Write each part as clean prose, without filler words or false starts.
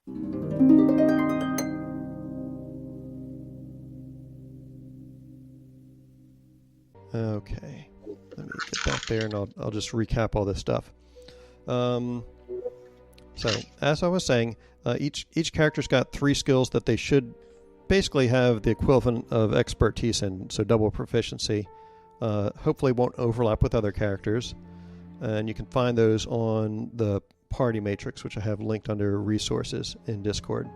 Okay, let me get back there and I'll just recap all this stuff. So, as I was saying, each character's got 3 skills that they should basically have the equivalent of expertise in, so double proficiency. Hopefully won't overlap with other characters. And you can find those on the party matrix, which I have linked under resources in Discord.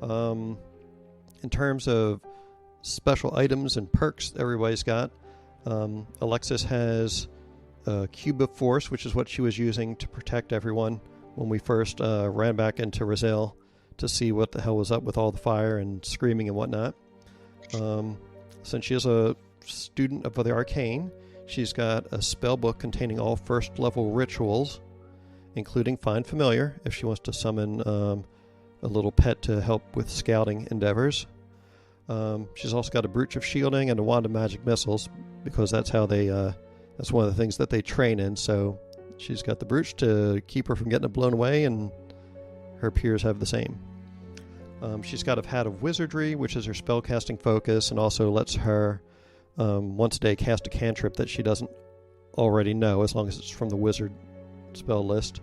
In terms of special items and perks everybody's got, Alexis has Cube of Force, which is what she was using to protect everyone when we first ran back into Rizal to see what the hell was up with all the fire and screaming and whatnot. Since she is a student of the arcane, she's got a spell book containing all first level rituals, including Find Familiar, if she wants to summon a little pet to help with scouting endeavors. She's also got a Brooch of Shielding and a Wand of Magic Missiles, because that's how they that's one of the things that they train in. So she's got the Brooch to keep her from getting it blown away, and her peers have the same. She's got a Hat of Wizardry, which is her spellcasting focus, and also lets her once a day cast a cantrip that she doesn't already know, as long as it's from the wizard spell list.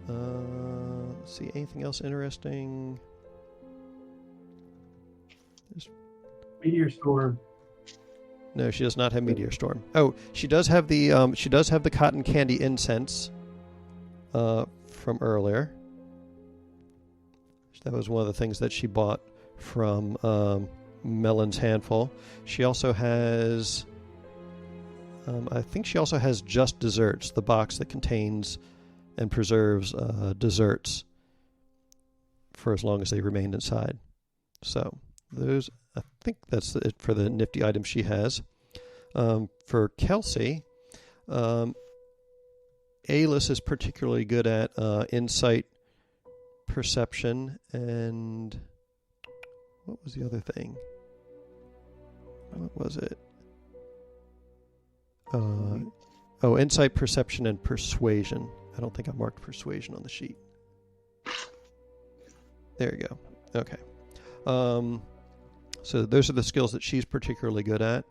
Let's see, anything else interesting? Meteor Storm. No, she does not have Meteor Storm. Oh, she does have the cotton candy incense from earlier. That was one of the things that she bought from Melon's Handful. She also has, I think she also has Just Desserts, the box that contains and preserves desserts for as long as they remain inside. So those, I think that's it for the nifty items she has. For Kelsey, Alis is particularly good at insight, perception, and what was the other thing? What was it? Insight, perception, and persuasion. I don't think I marked persuasion on the sheet. There you go. Okay. So those are the skills that she's particularly good at.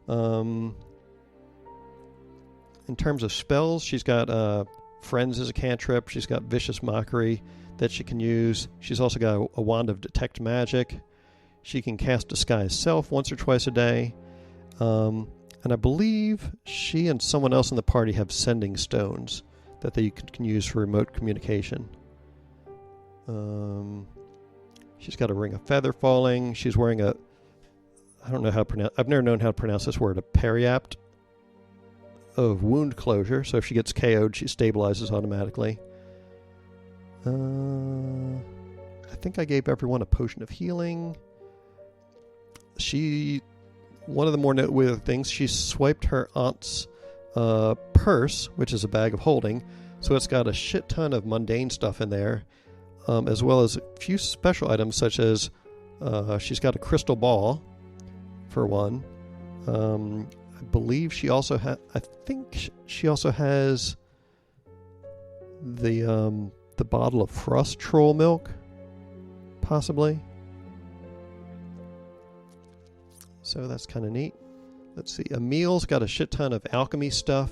In terms of spells, she's got Friends as a cantrip. She's got Vicious Mockery that she can use. She's also got a Wand of Detect Magic. She can cast Disguise Self once or twice a day. And I believe she and someone else in the party have Sending Stones that they can use for remote communication. She's got a Ring of Feather Falling. She's wearing a, I don't know how to pronounce, I've never known how to pronounce this word, a Periapt of Wound Closure. So if she gets KO'd, she stabilizes automatically. I think I gave everyone a Potion of Healing. One of the more noteworthy things, she swiped her aunt's purse, which is a bag of holding. So it's got a shit ton of mundane stuff in there, as well as a few special items, such as she's got a crystal ball, for one. I believe she also I think she also has the bottle of Frost Troll milk, possibly. So that's kind of neat. Let's see. Emil's got a shit ton of alchemy stuff.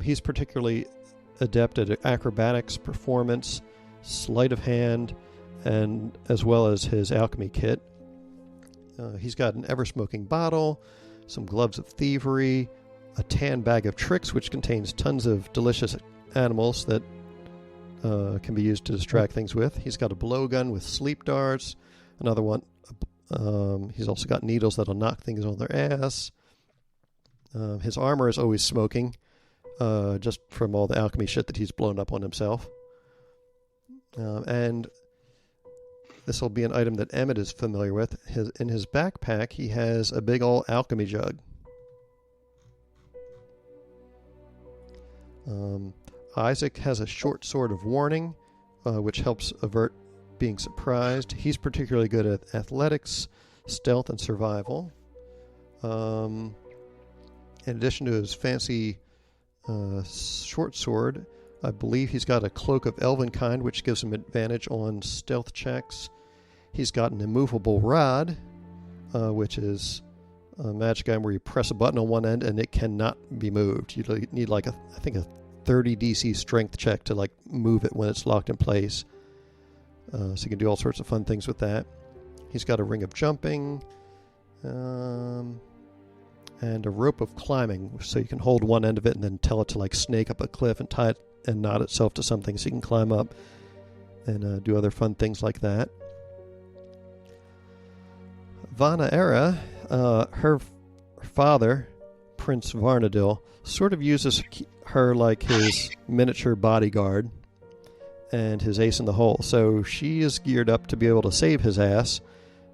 He's particularly adept at acrobatics, performance, sleight of hand, and as well as his alchemy kit. He's got an ever-smoking bottle, some gloves of thievery, a tan bag of tricks, which contains tons of delicious animals that can be used to distract things with. He's got a blowgun with sleep darts, another one. He's also got needles that'll knock things on their ass. His armor is always smoking, just from all the alchemy shit that he's blown up on himself. And this will be an item that Emmett is familiar with. In his backpack, he has a big old alchemy jug. Isaac has a short sword of warning, which helps avert being surprised. He's particularly good at athletics, stealth, and survival. In addition to his fancy short sword, I believe he's got a Cloak of Elvenkind, which gives him advantage on stealth checks. He's got an immovable rod, which is a magic item where you press a button on one end and it cannot be moved. You need like a 30 DC strength check to like move it when it's locked in place. So you can do all sorts of fun things with that. He's got a ring of jumping, and a rope of climbing, so you can hold one end of it and then tell it to like snake up a cliff and tie it and knot itself to something so you can climb up and do other fun things like that. Vana Era, her father, Prince Varnadil, sort of uses her like his miniature bodyguard and his ace in the hole. So she is geared up to be able to save his ass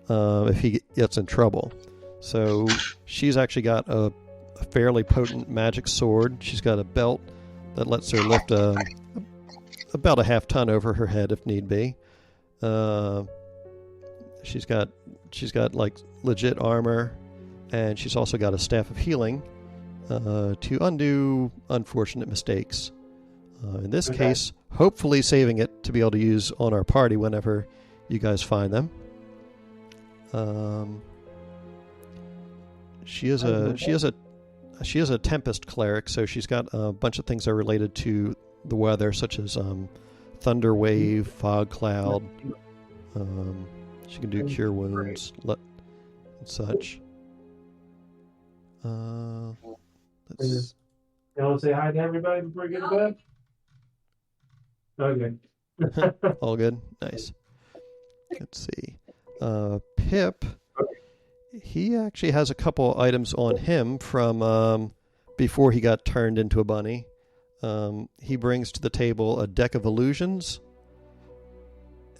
if he gets in trouble. So she's actually got a fairly potent magic sword. She's got a belt that lets her lift about a half ton over her head if need be. She's got like legit armor, and she's also got a staff of healing to undo unfortunate mistakes. In this case, hopefully saving it to be able to use on our party whenever you guys find them. She is a Tempest cleric, so she's got a bunch of things that are related to the weather, such as thunder wave, fog cloud. She can do cure wounds and such. You want to say hi to everybody before you get to bed? Okay. All good? Nice. Let's see. Pip, he actually has a couple items on him from before he got turned into a bunny. He brings to the table a deck of illusions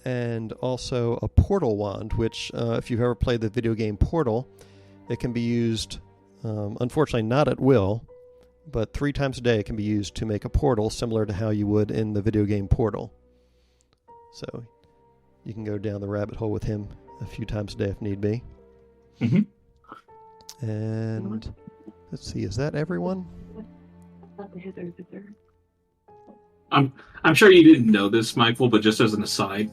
and also a portal wand, which if you've ever played the video game Portal, it can be used, unfortunately not at will, but 3 times a day it can be used to make a portal similar to how you would in the video game Portal. So you can go down the rabbit hole with him a few times a day if need be. Mm-hmm. And let's see, is that everyone? I'm sure you didn't know this, Michael, but just as an aside,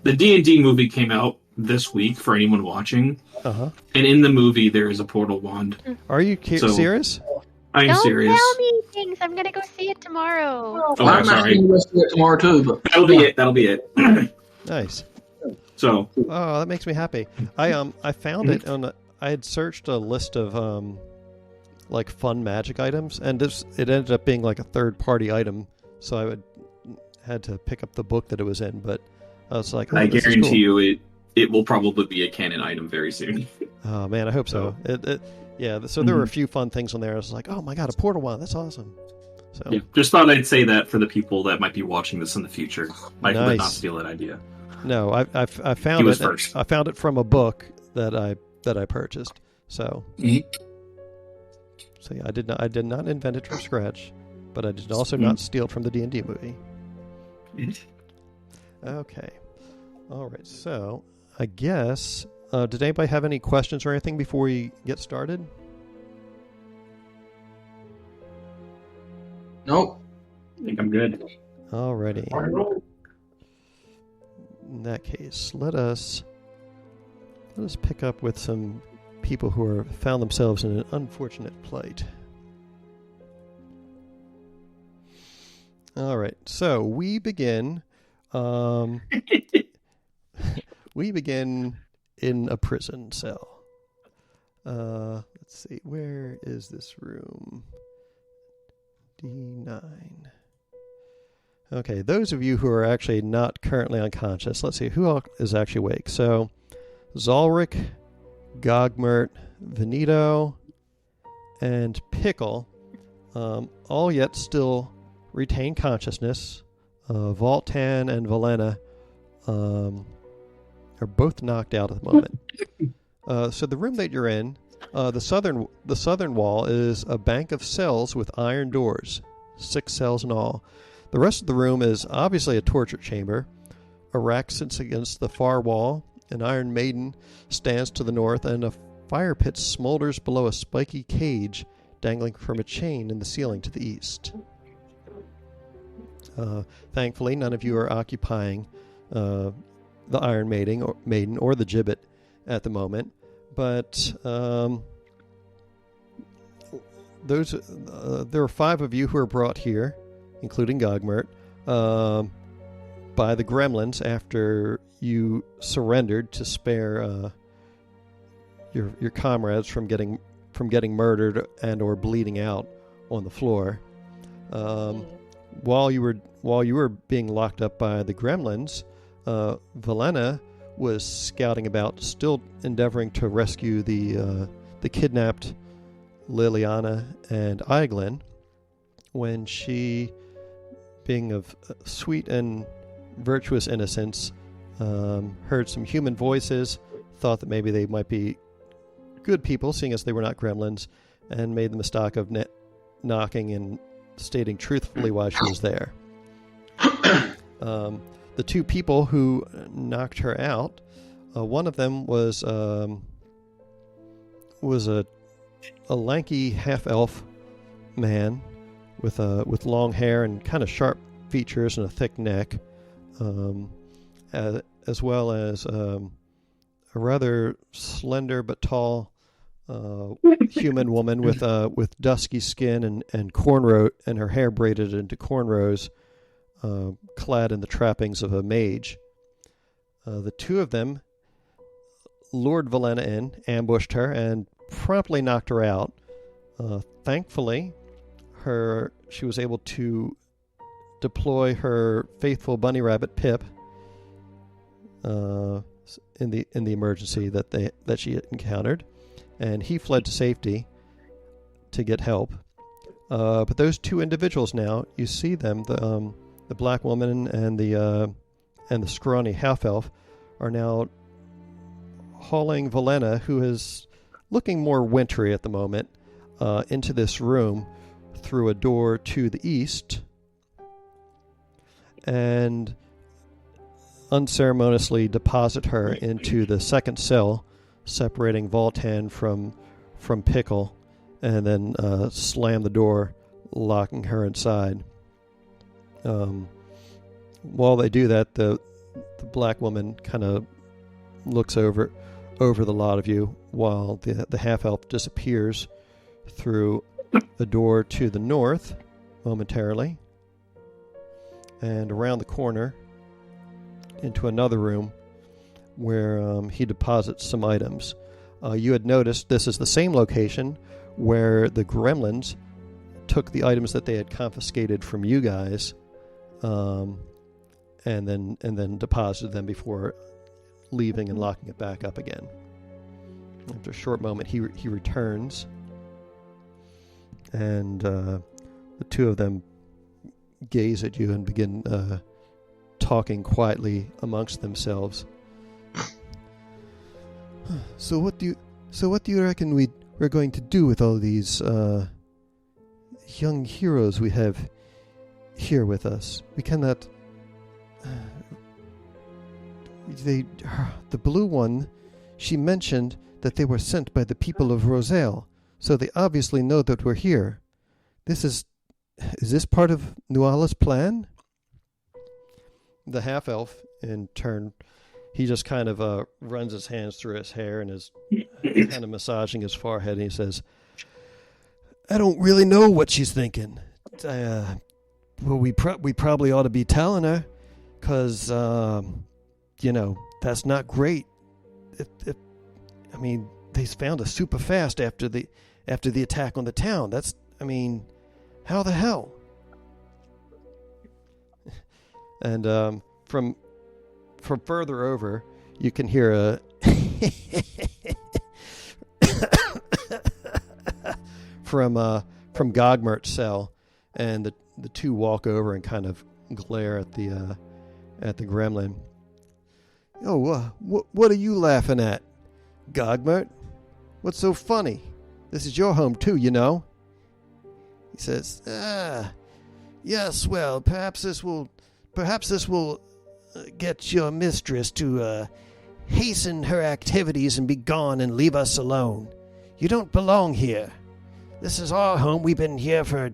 the D&D movie came out this week for anyone watching. Uh-huh. And in the movie, there is a portal wand. Are you serious? I am serious. Don't tell me things. I'm going to go see it tomorrow. Oh, I'm sorry. going to see it tomorrow, too. But That'll be it. Nice. So. Oh, that makes me happy. I found it on. I had searched a list of like fun magic items, and it ended up being like a third-party item. So I had to pick up the book that it was in, but I was like, I guarantee you it will probably be a canon item very soon. Oh man, I hope so. So there were a few fun things on there. I was like, oh my god, a portal wand, that's awesome. So yeah, just thought I'd say that for the people that might be watching this in the future. Michael did not steal that idea. No, I found he was it. First. I found it from a book that I purchased. So so yeah, I did not invent it from scratch, but I did also not steal it from the D&D movie. Okay. All right. So I guess, did anybody have any questions or anything before we get started? nope. I think I'm good. Alrighty. In that case, let us pick up with some people who are found themselves in an unfortunate plight. All right, so we begin. We begin in a prison cell. Let's see, where is this room? D9. Okay, those of you who are actually not currently unconscious, let's see, who is actually awake? So, Zalric, Gogmert, Veneto, and Pickle, all yet still retain consciousness. Voltan and Valena are both knocked out at the moment. So the room that you're in, the southern wall is a bank of cells with iron doors, 6 cells in all. The rest of the room is obviously a torture chamber. A rack sits against the far wall. An iron maiden stands to the north, and a fire pit smolders below a spiky cage dangling from a chain in the ceiling to the east. Thankfully, none of you are occupying the Iron Maiden or the Gibbet at the moment. But there are 5 of you who are brought here, including Gogmert, by the gremlins after you surrendered to spare your comrades from getting murdered and or bleeding out on the floor. While you were being locked up by the gremlins, Velena was scouting about, still endeavoring to rescue the kidnapped Liliana and Eiglin, when she, being of sweet and virtuous innocence, heard some human voices, thought that maybe they might be good people, seeing as they were not gremlins, and made the mistake of knocking and stating truthfully why she was there. The 2 people who knocked her out, one of them was a lanky half-elf man with long hair and kind of sharp features and a thick neck, as well as a rather slender but tall human woman with dusky skin and cornrow, and her hair braided into cornrows, clad in the trappings of a mage. The 2 of them lured Velena in, ambushed her, and promptly knocked her out. Thankfully, she was able to deploy her faithful bunny rabbit Pip in the emergency that she had encountered, and he fled to safety to get help. But those 2 individuals now, you see them, the black woman and the scrawny half elf, are now hauling Velena, who is looking more wintry at the moment, into this room through a door to the east, and unceremoniously deposit her into the second cell, separating Voltan from Pickle, and then slam the door, locking her inside. While they do that, the black woman kind of looks over the lot of you, while the half-elf disappears through a door to the north momentarily, and around the corner into another room where he deposits some items. You had noticed this is the same location where the gremlins took the items that they had confiscated from you guys, and then deposited them before leaving and locking it back up again. After a short moment, he returns, and the 2 of them gaze at you and begin talking quietly amongst themselves. So what do you reckon we're going to do with all these young heroes we have here with us? We cannot. The blue one, she mentioned that they were sent by the people of Roselle, so they obviously know that we're here. Is this part of Nuala's plan? The half-elf, in turn, he just kind of runs his hands through his hair and is kind of massaging his forehead, and he says, I don't really know what she's thinking. Well, we probably ought to be telling her, because, that's not great. They found us super fast after the attack on the town. How the hell? And from further over, you can hear a from Gogmert's cell, and the 2 walk over and kind of glare at the gremlin. Oh, what are you laughing at, Gogmert? What's so funny? This is your home too, you know. He says, yes, well, perhaps this will get your mistress to hasten her activities and be gone and leave us alone. You don't belong here. This is our home. We've been here for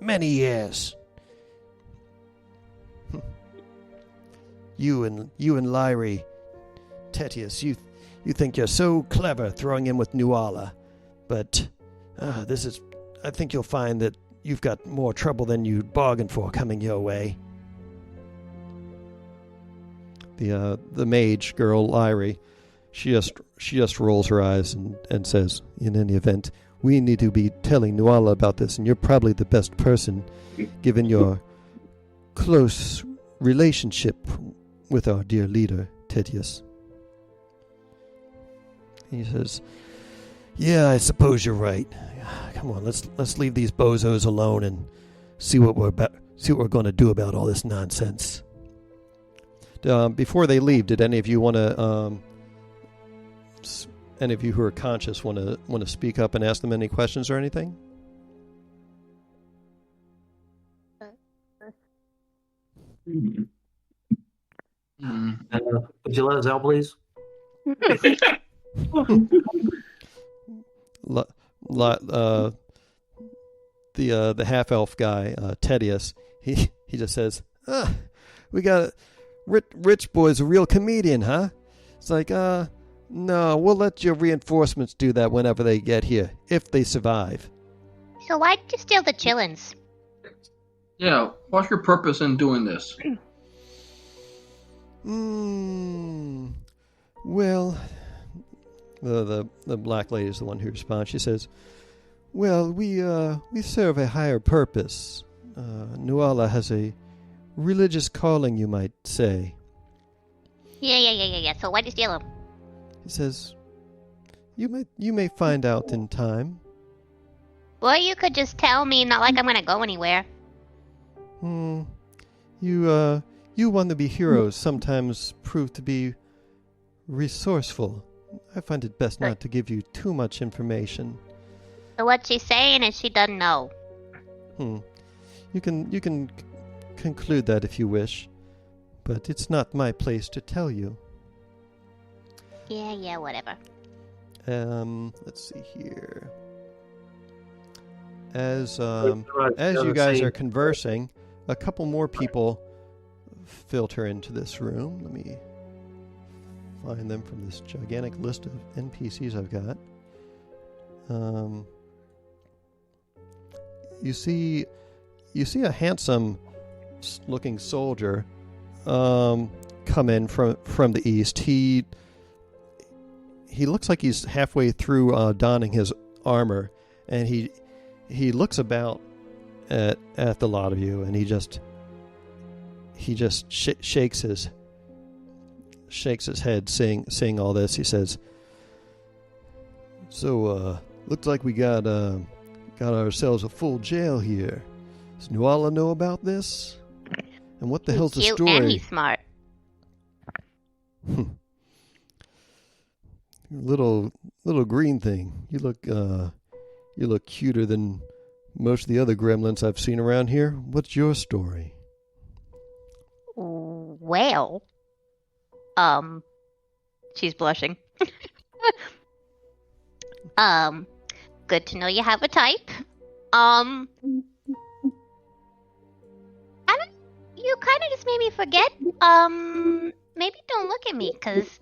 many years. You and Lyrie, Tetius, you think you're so clever throwing in with Nuala, but I think you'll find that you've got more trouble than you bargained for coming your way. The mage girl, Lyrie, she just rolls her eyes and says, in any event, we need to be telling Nuala about this, and you're probably the best person, given your close relationship with our dear leader, Tetius. He says, yeah, I suppose you're right. Come on, let's leave these bozos alone and see what we're going to do about all this nonsense. Before they leave, did any of you want to any of you who are conscious want to speak up and ask them any questions or anything? Would you let us out, please? The half elf guy, Tedius, he just says, we got Rich Boy's a real comedian, huh? It's like, no, we'll let your reinforcements do that whenever they get here, if they survive. So why'd you steal the chillins? Yeah, what's your purpose in doing this? Well, the black lady is the one who responds. She says, well, we serve a higher purpose. Nuala has a religious calling, you might say. Yeah. So why'd you steal them? He says, you may find out in time. Well, you could just tell me, not like I'm gonna go anywhere. You wannabe heroes sometimes prove to be resourceful. I find it best not to give you too much information. So what she's saying is she doesn't know. You can conclude that if you wish, but it's not my place to tell you. Yeah, whatever. Let's see here. As you guys are conversing, a couple more people filter into this room. Let me find them from this gigantic list of NPCs I've got. You see a handsome looking soldier come in from the east. He looks like he's halfway through donning his armor, and he looks about at the lot of you, and he just shakes his head, saying all this. He says, "So looks like we got ourselves a full jail here. Does Nuala know about this? And what the hell's the story?" And he's smart. Little green thing. You look cuter than most of the other gremlins I've seen around here. What's your story? Well, she's blushing. Good to know you have a type. You kind of just made me forget. Maybe don't look at me, cause.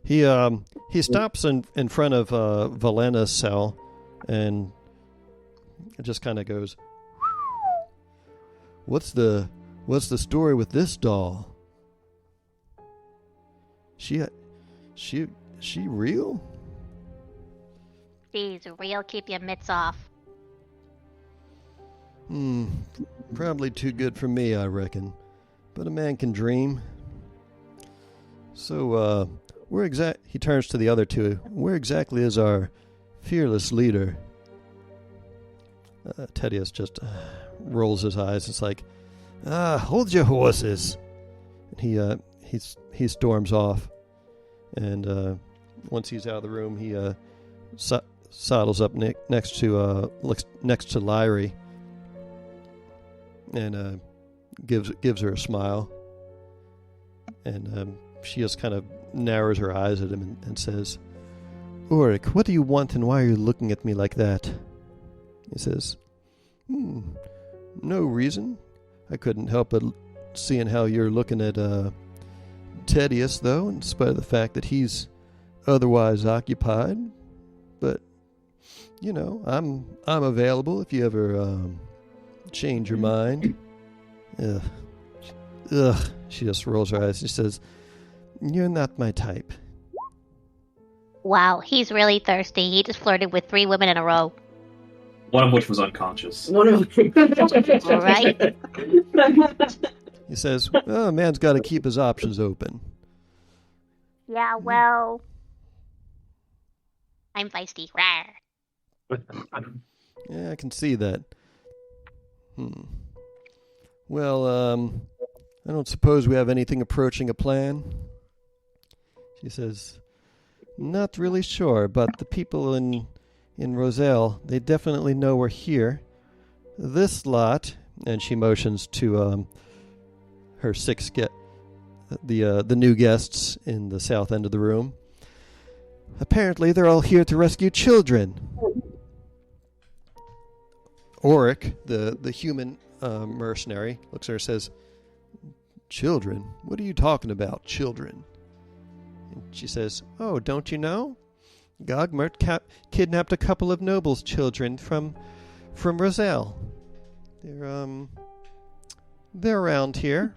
He stops in front of Valena's cell, and it just kind of goes, What's the story with this doll? She real? She's real. Keep your mitts off. Probably too good for me, I reckon. But a man can dream. So, he turns to the other two. Where exactly is our fearless leader? Tedius just rolls his eyes. It's like, hold your horses. And he storms off. And once he's out of the room, he sidles up next to Lyrie, and gives her a smile. And she just kind of narrows her eyes at him and says, "Ulrich, what do you want, and why are you looking at me like that?" He says, "No reason. I couldn't help but seeing how you're looking at Tedious, though, in spite of the fact that he's otherwise occupied. But you know, I'm available if you ever change your mind. Ugh. She just rolls her eyes. She says, "You're not my type." Wow, he's really thirsty. He just flirted with 3 women in a row. One of which was unconscious. All right. He says, "Well, a man's got to keep his options open." Yeah, well, I'm feisty. Rawr. Yeah, I can see that. Well, I don't suppose we have anything approaching a plan. She says, "Not really sure, but the people in Roselle, they definitely know we're here. This lot," and she motions to her 6 the new guests in the south end of the room. "Apparently, they're all here to rescue children." Auric, the human mercenary, looks at her and says, "Children? What are you talking about, children?" And she says, "Oh, don't you know? Gogmert kidnapped a couple of nobles' children from Roselle. They're around here.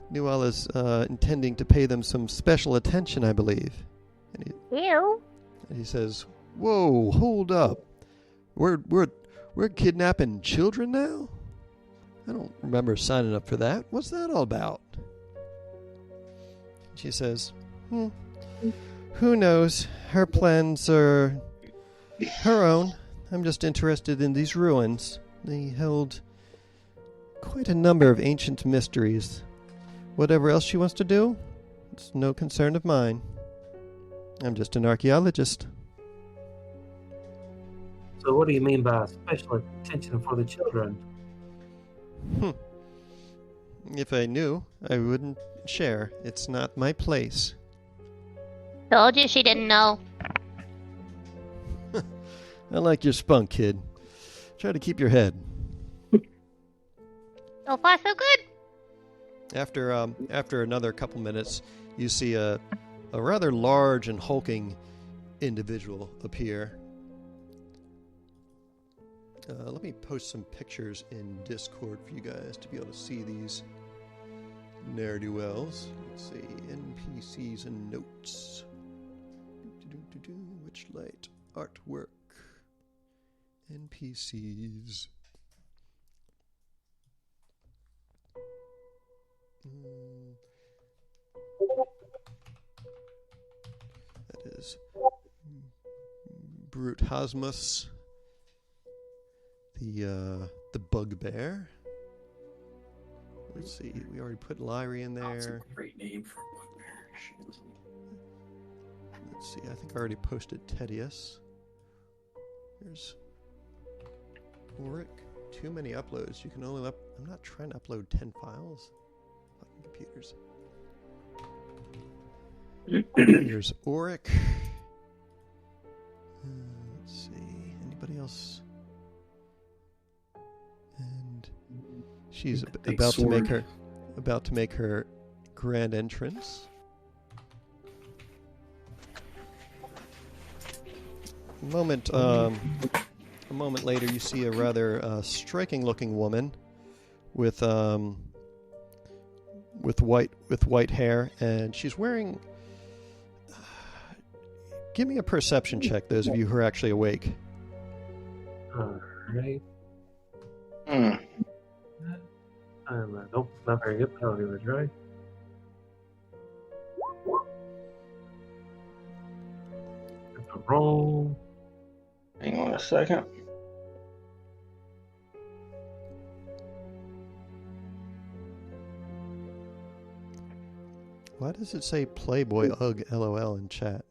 Newell is intending to pay them some special attention, I believe." Ew. And he says, "Whoa, hold up. We're kidnapping children now? I don't remember signing up for that. What's that all about?" She says, "Who knows? Her plans are her own. I'm just interested in these ruins. They held quite a number of ancient mysteries. Whatever else she wants to do, it's no concern of mine. I'm just an archaeologist." So what do you mean by special attention for the children? If I knew, I wouldn't share. It's not my place. Told you she didn't know. I like your spunk, kid. Try to keep your head. So far, so good. After another couple minutes, you see a rather large and hulking individual appear. Let me post some pictures in Discord for you guys to be able to see these ne'er-do-wells. Let's see, NPCs and notes. Witchlight artwork. NPCs. That is Brute Hosmus. The bugbear. Let's see, we already put Lyrie in That's a there. great name for a bugbear. Shit. Let's see, I think I already posted Tedious. There's Auric. Too many uploads. You can only I'm not trying to upload 10 files. Fucking computers. Here's Auric. Let's see, anybody else? And she's about to make her grand entrance. A moment later, you see a rather striking-looking woman with white hair, and she's wearing. Give me a perception check, those of you who are actually awake. All right. Nope, not very good. I'll give it a try. Have to roll. Hang on a second. Why does it say Playboy Ugh LOL in chat?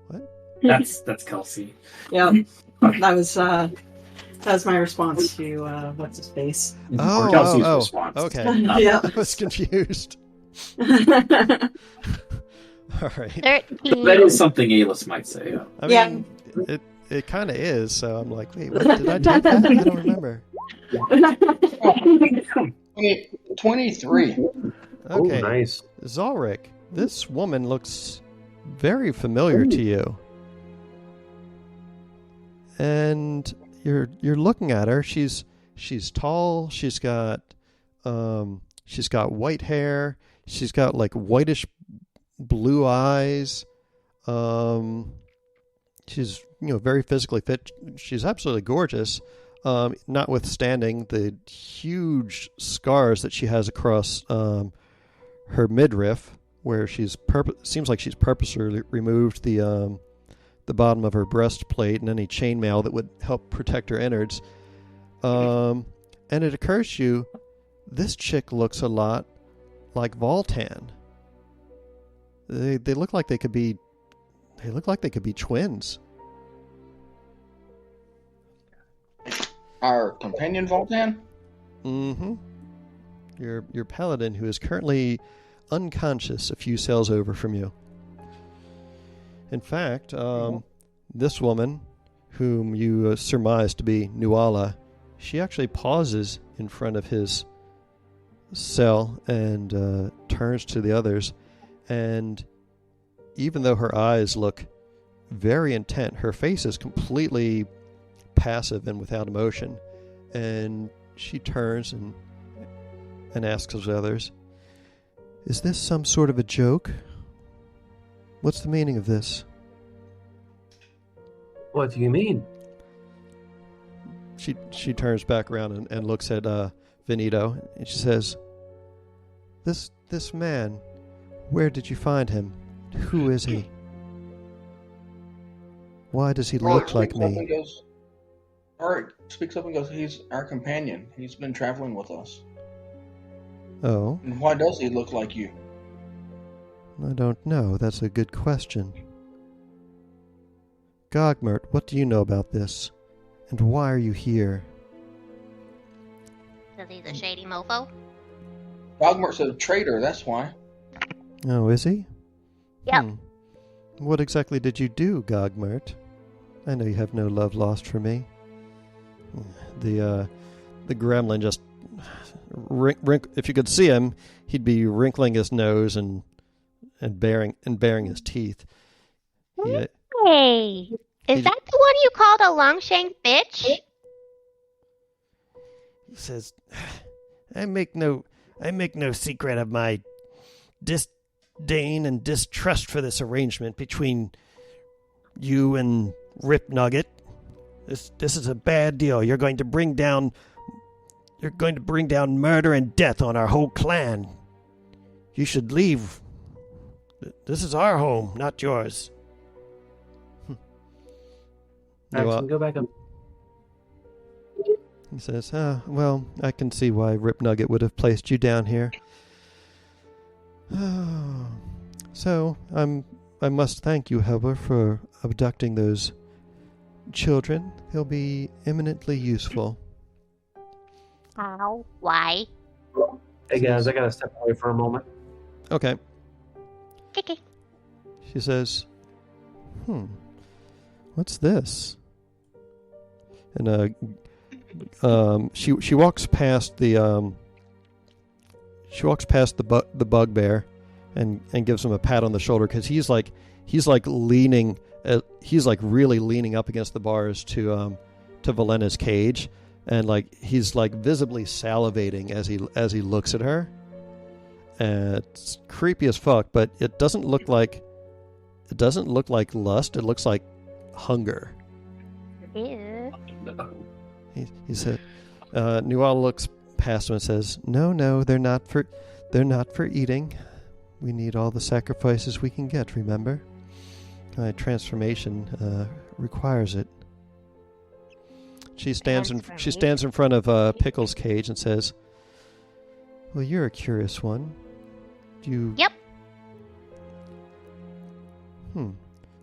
What? That's Kelsey. Yeah, that was my response to what's his face. Or Kelsey's response. Okay. Yeah. I was confused. All right. 13. That is something A-list might say. I Yeah. mean, it kind of is. So I'm like, wait, what, did I type that? I don't remember. Oh, 23. Oh, Okay, nice. Zalric, this woman looks very familiar to you. And you're looking at her. She's tall. She's got white hair. She's got like whitish blue eyes. She's very physically fit. She's absolutely gorgeous. Notwithstanding the huge scars that she has across her midriff, where seems like she's purposely removed the bottom of her breastplate and any chainmail that would help protect her innards. And it occurs to you, this chick looks a lot like Voltan. They look like they could be. They look like they could be twins. Our companion Voltan? Mm-hmm. Your paladin, who is currently unconscious a few cells over from you. In fact, this woman, whom you surmise to be Nuala, she actually pauses in front of his cell and turns to the others. And even though her eyes look very intent, her face is completely passive and without emotion. And she turns and asks the others, "Is this some sort of a joke? What's the meaning of this?" What do you mean? She turns back around and looks at Venito, and she says, This man, where did you find him? Who is he? Why does he look like me?" Auric speaks up and goes, "He's our companion. He's been traveling with us." Oh, "And why does he look like you?" I don't know. That's a good question. Gogmert, what do you know about this? And why are you here? Because he's a shady mofo. Dogmart's a traitor, that's why. Oh, is he? Yep. What exactly did you do, Gogmert? I know you have no love lost for me. The gremlin just if you could see him, he'd be wrinkling his nose and baring his teeth. Hey, is that the one you called a long-shank bitch? He says, I make no secret of my disdain and distrust for this arrangement between you and Rip Nugget. This is a bad deal. You're going to bring down murder and death on our whole clan. You should leave. This is our home, not yours. Actually, go back up. He says, well, I can see why Rip Nugget would have placed you down here. So, I must thank you, however, for abducting those children. They'll be eminently useful. How? Why? Hey guys, I gotta step away for a moment. Okay. Okay. She says, what's this? And she walks past the bugbear and gives him a pat on the shoulder, because he's really leaning up against the bars to Valena's cage, and he's visibly salivating as he looks at her. And it's creepy as fuck, but it doesn't look like lust. It looks like hunger. Ew. He said, Nuala looks past him and says, "No, they're not for eating. We need all the sacrifices we can get, remember? My transformation requires it." She stands in front of Pickle's cage and says, "Well, you're a curious one. Yep.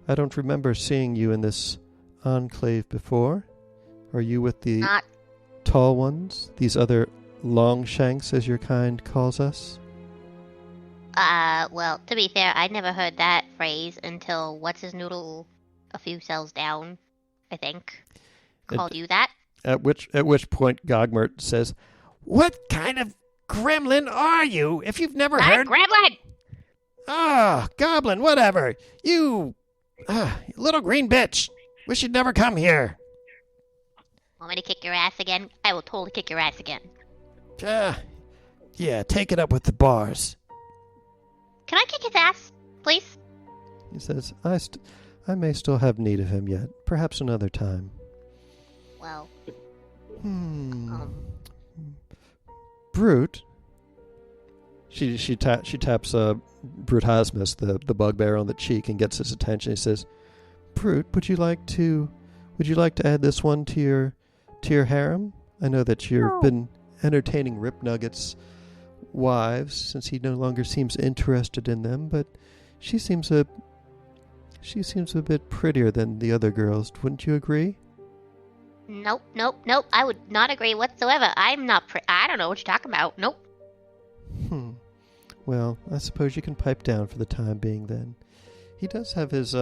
I don't remember seeing you in this enclave before. Are you with the tall ones? These other longshanks, as your kind calls us?" Well, to be fair, I never heard that phrase until What's His Noodle a few cells down, I think, called you that. At which point Gogmert says, "What kind of gremlin are you? If you've never Not a heard, gremlin! goblin, whatever. You little green bitch. Wish you'd never come here. Want me to kick your ass again? I will totally kick your ass again. Yeah, take it up with the bars." Can I kick his ass, please? He says, I may still have need of him yet. Perhaps another time. Well, Brute. She taps Brutasmus, the bugbear, on the cheek and gets his attention. He says, "Brute, would you like to add this one to your harem? I know that you've been entertaining Rip Nugget's wives since he no longer seems interested in them, but she seems a bit prettier than the other girls. Wouldn't you agree?" nope. I would not agree whatsoever. I'm not I don't know what you're talking about. Nope. Well, I suppose you can pipe down for the time being then. He does have his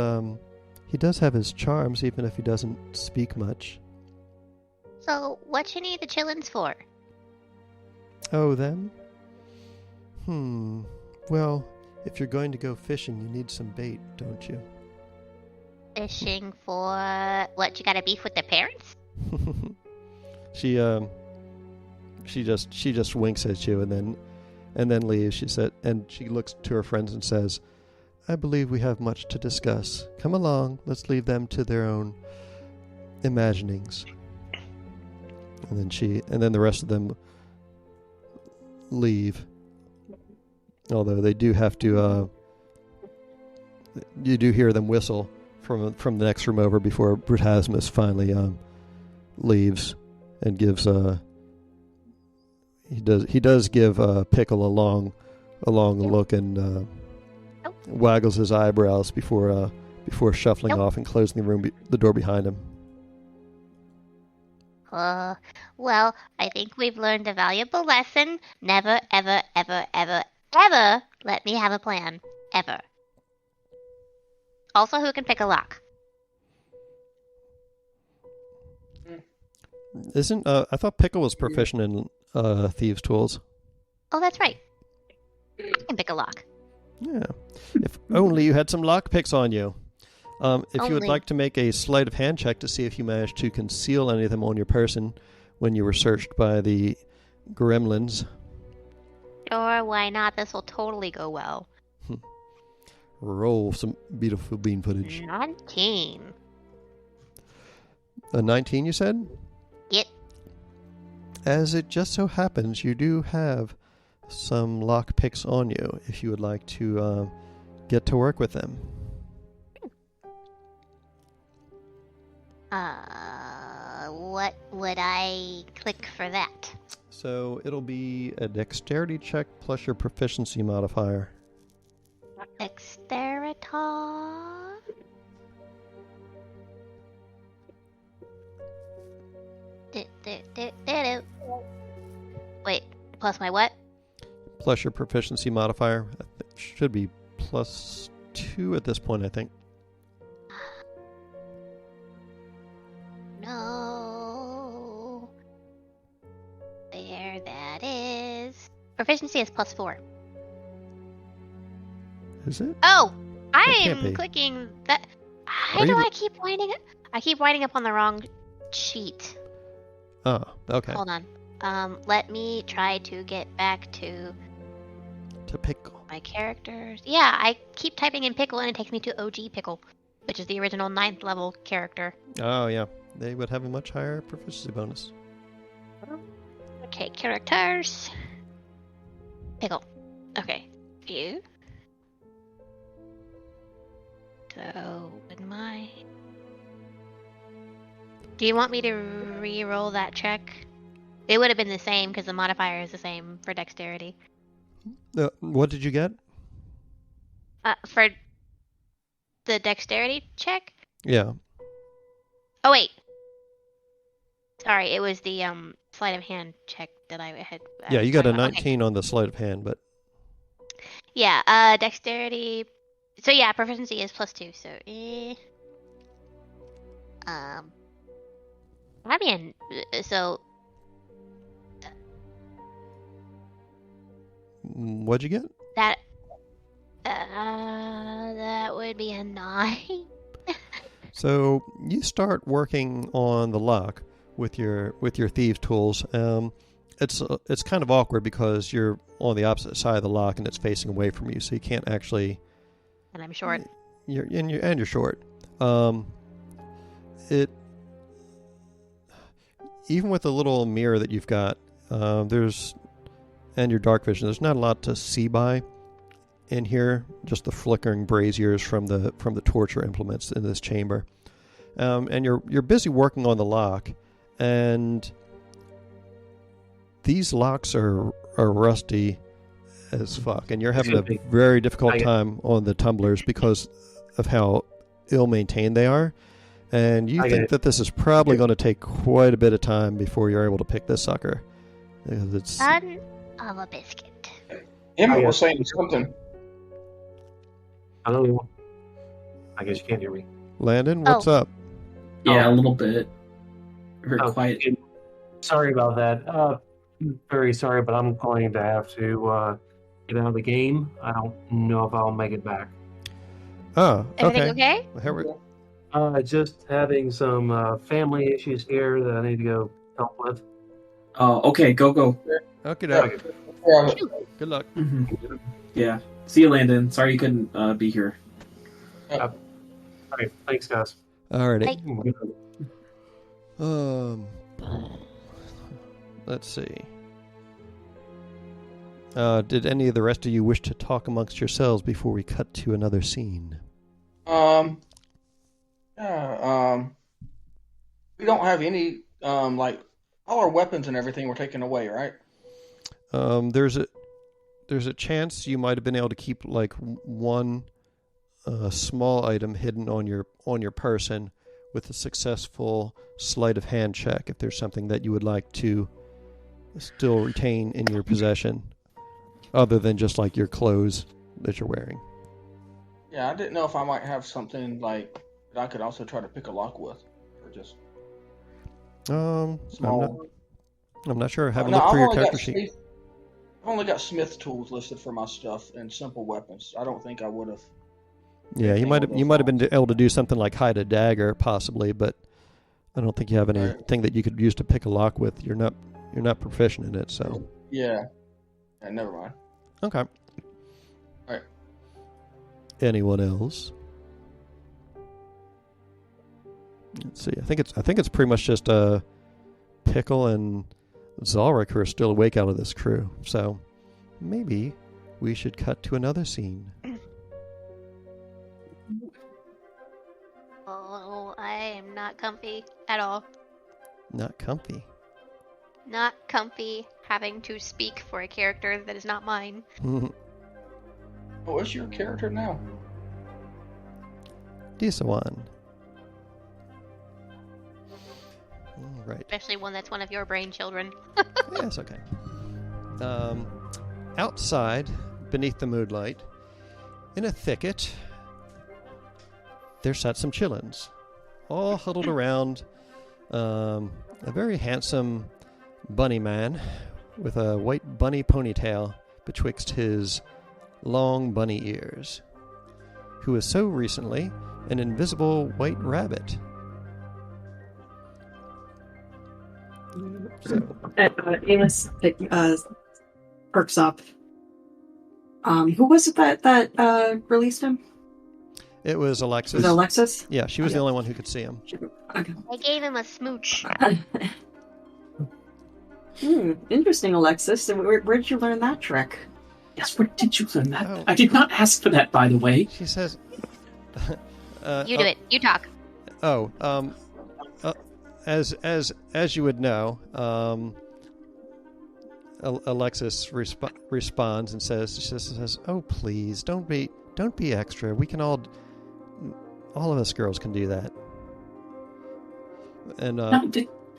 charms, even if he doesn't speak much. So, what you need the chillins for? Oh, them? Well, if you're going to go fishing, you need some bait, don't you? Fishing for what? You got a beef with their parents? She just winks at you and then leaves. She said, and she looks to her friends and says, "I believe we have much to discuss. Come along, let's leave them to their own imaginings." And then the rest of them leave. Although they do have to, you do hear them whistle from the next room over before Brutasmus finally leaves and gives he does give Pickle a long look and waggles his eyebrows before shuffling off and closing the door behind him. Well, I think we've learned a valuable lesson. Never, ever, ever, ever, ever let me have a plan. Ever. Also, who can pick a lock? Isn't I thought Pickle was proficient in thieves' tools. Oh, that's right. I can pick a lock. Yeah. If only you had some lock picks on you. If you would Only. like to make a sleight of hand check to see if you managed to conceal any of them on your person when you were searched by the gremlins. Sure, why not? This will totally go well. Roll some beautiful bean footage. 19. A 19, you said? Yep. As it just so happens, you do have some lock picks on you if you would like to get to work with them. What would I click for that? So it'll be a dexterity check plus your proficiency modifier. Dexterita. Wait, plus my what? Plus your proficiency modifier. It should be plus 2 at this point, I think. No. There that is. Proficiency is plus 4. Is it? Oh! I can't be. am clicking that. Are Why do you- I keep winding it? I keep winding up on the wrong sheet. Oh, okay. Hold on. Let me try to get back to To Pickle. my characters. Yeah, I keep typing in Pickle and it takes me to OG Pickle, which is the original 9th level character. Oh, yeah. They would have a much higher proficiency bonus. Okay, characters. Pickle. Okay, view. So, with my... Do you want me to re-roll that check? It would have been the same because the modifier is the same for dexterity. What did you get? For the dexterity check? Yeah. Oh, wait. Sorry, it was the sleight of hand check that I had. Yeah, you got a talking about. 19 on the sleight of hand, but... Yeah, dexterity. So yeah, proficiency is plus 2. So I mean, so What'd you get? that that would be a 9. So you start working on the lock with your thieves' tools. It's kind of awkward because you're on the opposite side of the lock and it's facing away from you, so you can't actually. And I'm short. You're short. It even with the little mirror that you've got, and your dark vision, there's not a lot to see by in here. Just the flickering braziers from the torture implements in this chamber, and you're busy working on the lock, and these locks are rusty as fuck, and you're having a very difficult time on the tumblers because of how ill-maintained they are, and you think that this is probably going to take quite a bit of time before you're able to pick this sucker. Because it's Son of a biscuit. Emmett was saying something. Hello. I guess you can't hear me. Landon, what's up? Yeah, a little bit. Very quiet. Sorry about that. Very sorry, but I'm going to have to get out of the game. I don't know if I'll make it back. Oh, Everything okay. okay? Here we Just having some family issues here that I need to go help with. Oh, okay. Go. Okay. Yeah. Good luck. Mm-hmm. Yeah. See you, Landon. Sorry you couldn't be here. All right, thanks, guys. Alrighty. Let's see. Did any of the rest of you wish to talk amongst yourselves before we cut to another scene? We don't have any, like, all our weapons and everything were taken away, right? There's a chance you might have been able to keep like one small item hidden on your person with a successful sleight of hand check if there's something that you would like to still retain in your possession other than just like your clothes that you're wearing. Yeah, I didn't know if I might have something like that I could also try to pick a lock with, or just small. I'm not sure. Have a look through your character sheet. I've only got smith tools listed for my stuff and simple weapons. I don't think I would have. Yeah, you might have been able to do something like hide a dagger possibly, but I don't think you have anything that you could use to pick a lock with. You're not proficient in it, so. Yeah, never mind. Okay. All right. Anyone else? Let's see. I think it's pretty much just Pickle and Zalric who are still awake out of this crew. So maybe we should cut to another scene. Oh, I am not comfy at all. Not comfy. Not comfy having to speak for a character that is not mine. What's your character now? Disawan. All right. Especially one that's one of your brain children. Yes, okay. Outside, beneath the moonlight, in a thicket, there sat some chillins, all huddled around a very handsome bunny man with a white bunny ponytail betwixt his long bunny ears, who was so recently an invisible white rabbit. So, Amos perks up. Who was it that released him? it was Alexis. Was it Alexis? Yeah, she was the only one who could see him. Okay. I gave him a smooch. Interesting, Alexis. Where did you learn that trick? Yes, where did you learn that? Oh. I did not ask for that, by the way. She says... You do it. You talk. As you would know, Alexis responds and says, "Oh, please, don't be extra. We can all of us girls can do that." And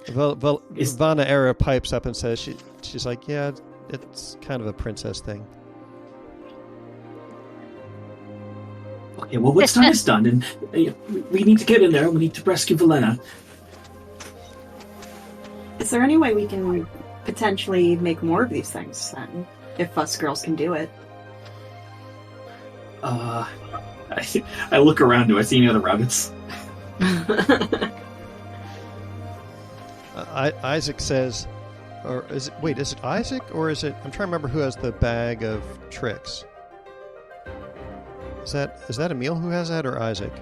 Vanna Era pipes up and says she's like, "Yeah, it's kind of a princess thing." Okay, well, what's done is done, and we need to get in there. We need to rescue Valena. Is there any way we can potentially make more of these things then? If us girls can do it. I look around. Do I see any other rabbits? Isaac says, or is it Isaac or is it? I'm trying to remember who has the bag of tricks. Is that Emil who has that or Isaac?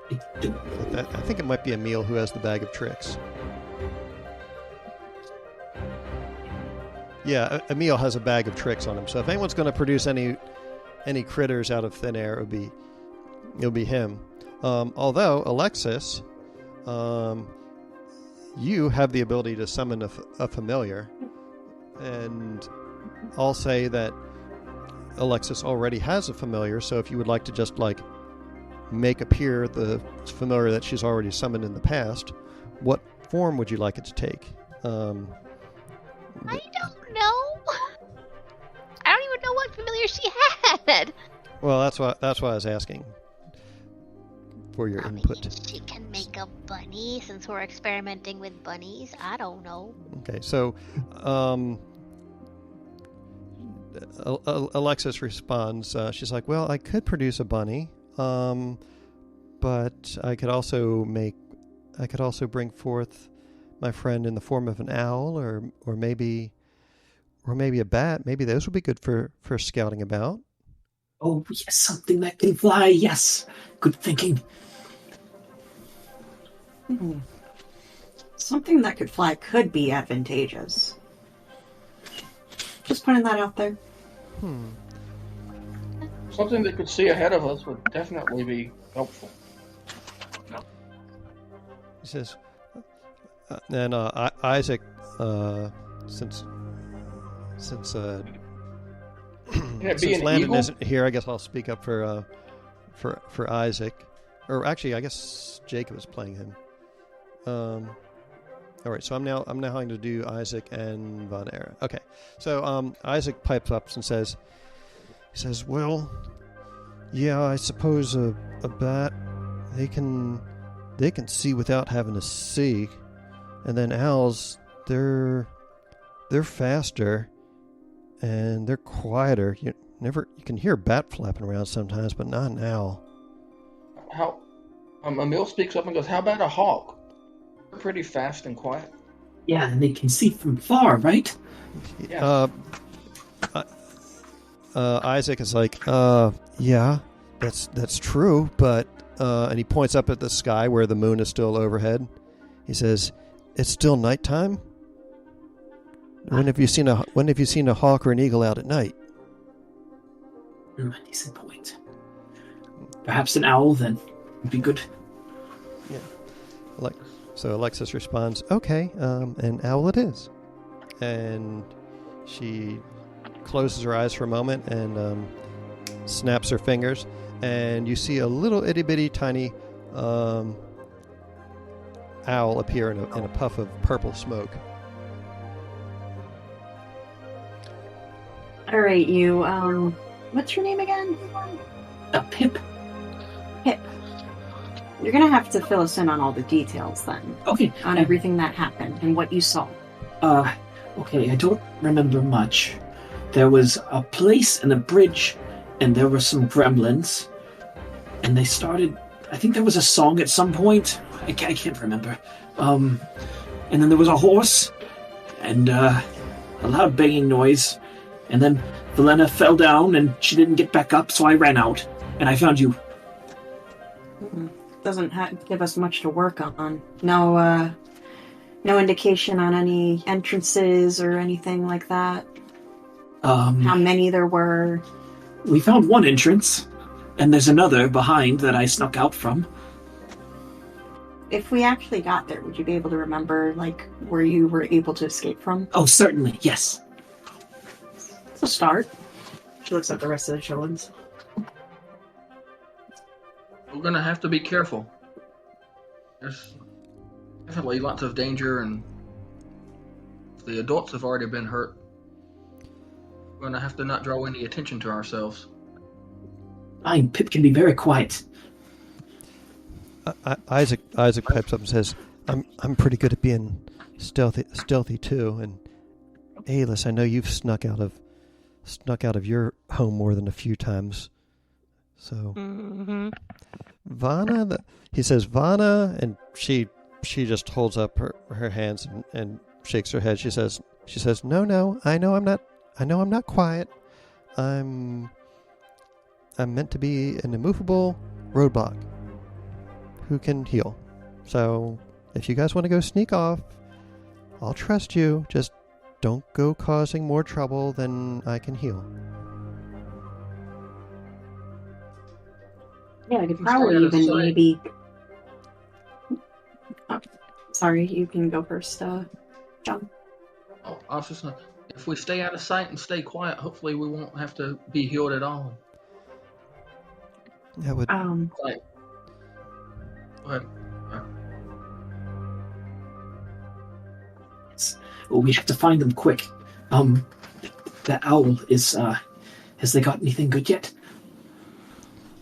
I think it might be Emil who has the bag of tricks. Yeah, Emil has a bag of tricks on him. So if anyone's going to produce any critters out of thin air, it'll be him. Although Alexis, you have the ability to summon a familiar, and I'll say that Alexis already has a familiar. So if you would like to just make appear the familiar that she's already summoned in the past, what form would you like it to take? I don't know. I don't even know what familiar she had. Well, that's why I was asking for your input. She can make a bunny since we're experimenting with bunnies. I don't know. Okay, so Alexis responds. She's like, "Well, I could produce a bunny, but I could also bring forth my friend in the form of an owl, or maybe a bat. Maybe those would be good for scouting about." Oh, yes, something that can fly. Yes, good thinking. Something that could fly could be advantageous. Just putting that out there. Something that could see ahead of us would definitely be helpful. He says, and Isaac, since Landon eagle? isn't here, I guess I'll speak up for Isaac, or actually, I guess Jacob is playing him. All right, so I'm now going to do Isaac and Von Era. Okay, so Isaac pipes up and says, "Well, yeah, I suppose a bat they can see without having to see, and then owls they're faster and they're quieter. You can hear a bat flapping around sometimes, but not an owl." How? Emil speaks up and goes, "How about a hawk? They're pretty fast and quiet." Yeah, and they can see from far, right? Yeah. Isaac is like, yeah, that's true, but and he points up at the sky where the moon is still overhead. He says, "It's still nighttime. When have you seen a hawk or an eagle out at night?" Decent point. Perhaps an owl then would be good. Yeah. So Alexis responds, "Okay, an owl it is," and she closes her eyes for a moment and snaps her fingers, and you see a little itty bitty tiny owl appear in a puff of purple smoke. All right, you. What's your name again? Pip. Pip. You're gonna have to fill us in on all the details then. Okay. On everything that happened and what you saw. Okay, I don't remember much. There was a place and a bridge, and there were some gremlins, and they started. I think there was a song at some point. I can't remember. And then there was a horse, and a loud banging noise, and then Velena fell down, and she didn't get back up, so I ran out, and I found you. Doesn't give us much to work on. No indication on any entrances or anything like that. How many there were? We found one entrance, and there's another behind that I snuck out from. If we actually got there, would you be able to remember, where you were able to escape from? Oh, certainly, yes. It's a start. She looks at the rest of the children's. We're gonna have to be careful. There's definitely lots of danger, and the adults have already been hurt. We're gonna have to not draw any attention to ourselves. Pip can be very quiet. Isaac pipes up and says, "I'm pretty good at being stealthy too." And Alis, I know you've snuck out of your home more than a few times. So, Vana, he says Vana, and she just holds up her hands and shakes her head. She says, "No, I know I'm not quiet. I'm meant to be an immovable roadblock who can heal. So if you guys want to go sneak off, I'll trust you. Just don't go causing more trouble than I can heal." Yeah, I could probably even maybe... Oh, sorry, you can go first, John. Oh, I was just gonna, if we stay out of sight and stay quiet, hopefully we won't have to be healed at all. That would... Like, go ahead. Well, we have to find them quick. The owl is, has they got anything good yet?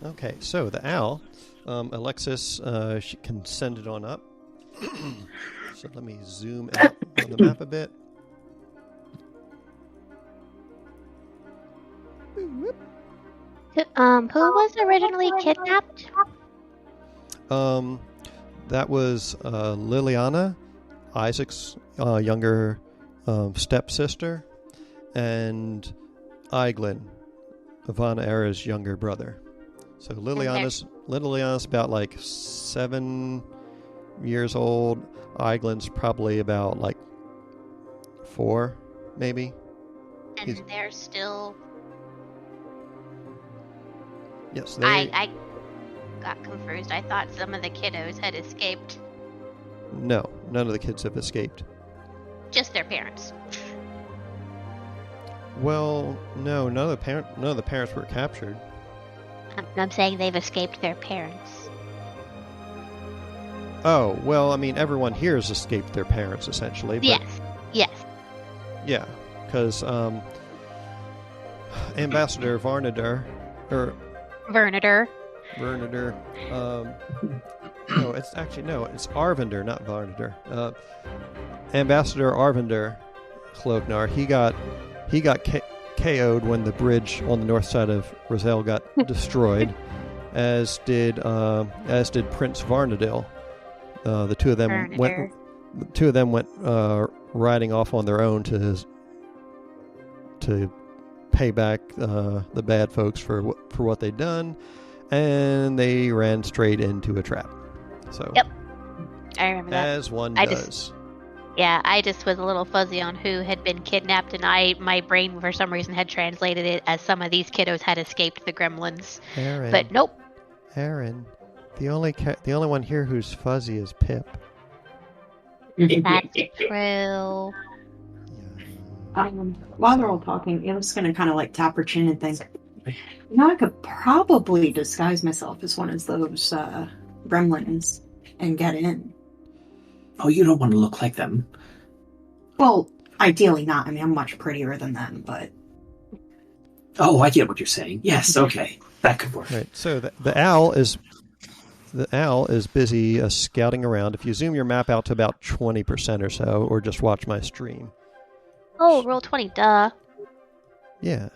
Okay, so the owl, Alexis, she can send it on up. So let me zoom out on the map a bit. Who was originally kidnapped? That was Liliana, Isaac's younger stepsister, and Eiglin, Ivana Era's younger brother. So Liliana's about like 7 years old. Eiglin's probably about like 4, maybe. And they're still... Yes, I got confused. I thought some of the kiddos had escaped. No, none of the kids have escaped. Just their parents. Well, no, none of the parents were captured. I'm saying they've escaped their parents. Oh, well, I mean, everyone here has escaped their parents, essentially. But Yes. yeah, because Ambassador Varnader, Vernader. It's Arvinder, not Varnader. Ambassador Arvinder Chlognar, he got KO'd when the bridge on the north side of Roselle got destroyed, as did Prince Varnadil. The two of them went riding off on their own to pay back the bad folks for what they'd done, and they ran straight into a trap. So yep, I remember that. As one does. I just was a little fuzzy on who had been kidnapped, and my brain for some reason had translated it as some of these kiddos had escaped the gremlins. Aaron, but nope. Aaron, the only one here who's fuzzy is Pip. That's true. While they're all talking, I'm just going to kind of like tap her chin and think, I could probably disguise myself as one of those gremlins and get in. Oh, you don't want to look like them. Well, ideally not. I mean, I'm much prettier than them, but... Oh, I get what you're saying. Yes, okay. That could work. Right, so the owl is busy scouting around. If you zoom your map out to about 20% or so, or just watch my stream. Oh, roll 20, duh. Yeah.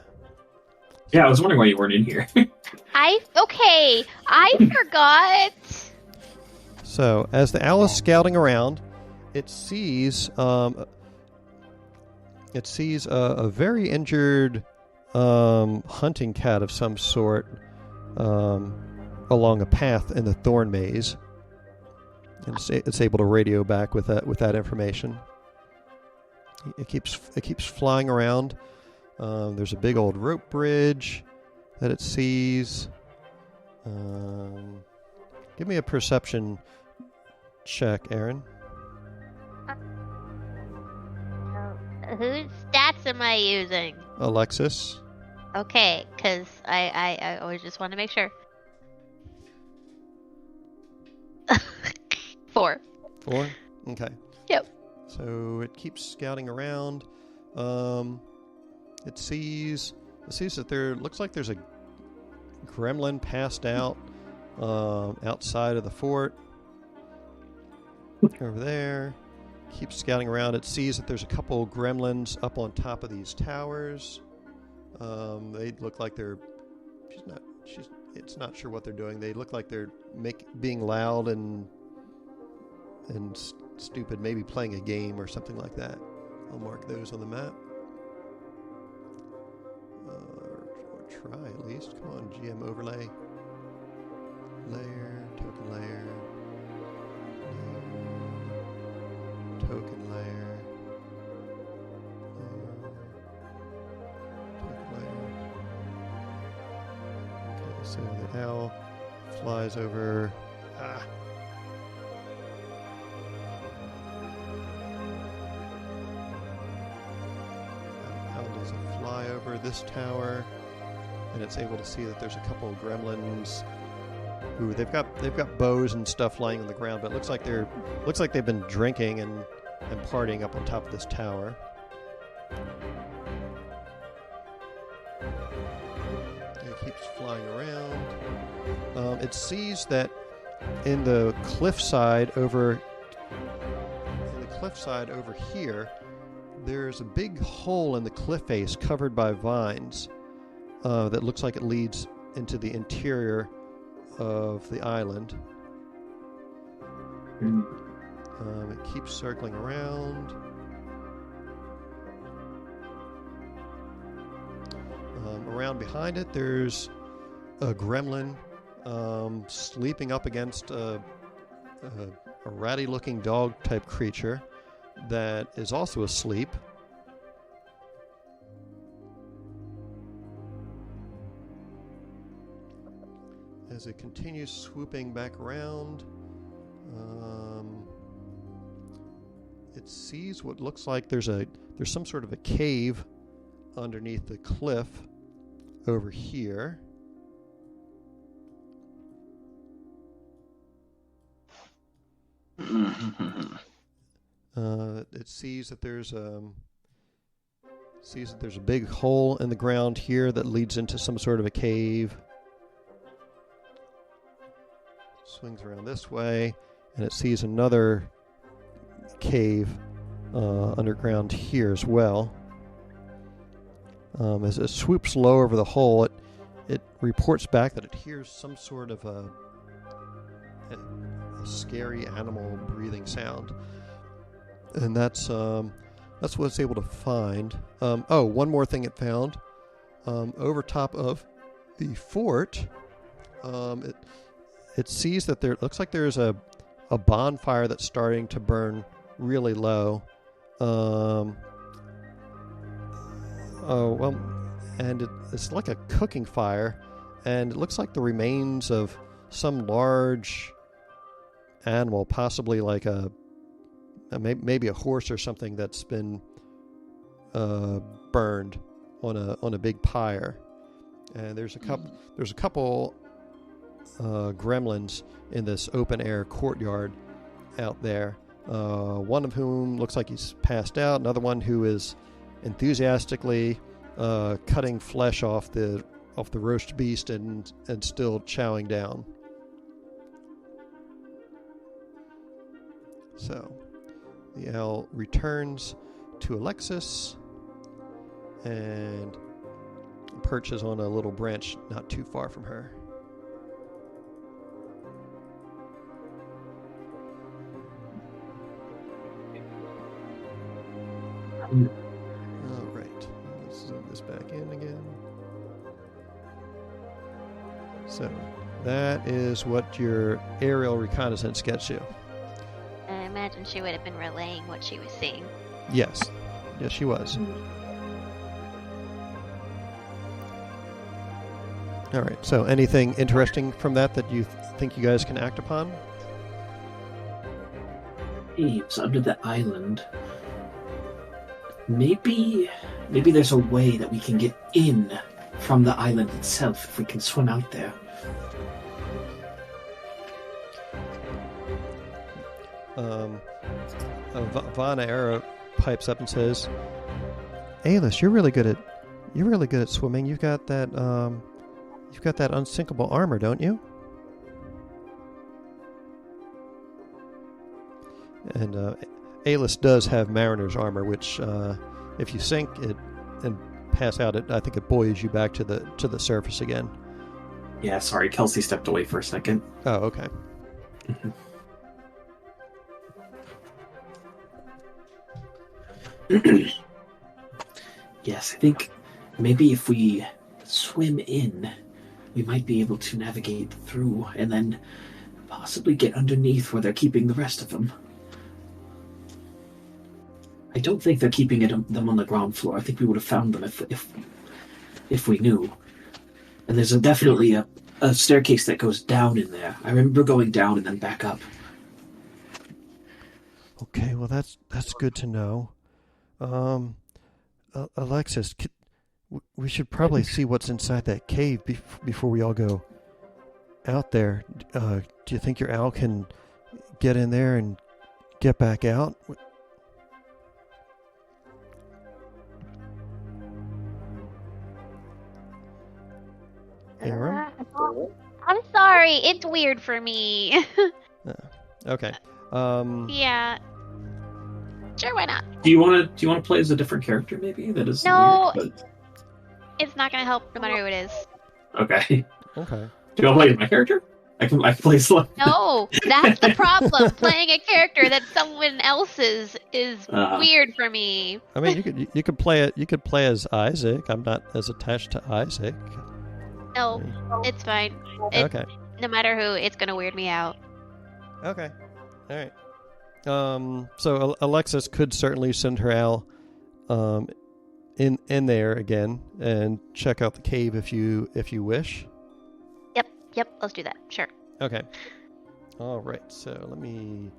Yeah, I was wondering why you weren't in here. I forgot. So, as the owl is scouting around, it sees a very injured hunting cat of some sort along a path in the thorn maze, and it's able to radio back with that information. It keeps flying around. There's a big old rope bridge that it sees. Give me a perception check, Aaron. Whose stats am I using? Alexis. Okay, because I always just want to make sure. 4. 4? Okay. Yep. So it keeps scouting around. It sees that looks like there's a gremlin passed out outside of the fort. Over there. Keeps scouting around. It sees that there's a couple gremlins up on top of these towers. They look like they're... It's not sure what they're doing. They look like they're being loud and stupid, maybe playing a game or something like that. I'll mark those on the map. Or try at least. Come on, GM overlay. Layer, token layer. Token layer. Token layer. Okay, so the owl flies over. Owl does a fly over this tower, and it's able to see that there's a couple of gremlins. Ooh, they've got bows and stuff lying on the ground, but it looks like they've been drinking and partying up on top of this tower. It keeps flying around. It sees that in the cliffside over here, there's a big hole in the cliff face covered by vines that looks like it leads into the interior of the island. It keeps circling around. Around behind it, there's a gremlin sleeping up against a ratty-looking dog-type creature that is also asleep. As it continues swooping back around, it sees what looks like there's some sort of a cave underneath the cliff over here. It sees that there's a big hole in the ground here that leads into some sort of a cave. Swings around this way, and it sees another cave underground here as well. As it swoops low over the hole, it reports back that it hears some sort of a scary animal breathing sound, and that's what it's able to find. One more thing it found over top of the fort. It sees that looks like there's a bonfire that's starting to burn really low. And it's like a cooking fire, and it looks like the remains of some large animal, possibly like maybe a horse or something that's been burned on a big pyre. And there's a couple gremlins in this open air courtyard out there. One of whom looks like he's passed out. Another one who is enthusiastically cutting flesh off the roast beast and still chowing down. So the owl returns to Alexis and perches on a little branch not too far from her. All right, let's zoom this back in again. So that is what your aerial reconnaissance gets you. I imagine she would have been relaying what she was seeing. Yes, she was. All right, so anything interesting from that you think you guys can act upon? Caves under the island. Maybe there's a way that we can get in from the island itself if we can swim out there. Vana Era pipes up and says, "Alis, you're really good at swimming. You've got that unsinkable armor, don't you?" And Alis does have mariner's armor, which if you sink it and pass out, I think it buoys you back to the surface again. Yeah, sorry, Kelsey stepped away for a second. Oh, okay. Yes, I think maybe if we swim in, we might be able to navigate through and then possibly get underneath where they're keeping the rest of them. I don't think they're keeping them on the ground floor. I think we would have found them if we knew. And there's definitely a staircase that goes down in there. I remember going down and then back up. Okay, well that's good to know. Alexis, we should probably see what's inside that cave before we all go out there. Do you think your owl can get in there and get back out? Aaron? I'm sorry. It's weird for me. Okay. Yeah. Sure, why not? Do you want to play as a different character? Maybe that is No. weird, but... It's not gonna help no matter who it is. Okay. Okay. Do you want to play as my character? I can play as. No, that's the problem. Playing a character that's someone else's is weird for me. I mean, you could play it. You could play as Isaac. I'm not as attached to Isaac. No, it's fine. Okay. No matter who, it's gonna weird me out. Okay. All right. So Alexis could certainly send her owl in there again and check out the cave if you wish. Yep, let's do that. Sure. Okay. All right. So let me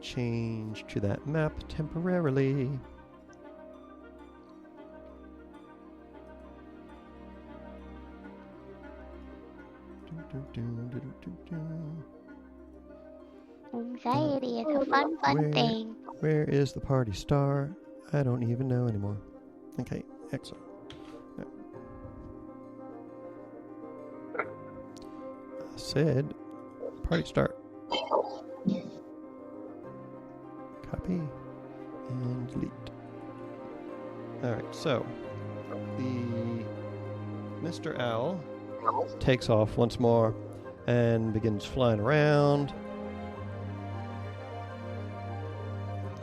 change to that map temporarily. Anxiety is a fun thing. Where is the party star? I don't even know anymore. Okay, excellent. I said party start. Copy and delete. Alright, so the Mr. Owl takes off once more and begins flying around.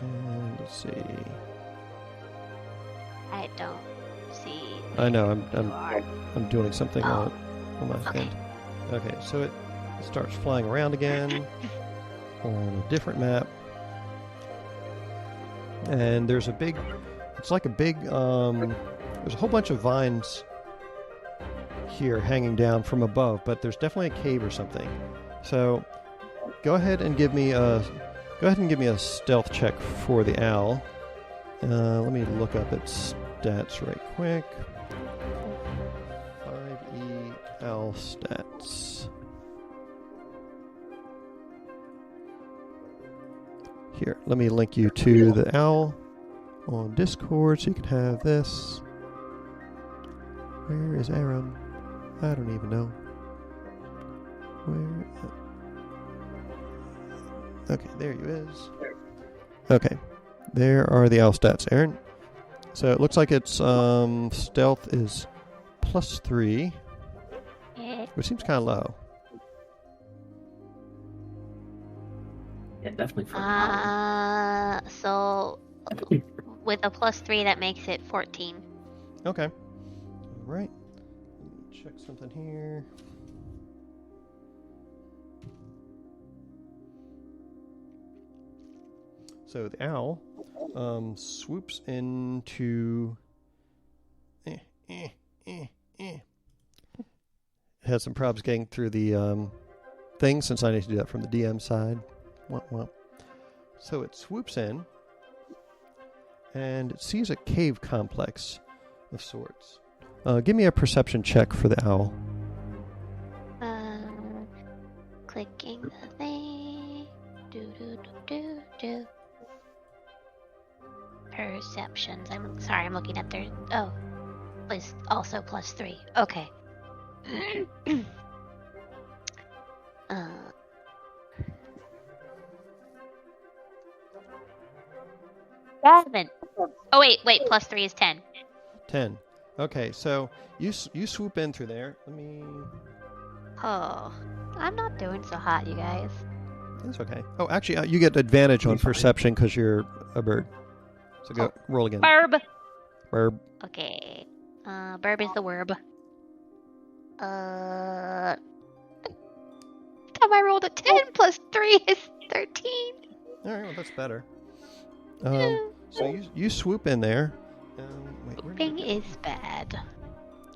And let's see. I don't see. I know I'm doing something on my Okay. end. Okay, so it starts flying around again on a different map. And there's it's like a big, there's a whole bunch of vines here hanging down from above, but there's definitely a cave or something. So go ahead and give me a stealth check for the owl. Let me look up its stats right quick. 5E owl stats. Here, let me link you to the owl on Discord so you can have this. Where is Aaron? I don't even know. Where? Okay, there you is. Okay, there are the owl stats, Aaron. So it looks like its stealth is +3, which seems kind of low. Yeah, definitely for an So with a +3, that makes it 14. Okay. All right. Let me check something here. So the owl swoops into. Has some problems getting through the thing since I need to do that from the DM side. Well. So it swoops in and it sees a cave complex of sorts. Give me a perception check for the owl. Clicking the thing. Do. Perceptions. I'm sorry, I'm looking at their. Oh, is also +3. Okay. 7. Oh, wait. Plus 3 is 10. 10. Okay, so you swoop in through there. Let me... Oh, I'm not doing so hot, you guys. That's okay. Oh, actually, you get advantage on perception because you're a bird. So go roll again. Burb. Burb. Okay. Burb is the verb. Time I rolled a 10 plus 3 is 13. All right, well, that's better. So you swoop in there. Wait, where did Swooping it go? is bad.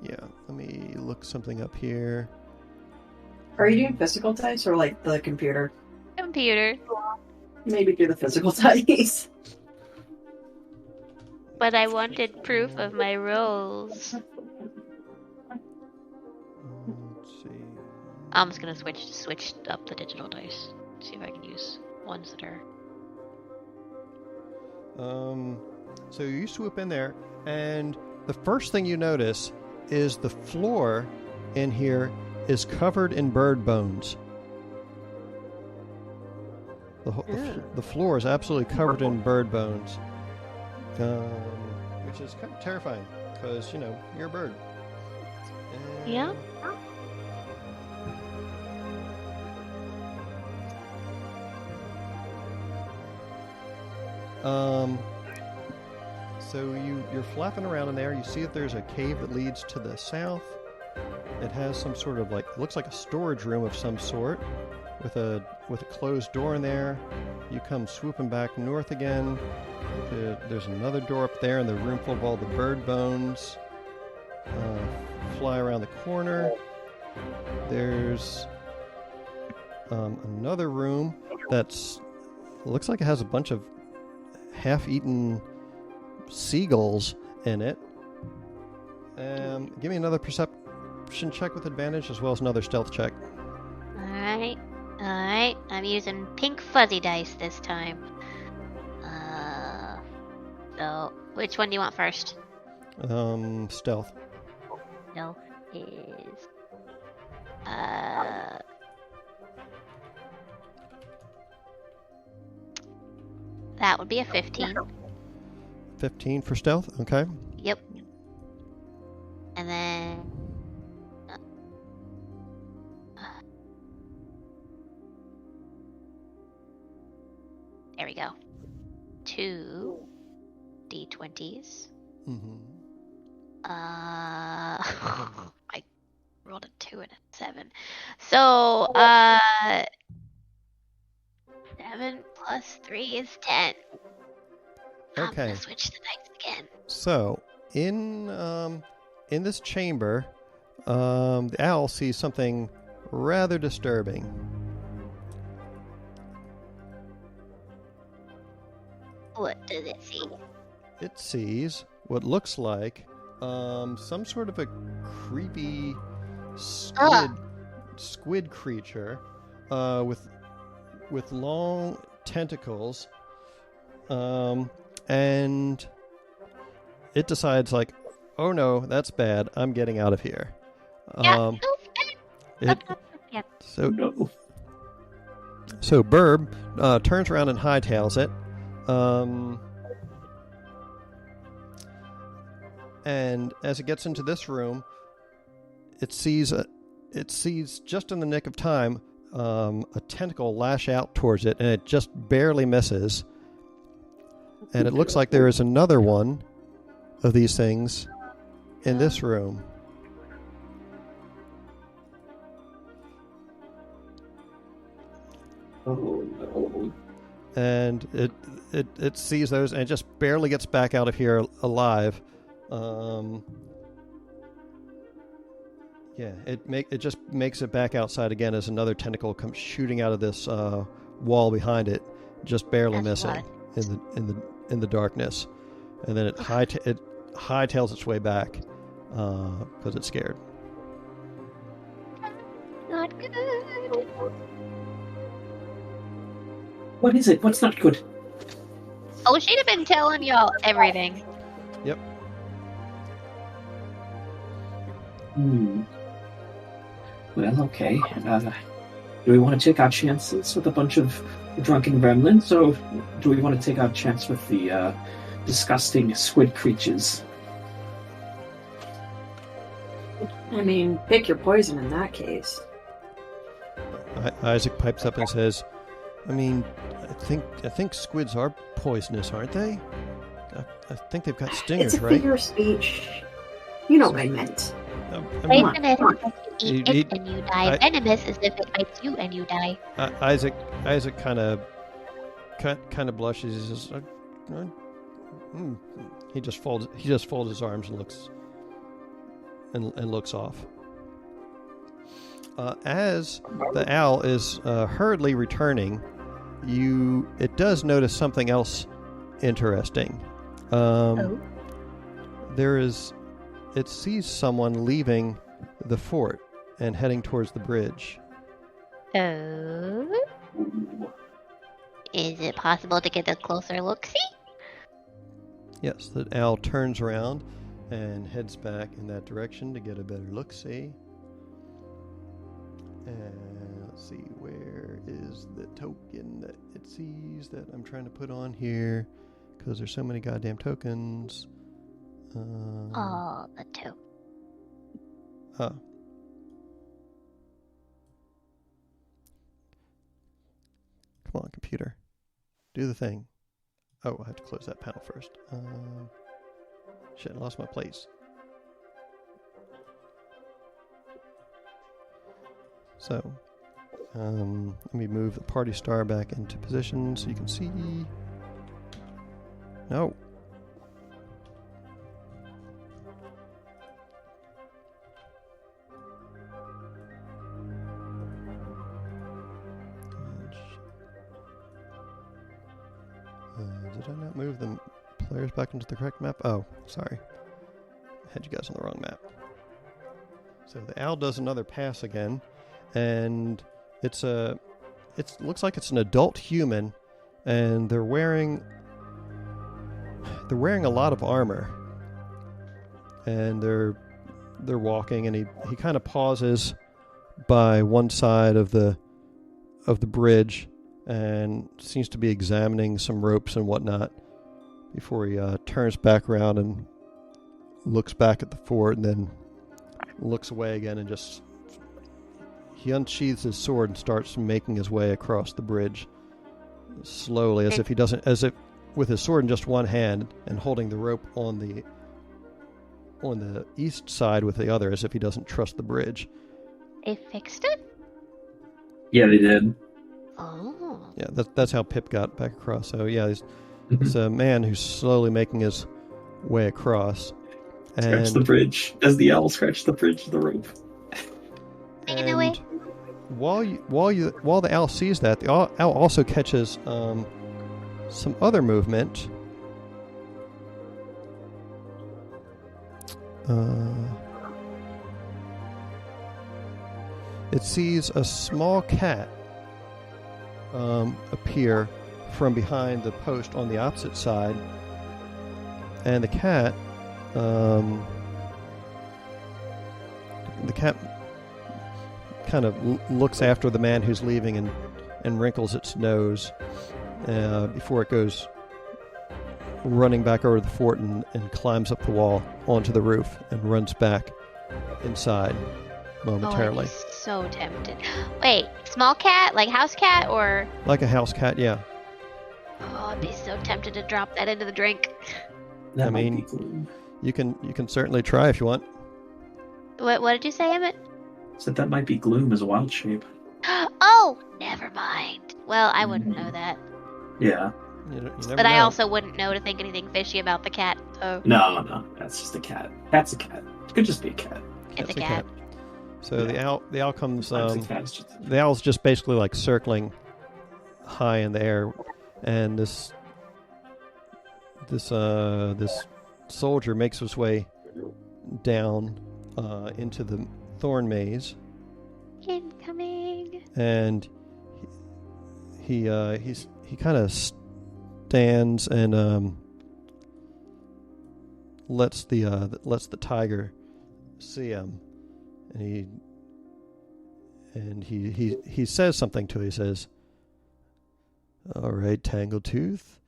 Yeah, let me look something up here. Are you doing physical dice or like the computer? Computer. Maybe do the physical dice. But I wanted proof of my rolls. Let's see. I'm just gonna switch up the digital dice. See if I can use ones that are. So you swoop in there, and the first thing you notice is the floor in here is covered in bird bones. The floor is absolutely covered in bird bones, which is kind of terrifying because, you know, you're a bird. And Yeah. So you're flapping around in there. You see that there's a cave that leads to the south. It has some sort of it looks like a storage room of some sort, with a closed door in there. You come swooping back north again. There's another door up there in the room full of all the bird bones. Fly around the corner. There's another room that's looks like it has a bunch of half-eaten seagulls in it. Give me another perception check with advantage, as well as another stealth check. Alright. I'm using pink fuzzy dice this time. So, which one do you want first? Stealth. Stealth is... That would be a 15. 15 for stealth? Okay. Yep. And then... there we go. 2 D20s. Mm-hmm. I rolled a 2 and a 7. So, 7 plus 3 is 10. I'm Okay. gonna switch the dice again. So, in this chamber, the owl sees something rather disturbing. What does it see? It sees what looks like some sort of a creepy squid creature with long tentacles, and it decides oh no, that's bad. I'm getting out of here. Yeah. Yeah. So Burb turns around and hightails it. And as it gets into this room, it sees just in the nick of time a tentacle lash out towards it, and it just barely misses. And it looks like there is another one of these things in this room. Oh no. And it sees those, and it just barely gets back out of here alive. It just makes it back outside again as another tentacle comes shooting out of this wall behind it, just barely missing in the darkness, and then it hightails its way back because it's scared. Not good. What is it? What's not good? Oh, she'd have been telling y'all everything. Yep. Well, okay. Do we want to take our chances with a bunch of drunken gremlins, or do we want to take our chance with the disgusting squid creatures? I mean, pick your poison in that case. Isaac pipes up and says, I mean, I think squids are poisonous, aren't they? I think they've got stingers, It's a right? figure of speech. You know what I meant. I mean, Poisonous is if you eat it and you die. Venomous is if it bites you and you die. Isaac kind of blushes. He says, he just folds his arms and looks off. As the owl is hurriedly returning, it does notice something else interesting. It sees someone leaving the fort and heading towards the bridge. Oh. Is it possible to get a closer look-see? Yes, the owl turns around and heads back in that direction to get a better look-see. And let's see, where is the token that it sees that I'm trying to put on here? Because there's so many goddamn tokens. The token. Come on, computer. Do the thing. Oh, I have to close that panel first. Shit, I lost my place. So, let me move the party star back into position so you can see. No. Did I not move the players back into the correct map? Oh, sorry. I had you guys on the wrong map. So the owl does another pass again, and it looks like it's an adult human, and they're wearing a lot of armor, and they're walking, and he kind of pauses by one side of the bridge and seems to be examining some ropes and whatnot before he turns back around and looks back at the fort and then looks away again and he unsheathes his sword and starts making his way across the bridge slowly, as if with his sword in just one hand and holding the rope on the east side with the other, as if he doesn't trust the bridge. They fixed it? Yeah, they did. Oh. Yeah, that's how Pip got back across. So yeah, it's a man who's slowly making his way across. Scratch the bridge as the owl scratched the bridge of the rope. Making away. While the owl sees that, the owl also catches some other movement. It sees a small cat appear from behind the post on the opposite side, and the cat kind of looks after the man who's leaving and wrinkles its nose before it goes running back over the fort and climbs up the wall onto the roof and runs back inside momentarily. Oh, I'm so tempted. Wait, small cat? Like house cat or? Like a house cat, yeah. Oh, I'd be so tempted to drop that into the drink. I mean, you can certainly try if you want. What did you say, Emmett? Said that might be Gloom as a wild shape. Oh, never mind. Well, I wouldn't know that. Yeah. You never But know. I also wouldn't know to think anything fishy about the cat. So No, that's just a cat. That's a cat. It could just be a cat. it's a cat. So Yeah. the owl comes. Sometimes the cat's just The owl's just basically like circling high in the air, and this soldier makes his way down into the thorn maze, Incoming. and he kind of stands and lets the tiger see him, and he says something to it. He says, "All right, Tangletooth,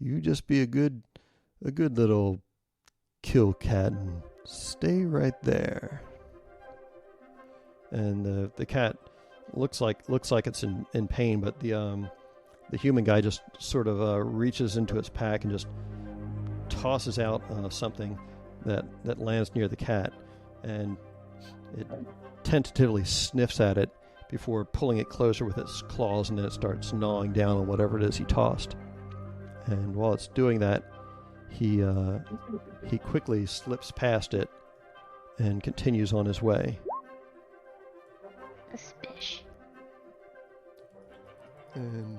you just be a good little kill cat and stay right there." And the cat looks like it's in pain, but the human guy just sort of reaches into his pack and just tosses out something that lands near the cat, and it tentatively sniffs at it before pulling it closer with its claws, and then it starts gnawing down on whatever it is he tossed. And while it's doing that, he quickly slips past it and continues on his way. Suspicious. And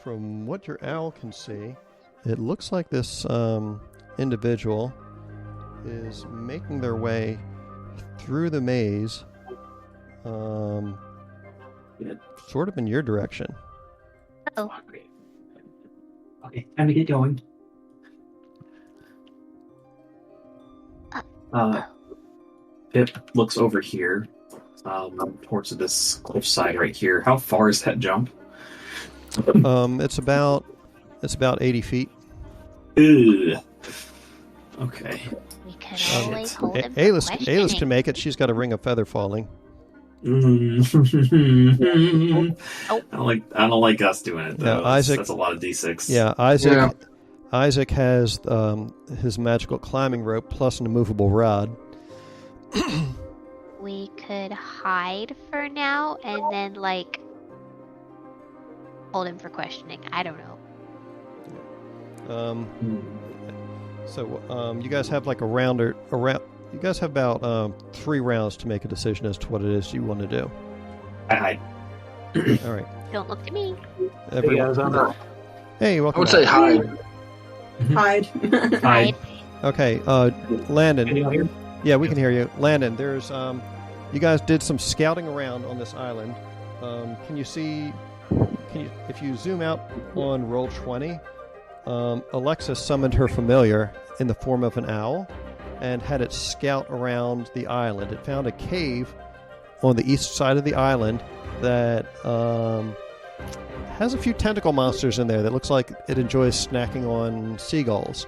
from what your owl can see, it looks like this individual is making their way through the maze, sort of in your direction. Oh. Okay, time to get going. Pip looks over here, towards this cliffside right here. How far is that jump? It's about 80 feet. Ugh. Okay. We could always hold him for Aylis questioning. can make it. She's got a ring of feather falling. I don't like us doing it though. Yeah, Isaac. That's a lot of d6. Yeah, Isaac has his magical climbing rope plus an immovable rod. We could hide for now and then, like, hold him for questioning. I don't know. So you guys have like you guys have about 3 rounds to make a decision as to what it is you want to do. I hide. All right. Don't look to me. Hey guys, I'm out. Hey, I welcome. would back. say hide. Hide. Hide. Okay, Can Landon. you hear? Yeah, we can hear you. Landon, there's you guys did some scouting around on this island. Can you see? If you zoom out on roll 20, Alexis summoned her familiar in the form of an owl and had it scout around the island. It found a cave on the east side of the island that has a few tentacle monsters in there that looks like it enjoys snacking on seagulls.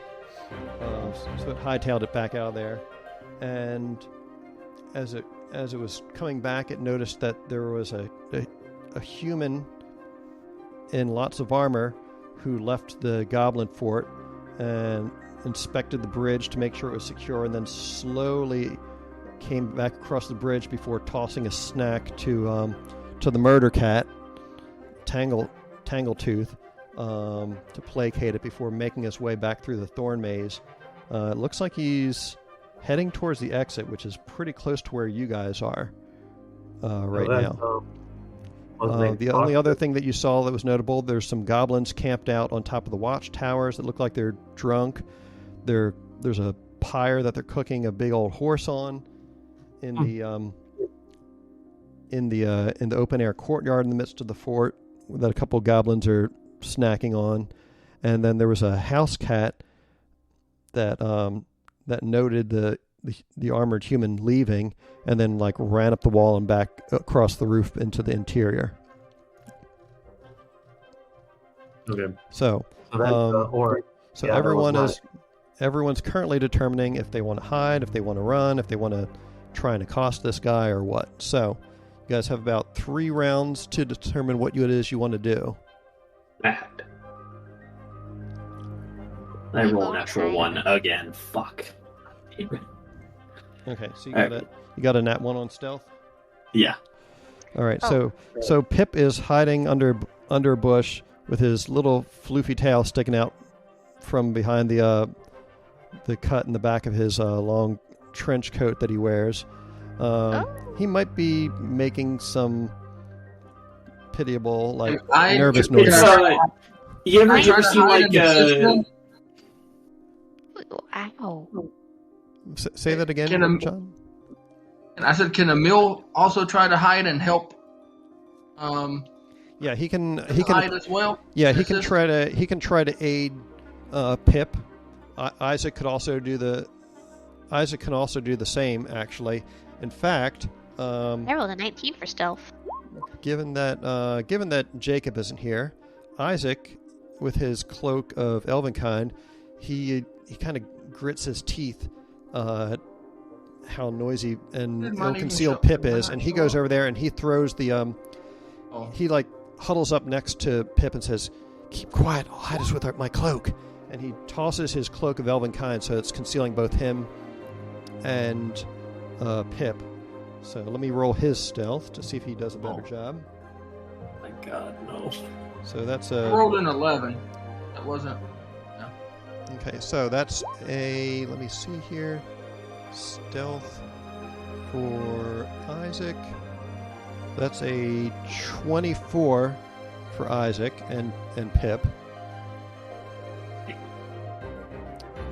So it hightailed it back out of there. And as it was coming back, it noticed that there was a human in lots of armor who left the goblin fort and inspected the bridge to make sure it was secure, and then slowly came back across the bridge before tossing a snack to the murder cat, Tangletooth, to placate it before making his way back through the thorn maze. It looks like he's heading towards the exit, which is pretty close to where you guys are right now. The only other thing that you saw that was notable, there's some goblins camped out on top of the watchtowers that look like they're drunk. There's a pyre that they're cooking a big old horse on in the open air courtyard in the midst of the fort that a couple of goblins are snacking on. And then there was a house cat that noted the armored human leaving and then like ran up the wall and back across the roof into the interior. Okay. So that's yeah, everyone's currently determining if they want to hide, if they want to run, if they want to try and accost this guy or what. So you guys have about 3 rounds to determine what it is you want to do. Bad. I roll a natural 1 again. Fuck. Okay, so you got a nat 1 on stealth? Yeah. All right, so Pip is hiding under a bush with his little floofy tail sticking out from behind the cut in the back of his long trench coat that he wears. He might be making some pitiable, nervous noises. You ever seen like Ow. Say that again, John? And I said, can Emil also try to hide and help? Yeah, he can hide as well. Yeah, he can try to aid Pip. Isaac can also do the same. Actually, in fact, I rolled a 19 for stealth. Given that Jacob isn't here, Isaac, with his cloak of elvenkind, he kind of grits his teeth at how noisy and ill-concealed Pip is, and he goes over there and he throws the he like huddles up next to Pip and says, "Keep quiet, I'll hide us with my cloak." And he tosses his cloak of elvenkind so it's concealing both him and Pip. So let me roll his stealth to see if he does a better job. My God, no. So that's I rolled an 11. That wasn't. No. Okay, so that's a, let me see here, stealth for Isaac. That's a 24 for Isaac and Pip.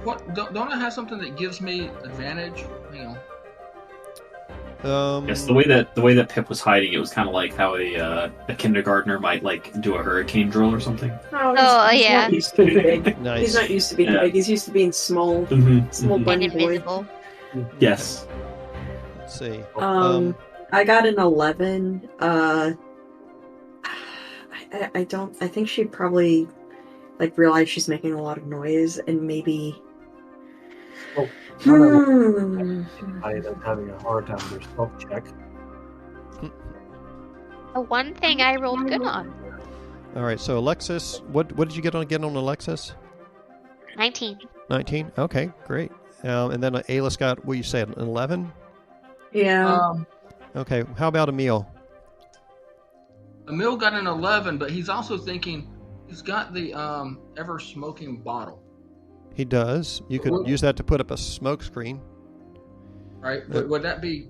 What? Don't I have something that gives me advantage? Hang on. Yes, the way that Pip was hiding, it was kind of like how a kindergartner might like do a hurricane drill or something. He's yeah. not used to being big. Nice. He's not used to being big. He's used to being small, small And bunny boy. invisible. Yes. Let's see. I got an 11. I think she probably like realized she's making a lot of noise and maybe. I am having a hard time with their stealth check. The one thing I rolled good on. All right, so Alexis, what did you get on Alexis? 19. 19? Okay, great. And then Ayla got, what you said, an 11? Yeah. Okay, how about Emil? Emil got an 11, but he's also thinking he's got the ever smoking bottle. He does. You could use that to put up a smoke screen. Right? Would that be?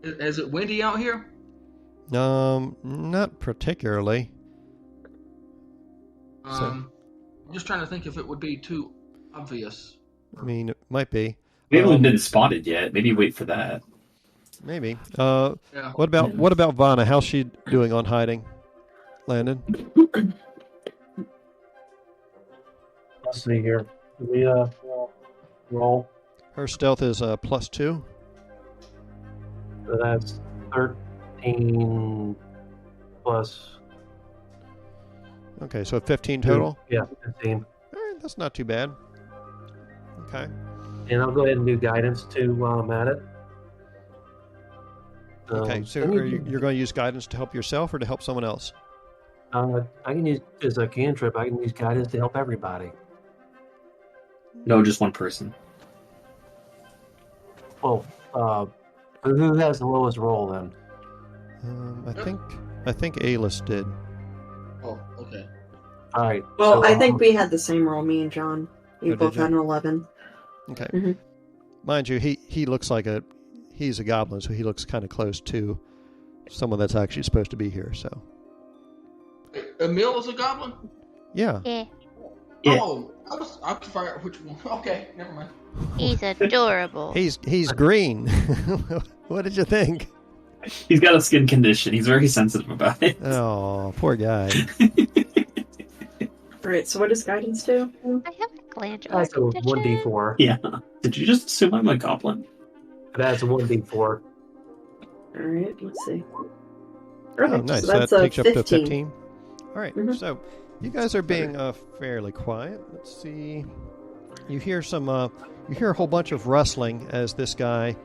Is it windy out here? Not particularly. I'm just trying to think if it would be too obvious. I mean, it might be. We haven't been spotted yet. Maybe wait for that. Maybe. Yeah. What about Vanna? How's she doing on hiding? Landon? Let's see here. We roll. Her stealth is +2. So that's 13 plus. Okay, so 15 total? Yeah, 15. That's not too bad. Okay. And I'll go ahead and do guidance too while I'm at it. Okay, so you're going to use guidance to help yourself or to help someone else? I can use, as a cantrip, I can use guidance to help everybody. No, just one person. Well, who has the lowest roll then? I think Ayla did. Oh, okay. All right. Well, so, I think we had the same roll, me and John. We Oh, both did you? had an 11. Okay. Mhm. Mind you, he looks like he's a goblin, so he looks kind of close to someone that's actually supposed to be here. So. Emil is a goblin? Yeah. Yeah. Yeah. Oh, I was figuring out which one. Okay, never mind. He's adorable. He's green. What did you think? He's got a skin condition. He's very sensitive about it. Oh, poor guy. Alright, so what does guidance do? I have a glandular That's a condition. 1d4. Yeah. Did you just assume I'm a goblin? That's a 1d4. Alright, let's see. Oh, Okay, nice. so So that that's a takes you up to 15. 15. All right. Mhm. So you guys are being fairly quiet. Let's see. You hear you hear a whole bunch of rustling as this guy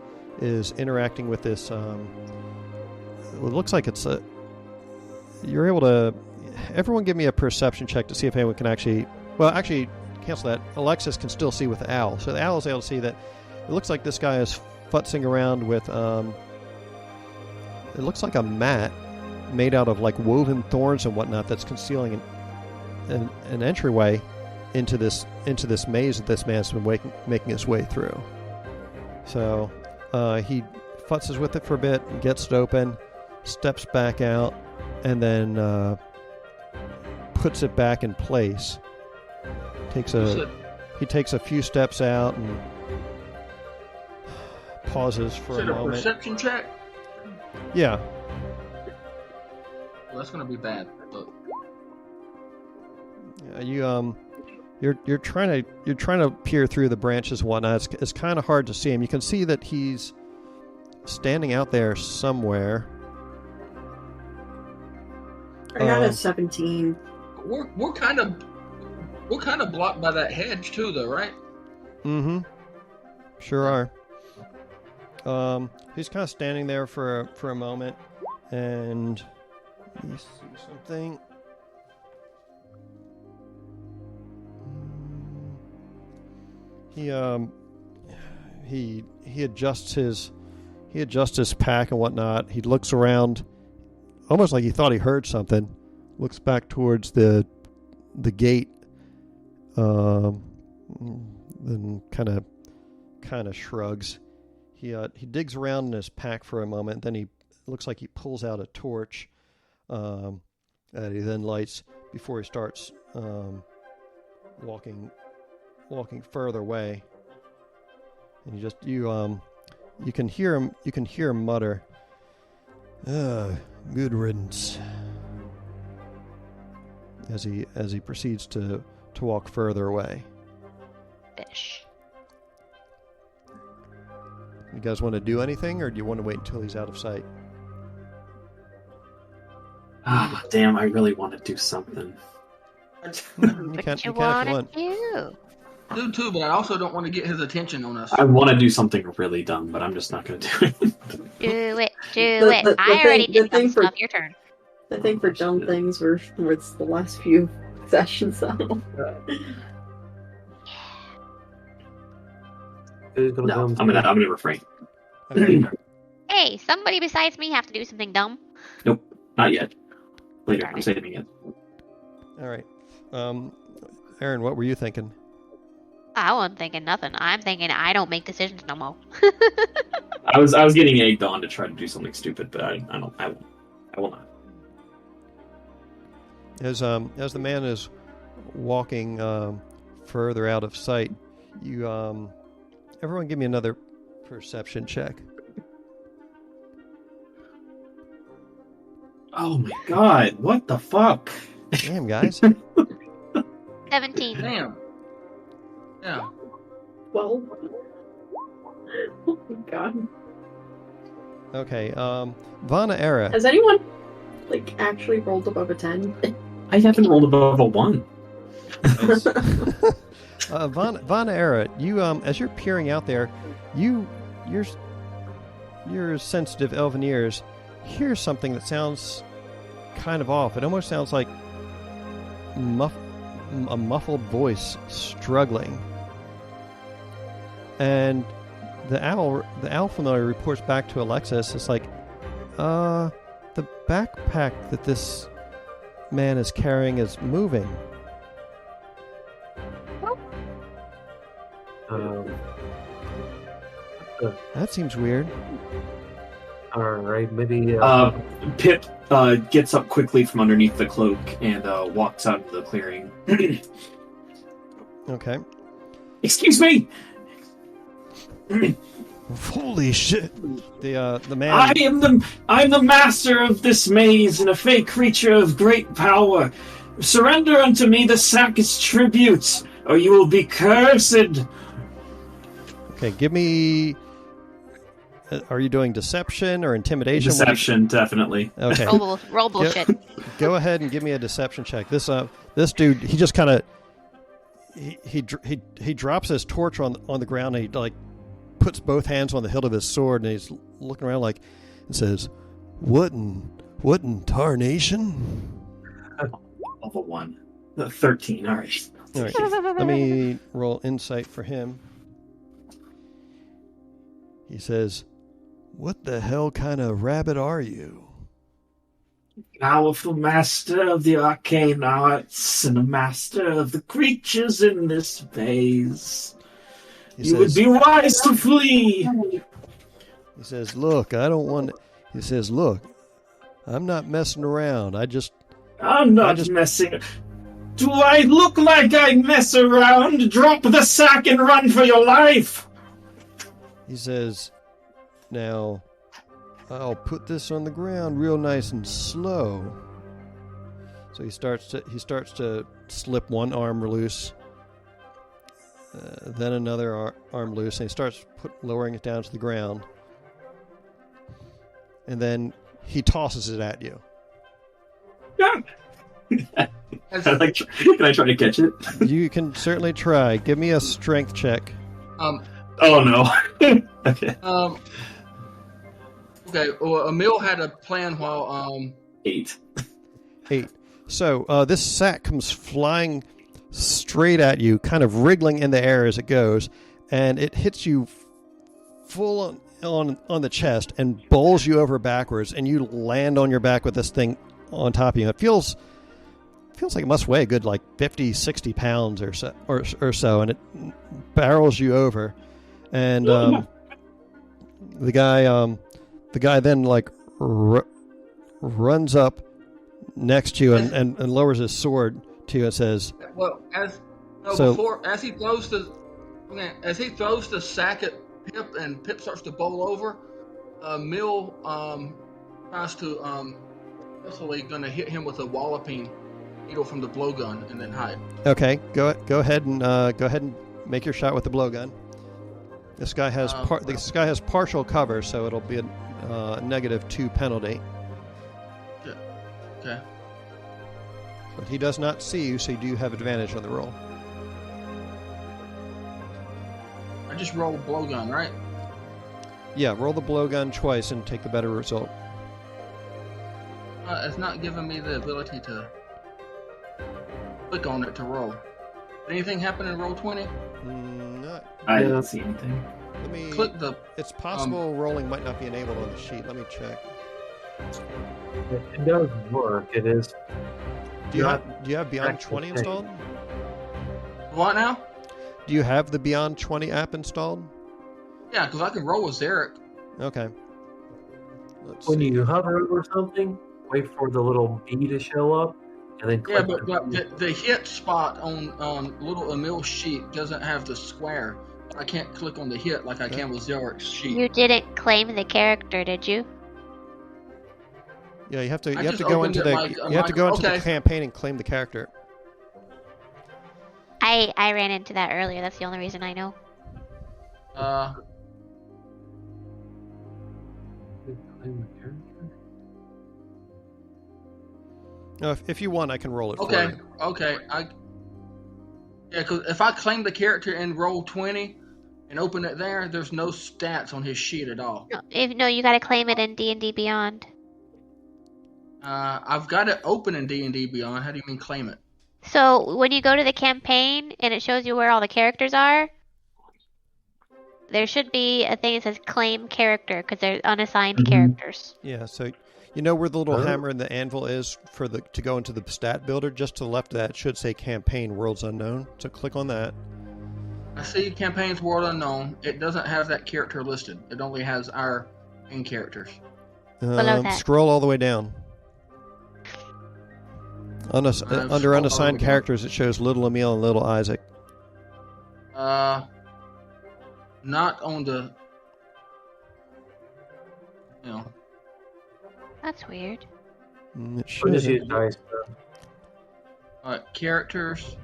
is interacting with this. It looks like it's a. You're able to. Everyone, give me a perception check to see if anyone can actually. Well, actually, cancel that. Alexis can still see with the owl, so the owl is able to see that. It looks like this guy is futzing around with. It looks like a mat made out of like woven thorns and whatnot that's concealing an entryway into this maze that this man's been making his way through. So he futzes with it for a bit, gets it open, steps back out, and then puts it back in place. He takes a few steps out and pauses for Is a it a moment. perception check? Yeah. Well, that's going to be bad. But You're trying to peer through the branches and whatnot. It's kind of hard to see him. You can see that he's standing out there somewhere. I got a 17. We're kind of blocked by that hedge too, though, right? Mm-hmm. Sure are. He's kind of standing there for a moment, and you see something. He adjusts his pack and whatnot. He looks around, almost like he thought he heard something. Looks back towards the gate, then kind of shrugs. He digs around in his pack for a moment. Then he looks like he pulls out a torch that he then lights before he starts walking further away. And you can hear him mutter, "Good riddance," as he proceeds to walk further away. Fish. You guys want to do anything, or do you want to wait until he's out of sight? Ah, damn! I really want to do something. You can if you want. Do too, but I also don't want to get his attention on us. I want to do something really dumb, but I'm just not going to do it. Do it. I already did dumb stuff. Your turn. The thing for dumb things were it's the last few sessions. So. No, I'm gonna refrain. Okay. Hey, somebody besides me have to do something dumb. Nope, not yet. Later, I'm saving it. All right. Aaron, what were you thinking? I wasn't thinking nothing. I'm thinking I don't make decisions no more. I was getting egged on to try to do something stupid, but I will not. As the man is walking further out of sight, you everyone give me another perception check. Oh my god! What the fuck? Damn, guys. 17. Damn. Yeah. Well. Oh my god. Okay. Vana Era. Has anyone actually rolled above a 10? I haven't rolled above a 1. Vana Era, you as you're peering out there, your sensitive elven ears hear something that sounds kind of off. It almost sounds like a muffled voice struggling. And the owl familiar reports back to Alexis. It's like, the backpack that this man is carrying is moving. That seems weird. Alright, maybe... Pip gets up quickly from underneath the cloak and walks out of the clearing. Okay. Excuse me! Holy shit! The man. I'm the master of this maze and a fake creature of great power. Surrender unto me the sack's tributes, or you will be cursed. Okay, give me. Are you doing deception or intimidation? Deception, definitely. Okay. Roll bullshit. Go ahead and give me a deception check. This dude, he just kind of he drops his torch on the ground and he puts both hands on the hilt of his sword and he's looking around and says, "What in tarnation?" Level 1. 13. All right. All right. Let me roll insight for him. He says, "What the hell kind of rabbit are you?" Powerful master of the arcane arts and a master of the creatures in this maze. You would be wise to flee. He says, "Look, I don't want." He says, "Look, I'm not messing around. I'm not messing. Do I look like I mess around? Drop the sack and run for your life." He says, "Now, I'll put this on the ground real nice and slow." So he starts to slip one arm loose, then another arm loose, and he starts lowering it down to the ground. and then he tosses it at you. Can I try to catch it? You can certainly try. Give me a strength check. Oh no. Okay. Okay. Well, Emil had a plan while 8. So this sack comes flying straight at you, kind of wriggling in the air as it goes, and it hits you full on the chest and bowls you over backwards, and you land on your back with this thing on top of you. It feels like it must weigh a good 50, 60 pounds or so, and it barrels you over. And the guy then runs up next to you and lowers his sword to you and says, "Well, as he throws the sack at Pip and Pip starts to bowl over, Mill tries to hopefully going to hit him with a walloping needle from the blowgun and then hide." Okay, go ahead and make your shot with the blowgun. This guy has partial cover, so it'll be a -2 penalty. Okay. But he does not see you, so you do have advantage on the roll. I just rolled blowgun, right? Yeah, roll the blowgun twice and take the better result. It's not giving me the ability to click on it to roll. Did anything happen in roll 20? I don't see anything. Let me click the. It's possible rolling might not be enabled on the sheet. Let me check. It does work. It is. Do you have Beyond 20 installed? What now? Do you have the Beyond 20 app installed? Yeah, because I can roll with Zarek. Okay. When you hover over something, wait for the little bee to show up, and then click. Yeah, but the hit spot on little Emil's sheet doesn't have the square. I can't click on the hit like I can with Zarek's sheet. You didn't claim the character, did you? Yeah, you have to go into the campaign and claim the character. I ran into that earlier. That's the only reason I know. No, if you want, I can roll it for you. Okay. Because if I claim the character in roll 20 and open it there, there's no stats on his sheet at all. No, you got to claim it in D&D Beyond. I've got it open in D&D Beyond. How do you mean claim it? So when you go to the campaign and it shows you where all the characters are, there should be a thing that says claim character because they're unassigned characters. Yeah, so you know where the little hammer and the anvil is to go into the stat builder? Just to the left of that, it should say campaign worlds unknown. So click on that. I see campaigns world unknown. It doesn't have that character listed. It only has our main characters. Scroll all the way down. Under unassigned characters, it shows Little Emil and Little Isaac. Not on the. That's weird. It should. Just use dice. Characters.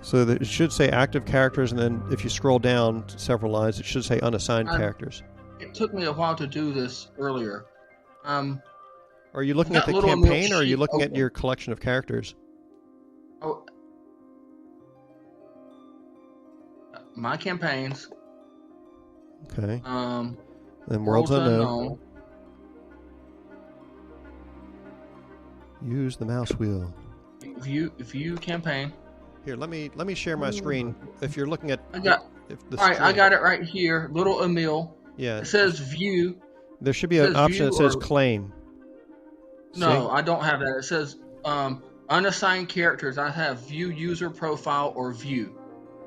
So it should say active characters, and then if you scroll down several lines, it should say unassigned characters. It took me a while to do this earlier. Are you looking at the campaign, or are you looking at your collection of characters? Oh, my campaigns. Okay. Then Worlds Unknown. Use the mouse wheel. View campaign. Here, let me share my screen. If you're looking at, I got it right here. Little Emil. Yeah. It says view. There should be an option that says claim. No, I don't have that. It says unassigned characters. I have view user profile or view.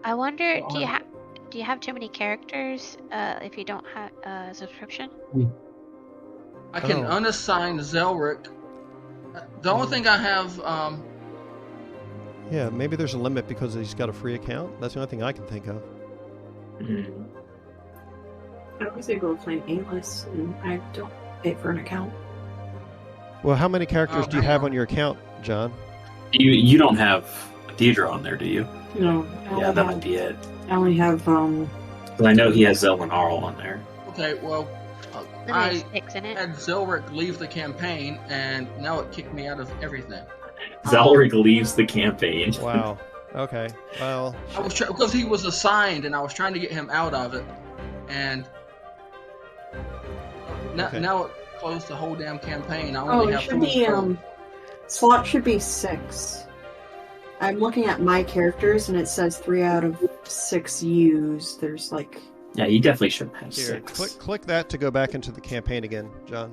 I wonder, do you have too many characters if you don't have a subscription? I can unassign Zelric. The only thing I have. Yeah, maybe there's a limit because he's got a free account. That's the only thing I can think of. I always say go claim A-list, and I don't pay for an account. Well, how many characters do you have on your account, John? You don't have Deidre on there, do you? No. Yeah, that might be it. I only have Well, I know he has Zell and Arl on there. Okay, well, Then I there's 6 in it. had Zelric leave the campaign, and now it kicked me out of everything. Zelric leaves the campaign. Wow. Okay. Well, I was because he was assigned, and I was trying to get him out of it, and now it closed the whole damn campaign. I only it have should 2 be slot should be 6. I'm looking at my characters, and it says 3 out of 6 used. There's like. Yeah, you definitely shouldn't have here, 6. click that to go back into the campaign again, John.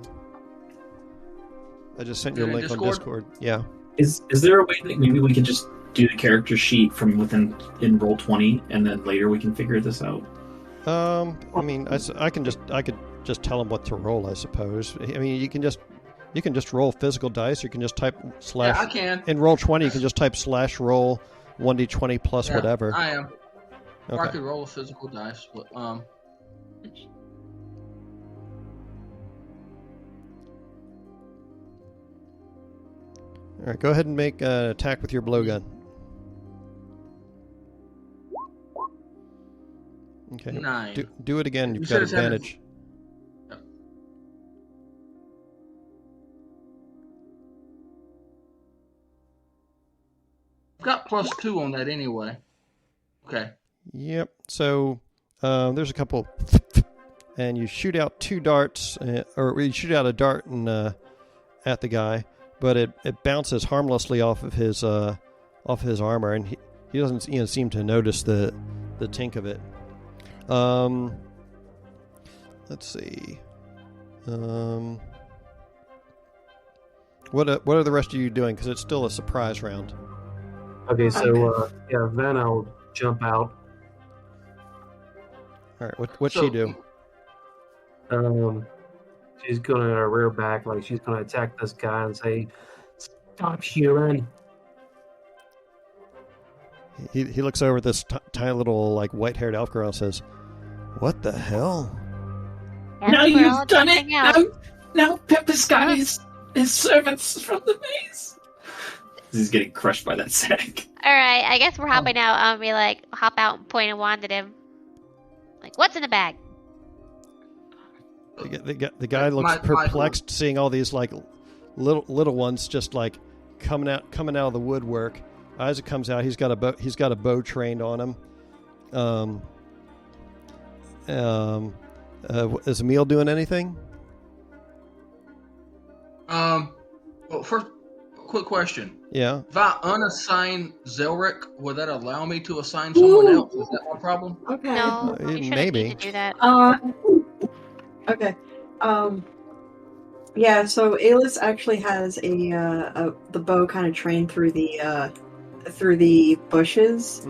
I just sent you a link on Discord. Yeah. Is there a way that maybe we could just do the character sheet from within in Roll20, and then later we can figure this out? I mean, I could just tell them what to roll, I suppose. I mean, you can just roll physical dice. You can just type slash. Yeah, I can. In Roll20, you can just type /roll 1d20 plus whatever. I am. Okay. Or I could roll a physical dice, but All right, go ahead and make an attack with your blowgun. Okay. 9. Do it again. You've You got said it's advantage. I've got +2 on that anyway. Okay. Yep. So there's a couple, and you shoot out 2 darts, or you shoot out a dart and at the guy, but it bounces harmlessly off of his armor, and he doesn't seem to notice the tink of it. Let's see. What are the rest of you doing? Because it's still a surprise round. Okay, so then I'll jump out. All right, what's she do? She's gonna rear back, like she's gonna attack this guy and say, "Stop, human!" He looks over at this tiny little like white-haired elf girl and says, "What the hell?" Yes, Now we're all you've done it! jumping out. Now Pepper's got his servants from the maze. He's getting crushed by that sack. Alright, I guess we're hopping out. We like hop out and point a wand at him. Like, what's in the bag? The guy looks perplexed, seeing all these like little ones just like coming out of the woodwork. Isaac comes out. He's got a bow trained on him. Is Emil doing anything? Well, first, quick question. Yeah. If I unassign Zelric, would that allow me to assign someone else? Is that my problem? Okay. No, you shouldn't maybe. need to do that. Okay. Yeah. So Alis actually has the bow kind of trained through the bushes,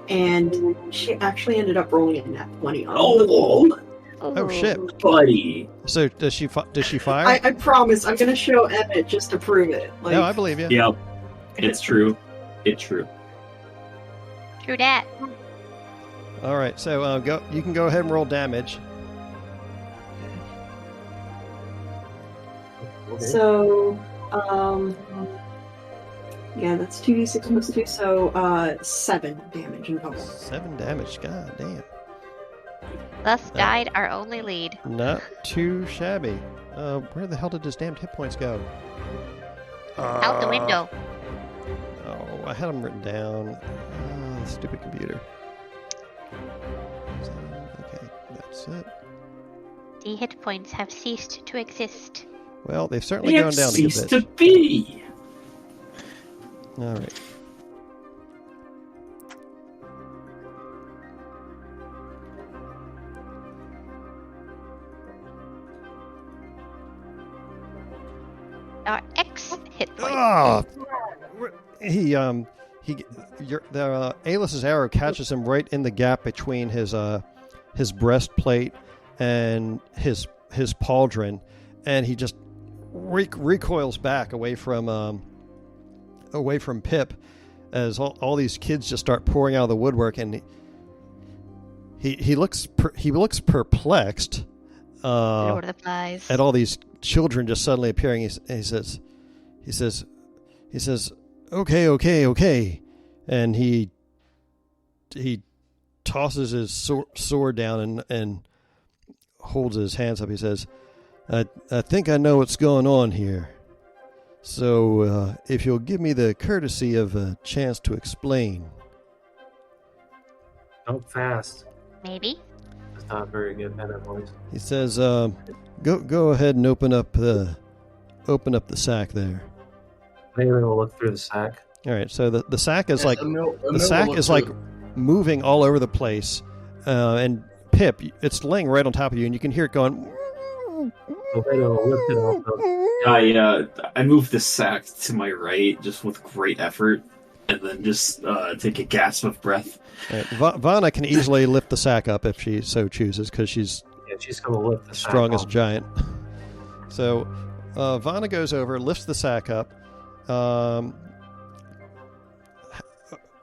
and she actually ended up rolling a nat 20 on it. Oh shit, buddy! So does she fire? I promise. I'm gonna show Emmett just to prove it. Like, No, I believe you. Yep, it's true. It's true. True that. All right, so go. You can go ahead and roll damage. So, yeah, that's 2d6 plus 2, so 7 damage in total. 7 damage. God damn. Thus died our only lead. Not too shabby. Where the hell did his damned hit points go? Out the window. Oh, I had them written down. Stupid computer. Okay, that's it. The hit points have ceased to exist. Well, they've certainly gone down a ceased bit. to be. All right. Our X hit point. Oh, Alis's arrow catches him right in the gap between his breastplate and his pauldron, and he just recoils back away from Pip as all these kids just start pouring out of the woodwork, and he looks perplexed Lord of the Flies. at all these children just suddenly appearing. He says, okay, and he tosses his sword down and holds his hands up. He says, I think I know what's going on here. So if you'll give me the courtesy of a chance to explain. Don't fast. Maybe. It's not very good in that voice. He says, go ahead and open up the sack there. Maybe we'll look through the sack. All right, so the sack is Yeah, like Emil the sack will is look like moving all over the place, and Pip, it's laying right on top of you, and you can hear it going. We'll lift it off. I move the sack to my right just with great effort, and then just take a gasp of breath. Vanna can easily lift the sack up if she so chooses, because she's she's going to lift the sack strongest off. giant. So Vanna goes over, lifts the sack up,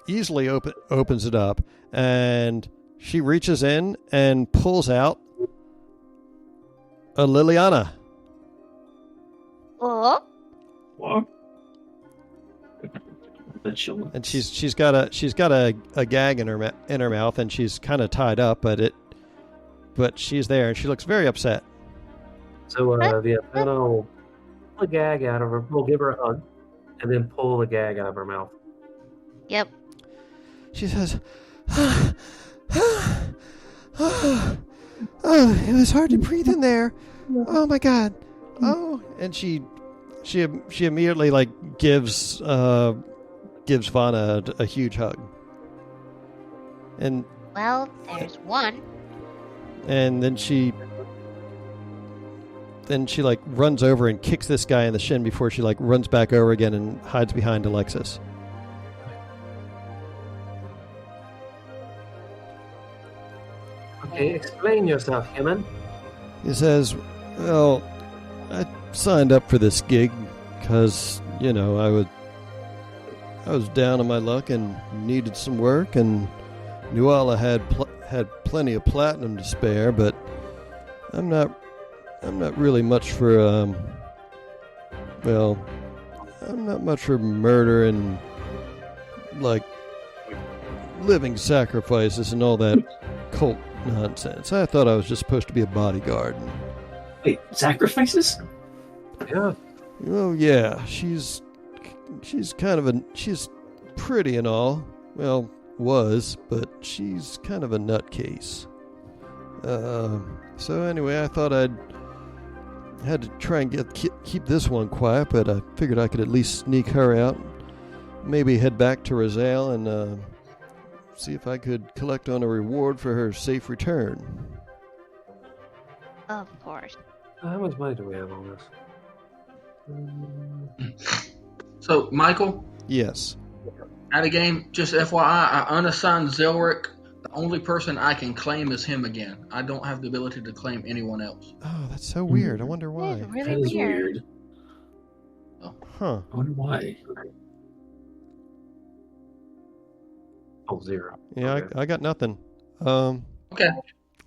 easily opens it up, and she reaches in and pulls out a Liliana. Oh. What? And she's got a gag in her mouth, and she's kind of tied up, but she's there, and she looks very upset. So then I'll pull the gag out of her. We'll give her a hug, and then pull the gag out of her mouth. Yep. She says, "Oh, it was hard to breathe in there. Oh my God. Oh," and she immediately like gives Vanna a huge hug. And Well, there's one. and then she like runs over and kicks this guy in the shin before she like runs back over again and hides behind Alexis. Okay, explain yourself, human. He says, "Well, I signed up for this gig because, I was down on my luck and needed some work, and Nuala had plenty of platinum to spare, but I'm not really much for I'm not much for murder and like living sacrifices and all that cult nonsense. I thought I was just supposed to be a bodyguard." Wait, sacrifices? Yeah. Oh yeah, she's pretty and all. Well, was, but she's kind of a nutcase. So anyway, I thought I had to try and keep this one quiet, but I figured I could at least sneak her out, maybe head back to Rosale and see if I could collect on a reward for her safe return. Of course. How much money do we have on this? So, Michael, Yes. out of game, just FYI, I unassigned Zelric. The only person I can claim is him again. I don't have the ability to claim anyone else. Oh, that's so weird. I wonder why. It's That really is weird. weird. Huh. I wonder why. Oh, 0. Yeah, Okay. I got nothing. Okay.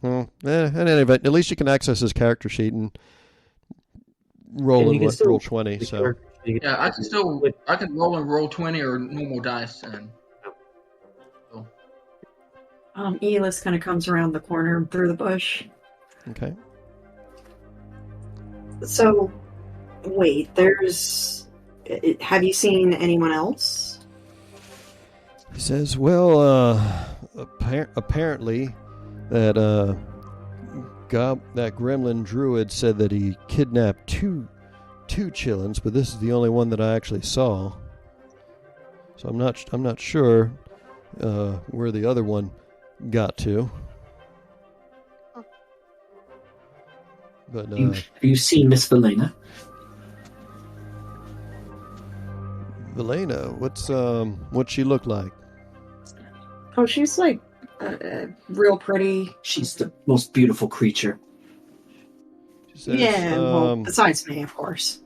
Well, in any event, at least you can access his character sheet and roll And you in can still- roll 20. So Yeah, I can roll and roll 20 or normal dice, and Elis kind of comes around the corner through the bush. okay. So, wait, have you seen anyone else? He says, "Well, apparently that that gremlin druid said that he kidnapped two chillins, but this is the only one that I actually saw. So I'm not sure where the other one got to." But Have you seen Miss Velena? Elena, what's she look like? Oh, she's like real pretty. She's the most beautiful creature. She says, Yeah, well, besides me, of course.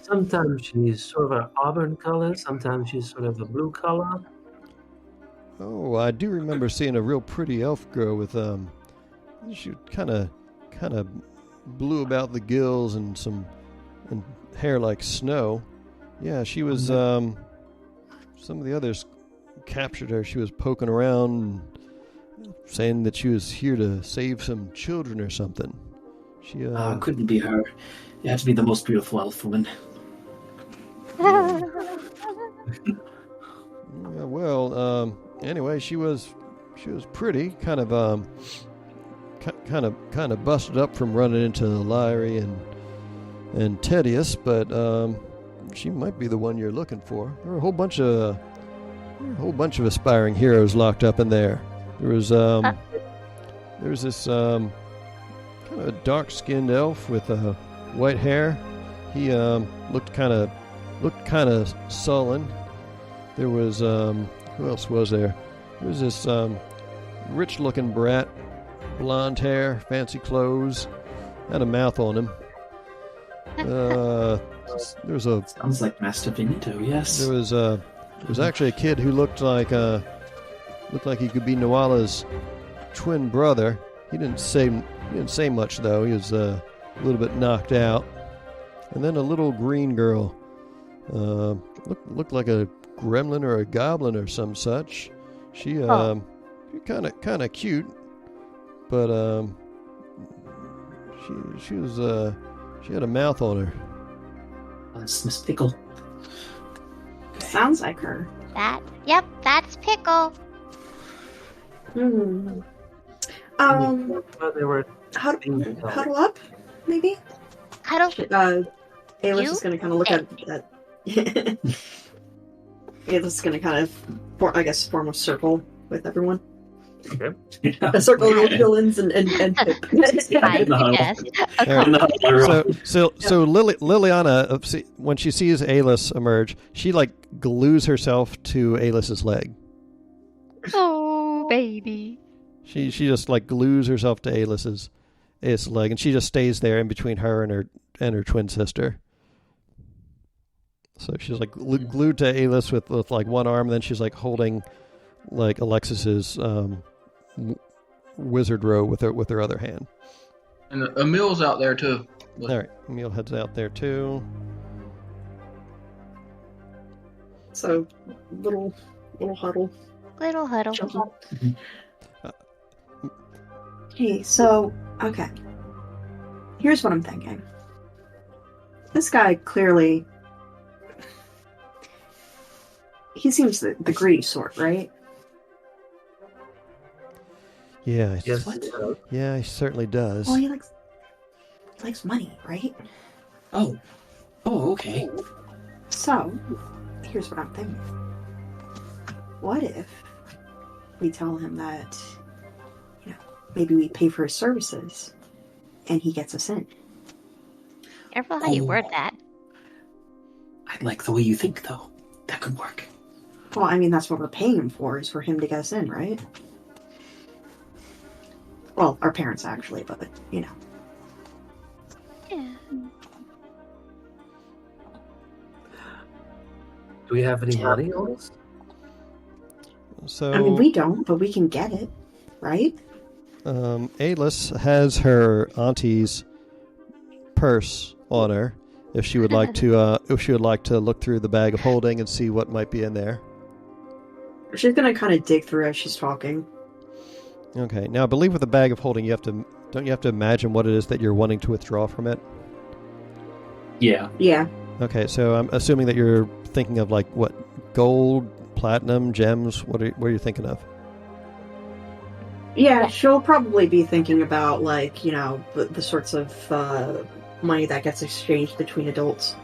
Sometimes she's sort of an auburn color. Sometimes she's sort of a blue color. Oh, I do remember seeing a real pretty elf girl with she kind of blue about the gills and hair like snow. Yeah, she was some of the others captured her. She was poking around, saying that she was here to save some children or something. She couldn't be her. It had to be the most beautiful elf woman. Anyway, she was pretty, kind of busted up from running into Lyrie and Tedious, but she might be the one you're looking for. There were a whole bunch of aspiring heroes locked up in there. There was this kind of a dark-skinned elf with white hair. He looked kind of sullen. There was who else was there? There was this rich-looking brat, blonde hair, fancy clothes, had a mouth on him. Sounds like Master Finito, yes. There was actually a kid who looked like he could be Nuala's twin brother. He didn't say much though. He was a little bit knocked out. And then a little green girl, looked like a gremlin or a goblin or some such. She kind of cute, but she had a mouth on her. That's Miss Pickle. Sounds like her. That's Pickle. Hmm. They were Huddle up, maybe. Huddle. Ayla's just gonna kind of look at that. Ayla's just gonna kind of, form a circle with everyone. okay. A circle of villains and Pip. Yes. So Liliana, when she sees Aylis emerge, she glues herself to Aylis's leg. Oh, baby. She just glues herself to Aylis's leg, and she just stays there in between her and her twin sister. So she's glued to Aylis with one arm, and then she's holding Alexis's wizard robe with her other hand. And Emil's out there too. All right, Emil heads out there too. So little huddle. Little huddle. Okay, okay. Here's what I'm thinking. This guy clearly, he seems the greedy sort, right? Yeah. Yes. Yeah, he certainly does. Well, he likes money, right? Oh, okay. So, here's what I'm thinking. What if we tell him that, maybe we pay for his services and he gets us in? Careful how you word that. I like the way you think, though. That could work. Well, I mean, that's what we're paying him for, is for him to get us in, right? Well, our parents, actually, but, Yeah. Do we have any money on us? So I mean, we don't, but we can get it, right? Aylis has her auntie's purse on her. If she would like to, look through the bag of holding and see what might be in there. She's gonna kind of dig through as she's talking. Okay. Now, I believe with the bag of holding, don't you have to imagine what it is that you're wanting to withdraw from it? Yeah. Yeah. Okay. So I'm assuming that you're thinking of what, gold, platinum, gems. What are you thinking of? Yeah, she'll probably be thinking about the sorts of money that gets exchanged between adults.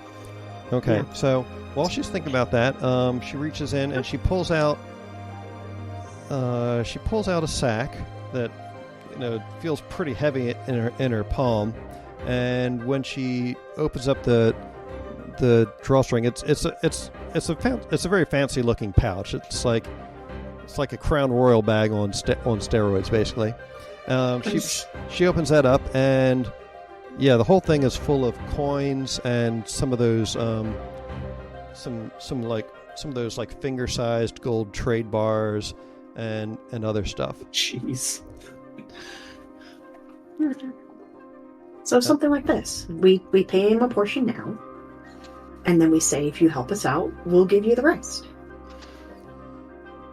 Okay. Yeah. So while she's thinking about that, she reaches in and she pulls out a sack that feels pretty heavy in her palm, and when she opens up the drawstring, it's a very fancy looking pouch. It's like a Crown Royal bag on steroids, basically. She opens that up, and the whole thing is full of coins and some of those some of those finger-sized gold trade bars and other stuff. Jeez. So something like this. We pay him a portion now, and then we say, if you help us out, we'll give you the rest.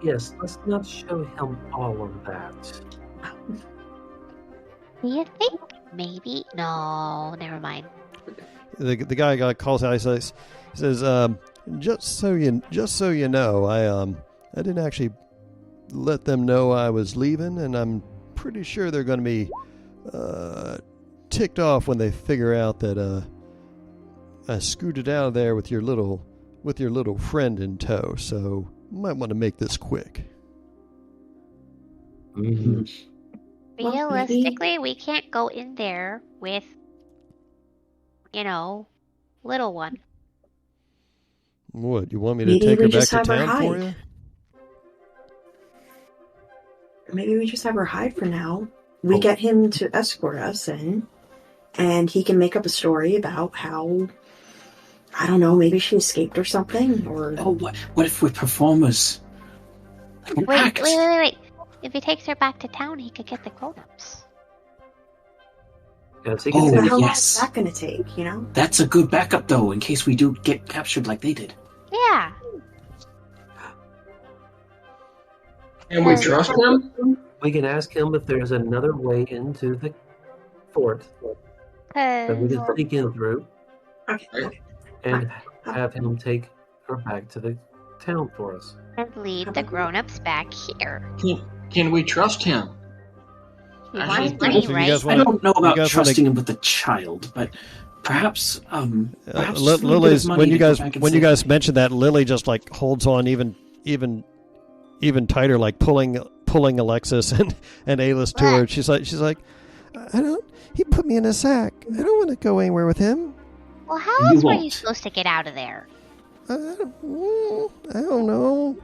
Yes, let's not show him all of that. Do you think? Maybe? No, never mind. The guy calls out. He says, just so you know, I didn't actually let them know I was leaving, and I'm pretty sure they're going to be ticked off when they figure out that I scooted out of there with your little friend in tow. So you might want to make this quick. Mm-hmm. Realistically, we can't go in there with, little one. What, you want me to Maybe take we her back just to have her town for hide. you? Maybe we just have her hide for now. We Oh. get him to escort us in, and he can make up a story about how, I don't know, maybe she escaped or something, or... Oh, what if we're performers? Like an act? Wait. If he takes her back to town, he could get the grown-ups. Yes, he Oh, can How long yes. is that going to take, you know? That's a good backup, though, in case we do get captured like they did. Yeah. Can we trust him? We can ask him if there's another way into the fort that we can sneak in through, Okay. and have him take her back to the town for us. And leave the grown-ups back here. Can we trust him? He Actually, wants money, so you right? guys I don't know about you guys trusting him with the child, but perhaps, perhaps just a little bit of Lily's money when to you go guys back and when say, you guys mention that, Lily just like holds on even tighter, like pulling Alexis and Aylis to her. She's like, I don't. He put me in a sack. I don't want to go anywhere with him. Well, how You else were you won't. supposed to get out of there? I don't know.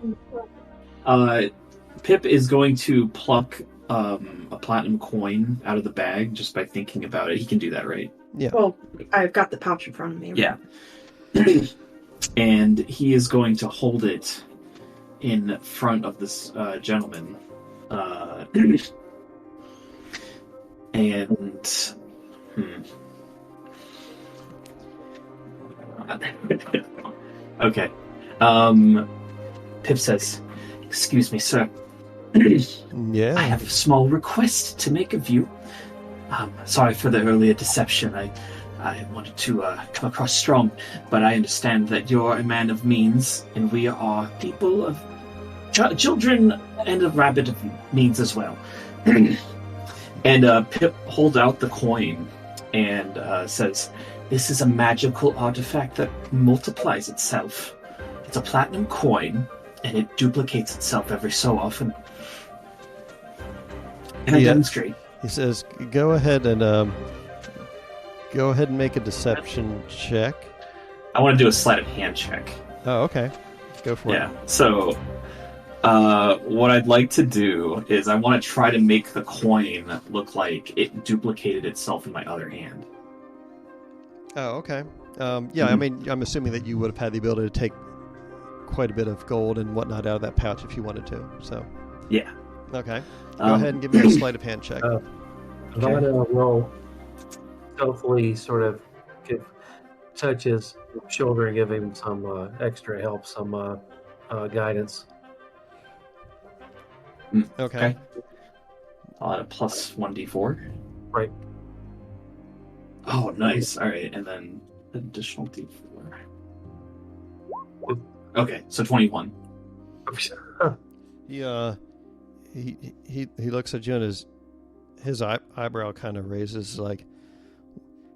Pip is going to pluck a platinum coin out of the bag just by thinking about it. He can do that, right? Yeah. Well, I've got the pouch in front of me. Yeah. And he is going to hold it in front of this gentleman. Okay. Pip says, "Excuse me, sir. Yeah. I have a small request to make of you. Sorry for the earlier deception. I wanted to come across strong, but I understand that you're a man of means, and we are people of children and a rabbit of means as well." And Pip holds out the coin and says, This is a magical artifact that multiplies itself. It's a platinum coin, and it duplicates itself every so often. Can I Yeah. demonstrate? He says, "Go ahead and make a deception check." "I want to do a sleight of hand check." Oh, okay. Go for Yeah. So, what I'd like to do is I want to try to make the coin look like it duplicated itself in my other hand. it. Oh, okay. Yeah, I mean, I'm assuming that you would have had the ability to take quite a bit of gold and whatnot out of that pouch if you wanted to. So, Yeah. okay. Go ahead and give me a sleight of hand check. Vada will stealthily sort of touch his shoulder and give him some extra help, some guidance. Okay. I'll add a plus 1d4. Right. Oh, nice. All right, and then additional d4. Okay, so 21. He looks at you and his eyebrow kind of raises, like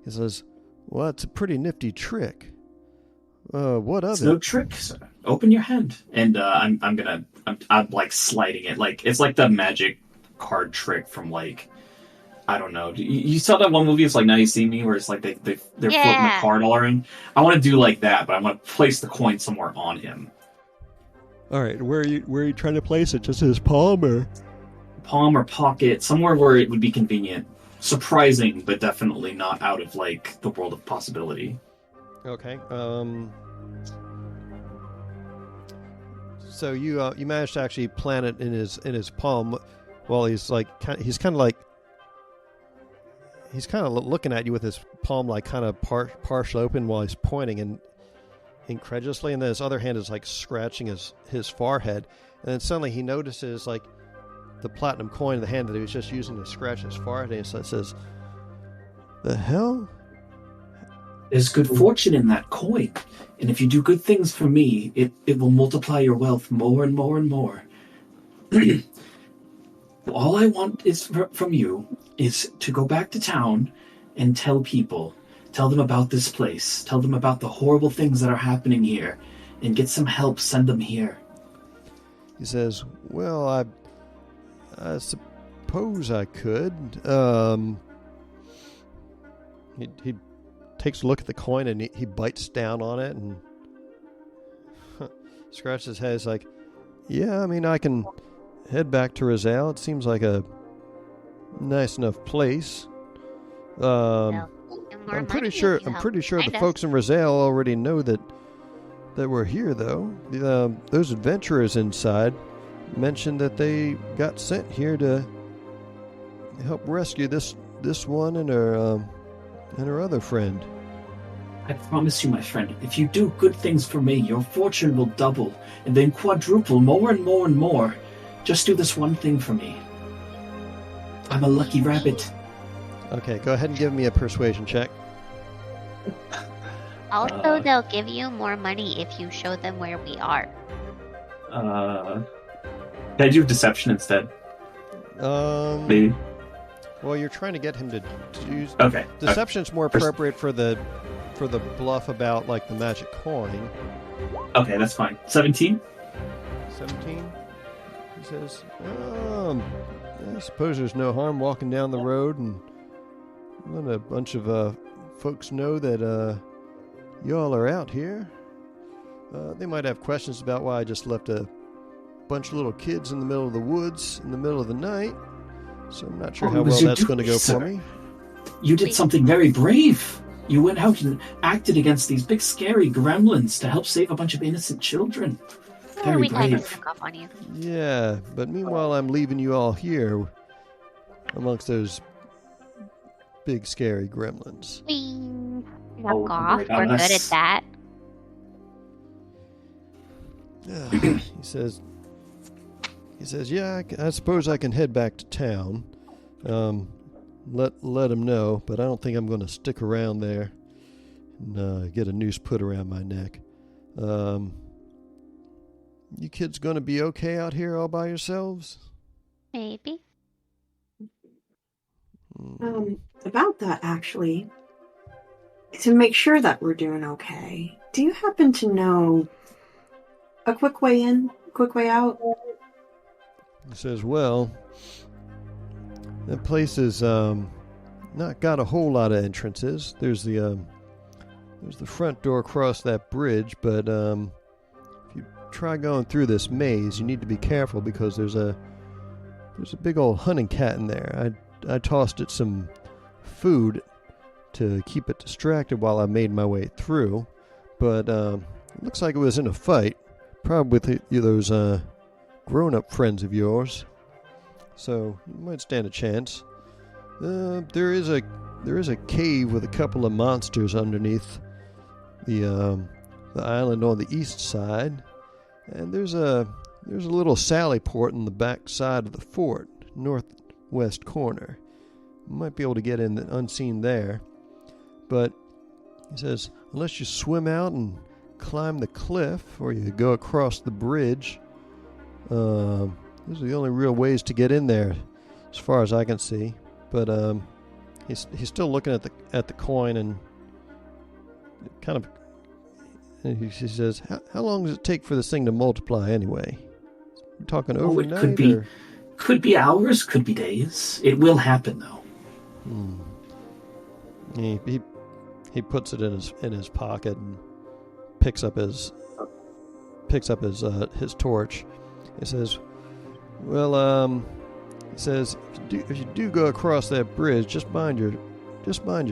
he says, "Well, it's a pretty nifty trick. What of It's it?" no trick, sir. Open your hand, and I'm like sliding it, like it's like the magic card trick from like, I don't know. You saw that one movie? It's like Now You See Me, where it's like they're flipping the card all around. I want to do like that, but I want to place the coin somewhere on him. All right, where are you trying to place it? Just his palm, or Palm or pocket, somewhere where it would be convenient. Surprising, but definitely not out of like the world of possibility. okay. So you managed to actually plant it in his palm, while he's kind of looking at you with his palm like kind of partial open while he's pointing, and incredulously, and then his other hand is like scratching his forehead, and then suddenly he notices like the platinum coin in the hand that he was just using to scratch his forehead, and so it says, "The hell?" There's good fortune in that coin, and if you do good things for me, it will multiply your wealth more and more and more. All I want is from you is to go back to town and tell them about this place, tell them about the horrible things that are happening here, and get some help, send them here. He says, "Well, I suppose I could." He takes a look at the coin and he bites down on it and scratches his head. He's like, "Yeah, I mean, I can head back to Rizal. It seems like a nice enough place. I'm pretty sure the folks in Rizal already know that we're here, though. Those adventurers inside mentioned that they got sent here to help rescue this one and her other friend." I promise you, my friend, if you do good things for me, your fortune will double and then quadruple more and more and more. Just do this one thing for me. I'm a lucky rabbit. Okay, go ahead and give me a persuasion check. Also, they'll give you more money if you show them where we are. Can I do deception instead? Maybe. Well, you're trying to get him to use. Okay. Deception's more appropriate for the bluff about like the magic coin. Okay, that's fine. 17. 17. He says, "I suppose there's no harm walking down the road and let a bunch of folks know that y'all are out here. They might have questions about why I just left a bunch of little kids in the middle of the woods in the middle of the night. So I'm not sure how well that's going to go for me." You did something very brave. You went out and acted against these big scary gremlins to help save a bunch of innocent children. Very we kind of brave. took off on you. Yeah, but meanwhile I'm leaving you all here amongst those big scary gremlins. Knock off. We're good at that. He says, "Yeah, I suppose I can head back to town. Let him know, but I don't think I'm going to stick around there and get a noose put around my neck. You kids going to be okay out here all by yourselves?" Maybe. About that, actually, to make sure that we're doing okay, do you happen to know a quick way in, quick way out? He says, "Well, that place is not got a whole lot of entrances. There's the front door across that bridge, but if you try going through this maze, you need to be careful because there's a big old hunting cat in there. I tossed it some food to keep it distracted while I made my way through, but it looks like it was in a fight, probably with those grown-up friends of yours. So you might stand a chance. There is a cave with a couple of monsters underneath the island on the east side, and there's a little sally port in the back side of the fort, northwest corner. You might be able to get in unseen there, but he says unless you swim out and climb the cliff or you go across the bridge, those are the only real ways to get in there, as far as I can see. But he's still looking at the coin and kind of. And he says, "How long does it take for this thing to multiply anyway? We're talking overnight, it could be hours, could be days. It will happen though." He puts it in his pocket and picks up his torch. He says, "Well, he says if you do go across that bridge, just mind your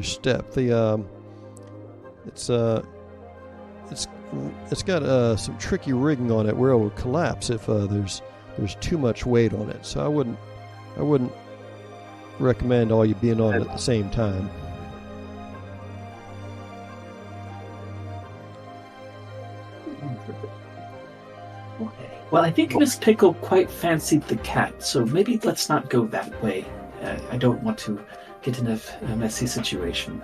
step. It's got some tricky rigging on it where it will collapse if there's too much weight on it. So I wouldn't recommend all you being on it at the same time." Well, I think Miss Pickle quite fancied the cat, so maybe let's not go that way. I don't want to get in a messy situation.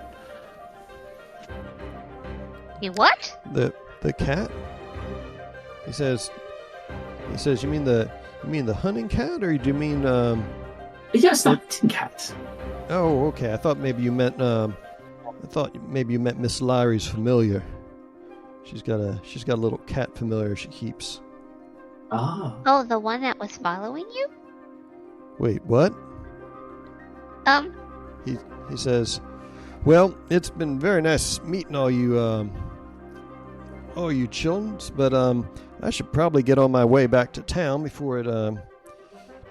You what? The cat? He says, you mean the hunting cat, or do you mean Yes, the hunting cat. Oh, okay. I thought maybe you meant Miss Larry's familiar. She's got a little cat familiar she keeps. Ah. Oh, the one that was following you? Wait, what? He says, "Well, it's been very nice meeting all you children, but I should probably get on my way back to town before it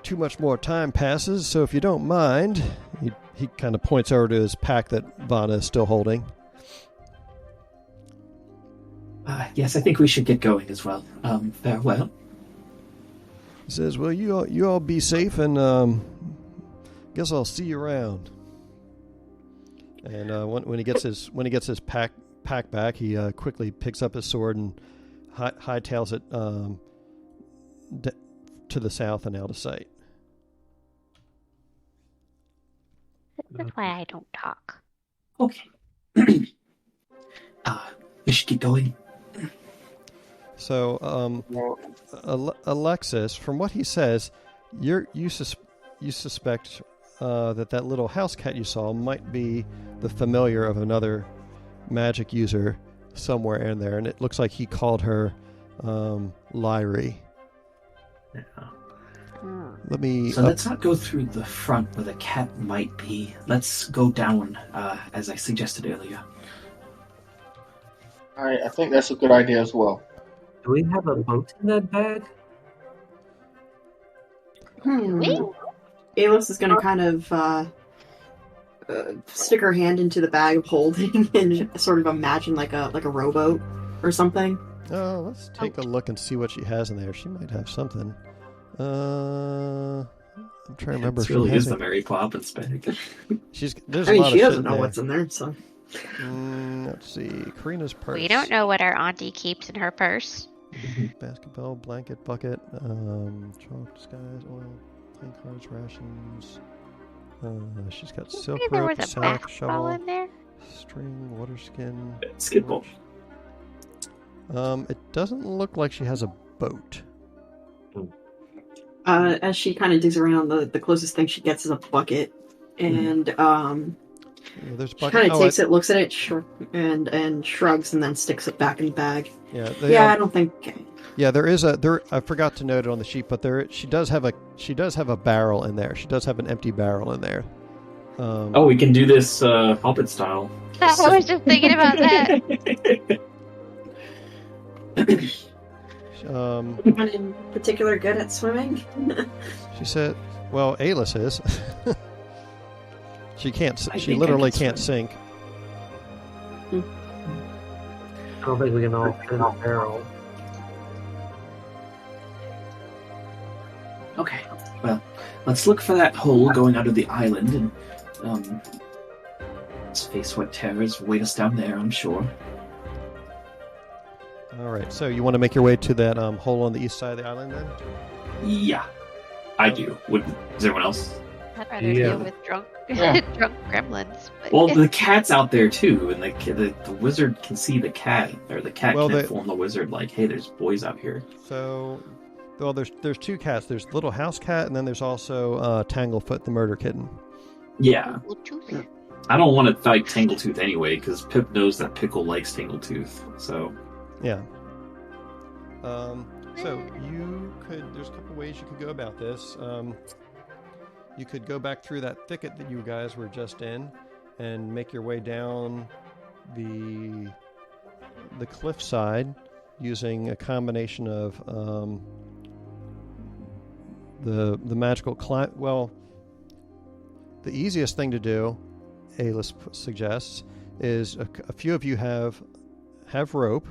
too much more time passes. So if you don't mind," he kind of points over to his pack that Vanna is still holding. Yes, I think we should get going as well. Farewell. He says, "Well, you all be safe, and guess I'll see you around." And when he gets his pack back, he quickly picks up his sword and hightails it to the south and out of sight. That's why I don't talk. Okay. We should get going. So, Alexis, from what he says, you suspect that little house cat you saw might be the familiar of another magic user somewhere in there, and it looks like he called her Lyrie. Yeah. Let's not go through the front where the cat might be. Let's go down, as I suggested earlier. Alright, I think that's a good idea as well. Do we have a boat in that bag? Alice is going to kind of stick her hand into the bag of holding and sort of imagine like a rowboat or something. Oh, let's take a look and see what she has in there. She might have something. I'm trying to remember. It really is the Mary Poppins bag. There's I a mean, lot she of doesn't shit know in what's in there, so. Let's see. Karina's purse. We don't know what our auntie keeps in her purse. Basketball, blanket, bucket, chalk, disguise, oil, playing cards, rations. She's got silk Maybe there rope, was a sack, basketball shovel, in there. string, water skin. Basketball. It doesn't look like she has a boat. As she kind of digs around, the closest thing she gets is a bucket, and There's she bucket. kind of takes it, looks at it, and shrugs, and then sticks it back in the bag. Yeah, I don't think. Yeah, there is I forgot to note it on the sheet, but she does have a barrel in there. She does have an empty barrel in there. We can do this Hobbit style. I was just thinking about that. Anyone in particular good at swimming? She said, "Well, Alice is." She can't. She think literally I can can't sink. I don't think we can all fit in a barrel. Okay, well, let's look for that hole going out of the island, and let's face what terrors await us down there, I'm sure. All right. So you want to make your way to that hole on the east side of the island, then? Yeah. I do. Is everyone else? I'd rather Yeah. deal with drunk gremlins. But... Well, the cat's out there too, and the wizard can see the cat, or the cat can inform the wizard, like, "Hey, there's boys out here." So, well, there's two cats. There's Little House Cat, and then there's also Tanglefoot, the murder kitten. Yeah. I don't want to fight Tangletooth anyway, because Pip knows that Pickle likes Tangletooth. So. Yeah. So there's a couple ways you could go about this. You could go back through that thicket that you guys were just in and make your way down the cliffside using a combination of the magical climb. Well, the easiest thing to do, Alice suggests, is a few of you have rope.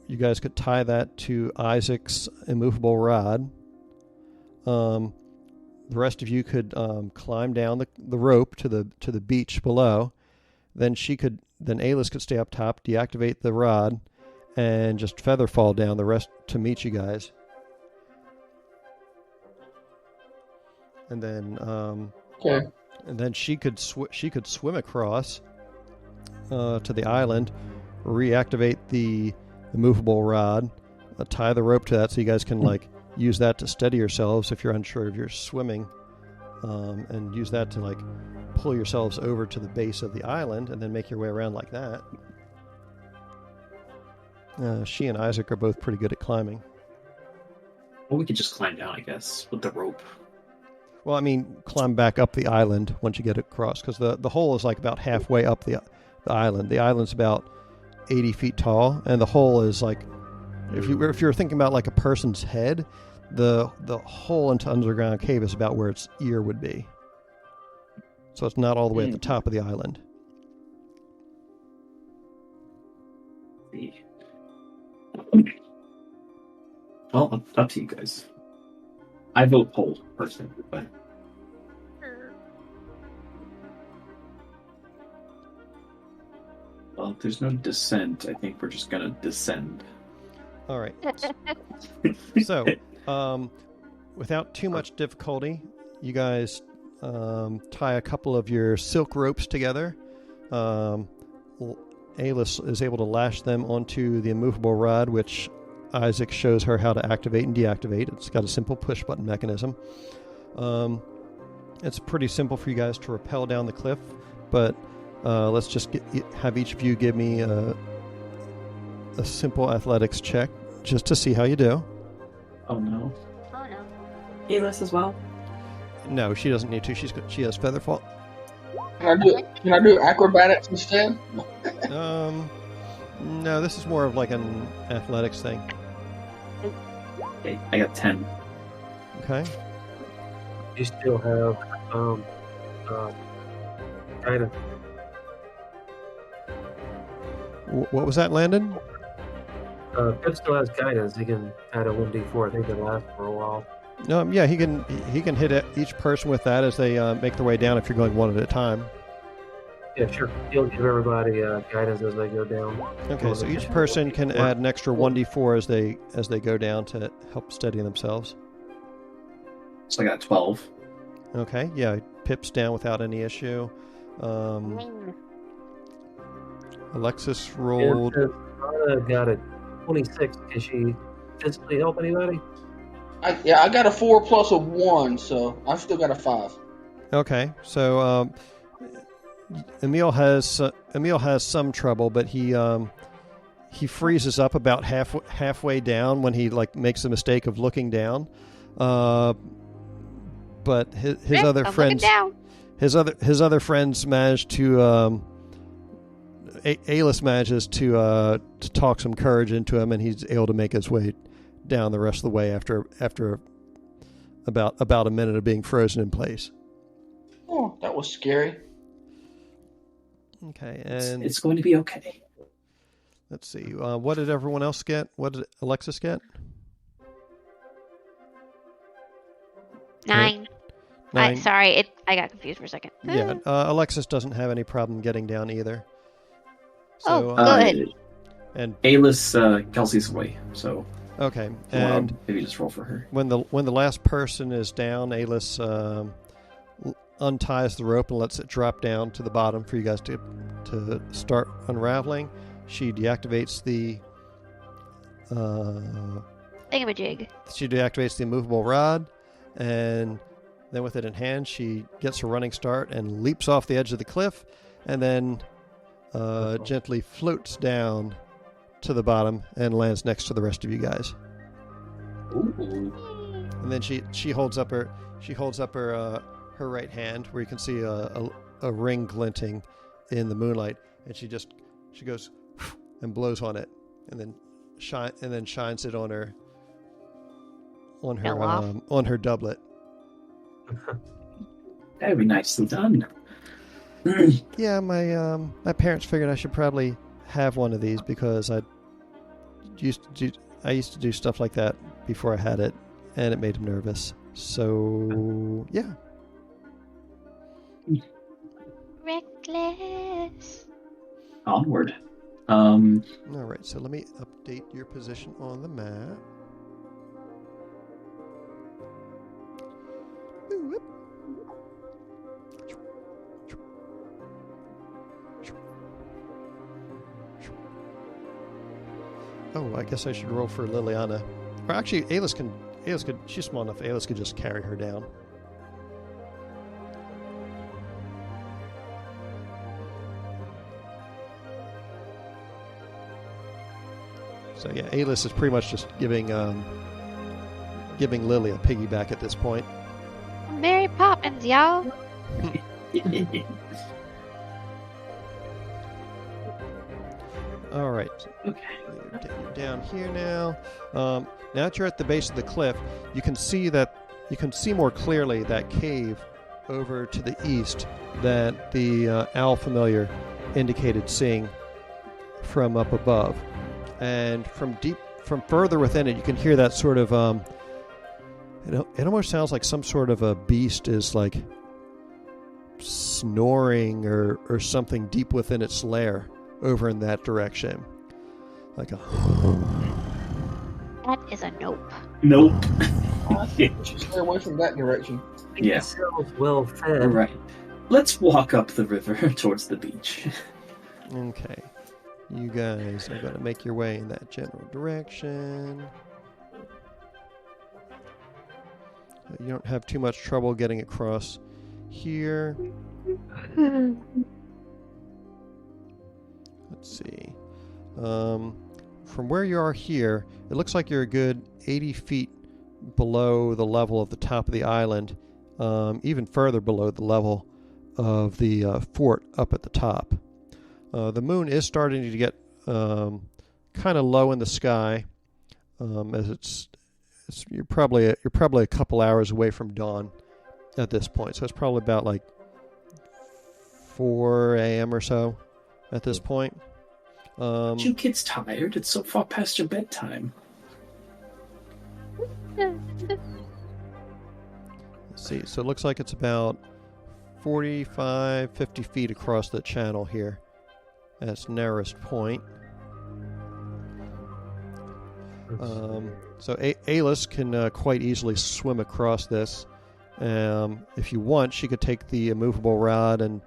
You guys could tie that to Isaac's immovable rod. The rest of you could climb down the rope to the beach below. Then Alice could stay up top, deactivate the rod, and just feather fall down the rest to meet you guys. And then Okay. and then she could swim across to the island, reactivate the movable rod, tie the rope to that so you guys can like use that to steady yourselves if you're unsure of your swimming, and use that to like pull yourselves over to the base of the island and then make your way around like that. She and Isaac are both pretty good at climbing. Well, we could just climb down, I guess, with the rope. Well, I mean, climb back up the island once you get across, because the hole is like about halfway up the island. The island's about 80 feet tall, and the hole is like, if you're thinking about like a person's head, the hole into underground cave is about where its ear would be. So it's not all the way at the top of the island. Well, up to you guys. I vote pole, personally, but... Well, if there's no descent, I think we're just gonna descend. All right. So, without too much difficulty, you guys tie a couple of your silk ropes together. Alice is able to lash them onto the immovable rod, which Isaac shows her how to activate and deactivate. It's got a simple push button mechanism. It's pretty simple for you guys to rappel down the cliff, but let's just have each of you give me a simple athletics check just to see how you do. Oh no. Oh no. Alice as well. No, she doesn't need to. She has feather fall. Can I do acrobatics instead? No, this is more of like an athletics thing. Okay, I got 10. Okay. You still have guidance. What was that, Landon? Pip still has guidance. He can add a 1d4. I think it lasts for a while. Yeah, he can hit each person with that as they make their way down if you're going one at a time. Yeah, sure. He'll give everybody guidance as they go down. Okay, so each person can add an extra 1d4 as they go down to help steady themselves. So I got 12. Okay, yeah, Pip's down without any issue. Alexis rolled. Anna got a 26. Can she physically help anybody? I got a 4 plus a 1, so I've still got a 5. Okay, so Emil has some trouble, but he freezes up about halfway down when he like makes the mistake of looking down. But his other friends his other friends manage to Alice manages to talk some courage into him, and he's able to make his way down the rest of the way after about a minute of being frozen in place. Oh, that was scary. Okay, and it's going to be okay. Let's see. What did everyone else get? What did Alexis get? 9. 9. Sorry, I got confused for a second. Yeah, Alexis doesn't have any problem getting down either. So, good. And Alice, Kelsey's away, so okay, and maybe just roll for her. When the last person is down, Alice unties the rope and lets it drop down to the bottom for you guys to start unraveling. She deactivates the thingamajig. She deactivates the immovable rod, and then with it in hand, she gets a running start and leaps off the edge of the cliff, and then gently floats down to the bottom and lands next to the rest of you guys. Ooh. And then she holds up her her right hand where you can see a ring glinting in the moonlight, and she goes and blows on it, and then shines it on her doublet. That'd be nicely done. Yeah, my parents figured I should probably have one of these because I used to do stuff like that before I had it, and it made them nervous. So yeah. Reckless. Onward. All right, so let me update your position on the map. Oh, I guess I should roll for Liliana. Or actually, Alis could. She's small enough. Alis could just carry her down. So yeah, Alis is pretty much just giving Lily a piggyback at this point. Mary Poppins, y'all. All right. Okay. You're down here now. Now that you're at the base of the cliff, you can see more clearly that cave over to the east that the owl familiar indicated seeing from up above, and from further within it, you can hear that sort of it almost sounds like some sort of a beast is like snoring or something deep within its lair over in that direction, like a. That is a nope. Nope. Stay away from that direction. Yeah. Sounds well fed. All right. Let's walk up the river towards the beach. Okay. You guys are going to make your way in that general direction. You don't have too much trouble getting across here. Let's see. From where you are here, it looks like you're a good 80 feet below the level of the top of the island, even further below the level of the fort up at the top. The moon is starting to get kind of low in the sky, as you're probably a couple hours away from dawn at this point. So it's probably about like 4 a.m. or so at this point. Aren't you kids tired? It's so far past your bedtime. Let's see. So it looks like it's about 45, 50 feet across the channel here. That's narrowest point. So Alis can quite easily swim across this. If you want, she could take the immovable rod and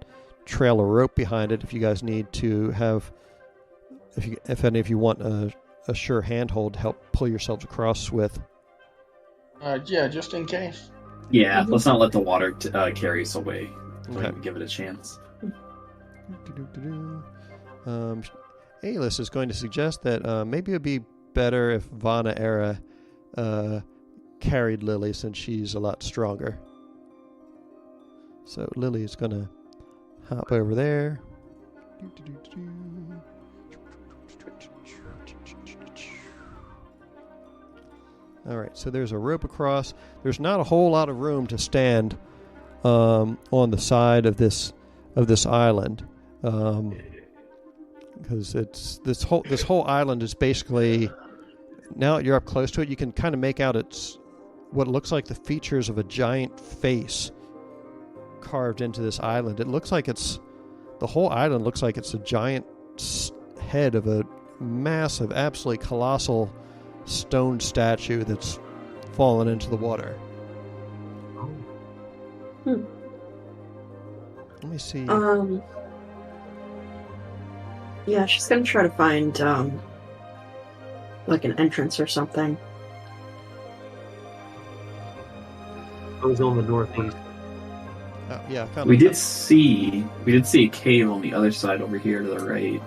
trail a rope behind it if you guys need to have, if any of you want a sure handhold to help pull yourselves across with. Yeah, just in case. Yeah, let's not let the water carry us away. Okay. Give it a chance. Alis is going to suggest that maybe it would be better if Vana Era carried Lily, since she's a lot stronger. So Lily is going to hop over there. All right, so there's a rope across. There's not a whole lot of room to stand on the side of this island, because it's this whole island is basically, now that you're up close to it, you can kind of make out it's what looks like the features of a giant face carved into this island. It looks like the whole island looks like it's a giant head of a massive, absolutely colossal stone statue that's fallen into the water. Let me see. Yeah, she's gonna try to find like an entrance or something. Goes on the northeast. Yeah, I found We did see a cave on the other side over here to the right.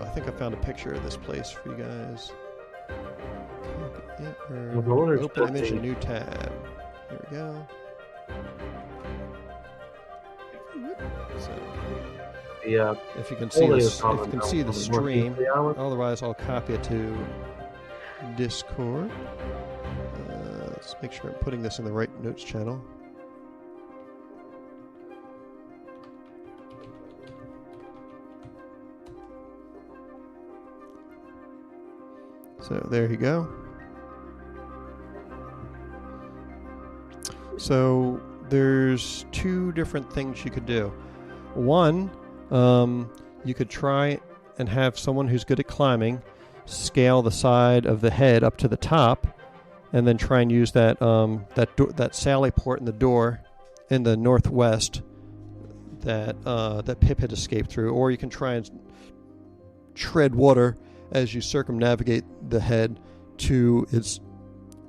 I think I found a picture of this place for you guys. Open image, a new tab. Here we go. So, if you can see this, if you can see the stream, otherwise I'll copy it to Discord. Let's make sure I'm putting this in the right notes channel. So there you go. So there's two different things you could do. One, You could try and have someone who's good at climbing scale the side of the head up to the top, and then try and use that that sally port in the door in the northwest that Pip had escaped through. Or you can try and tread water as you circumnavigate the head to its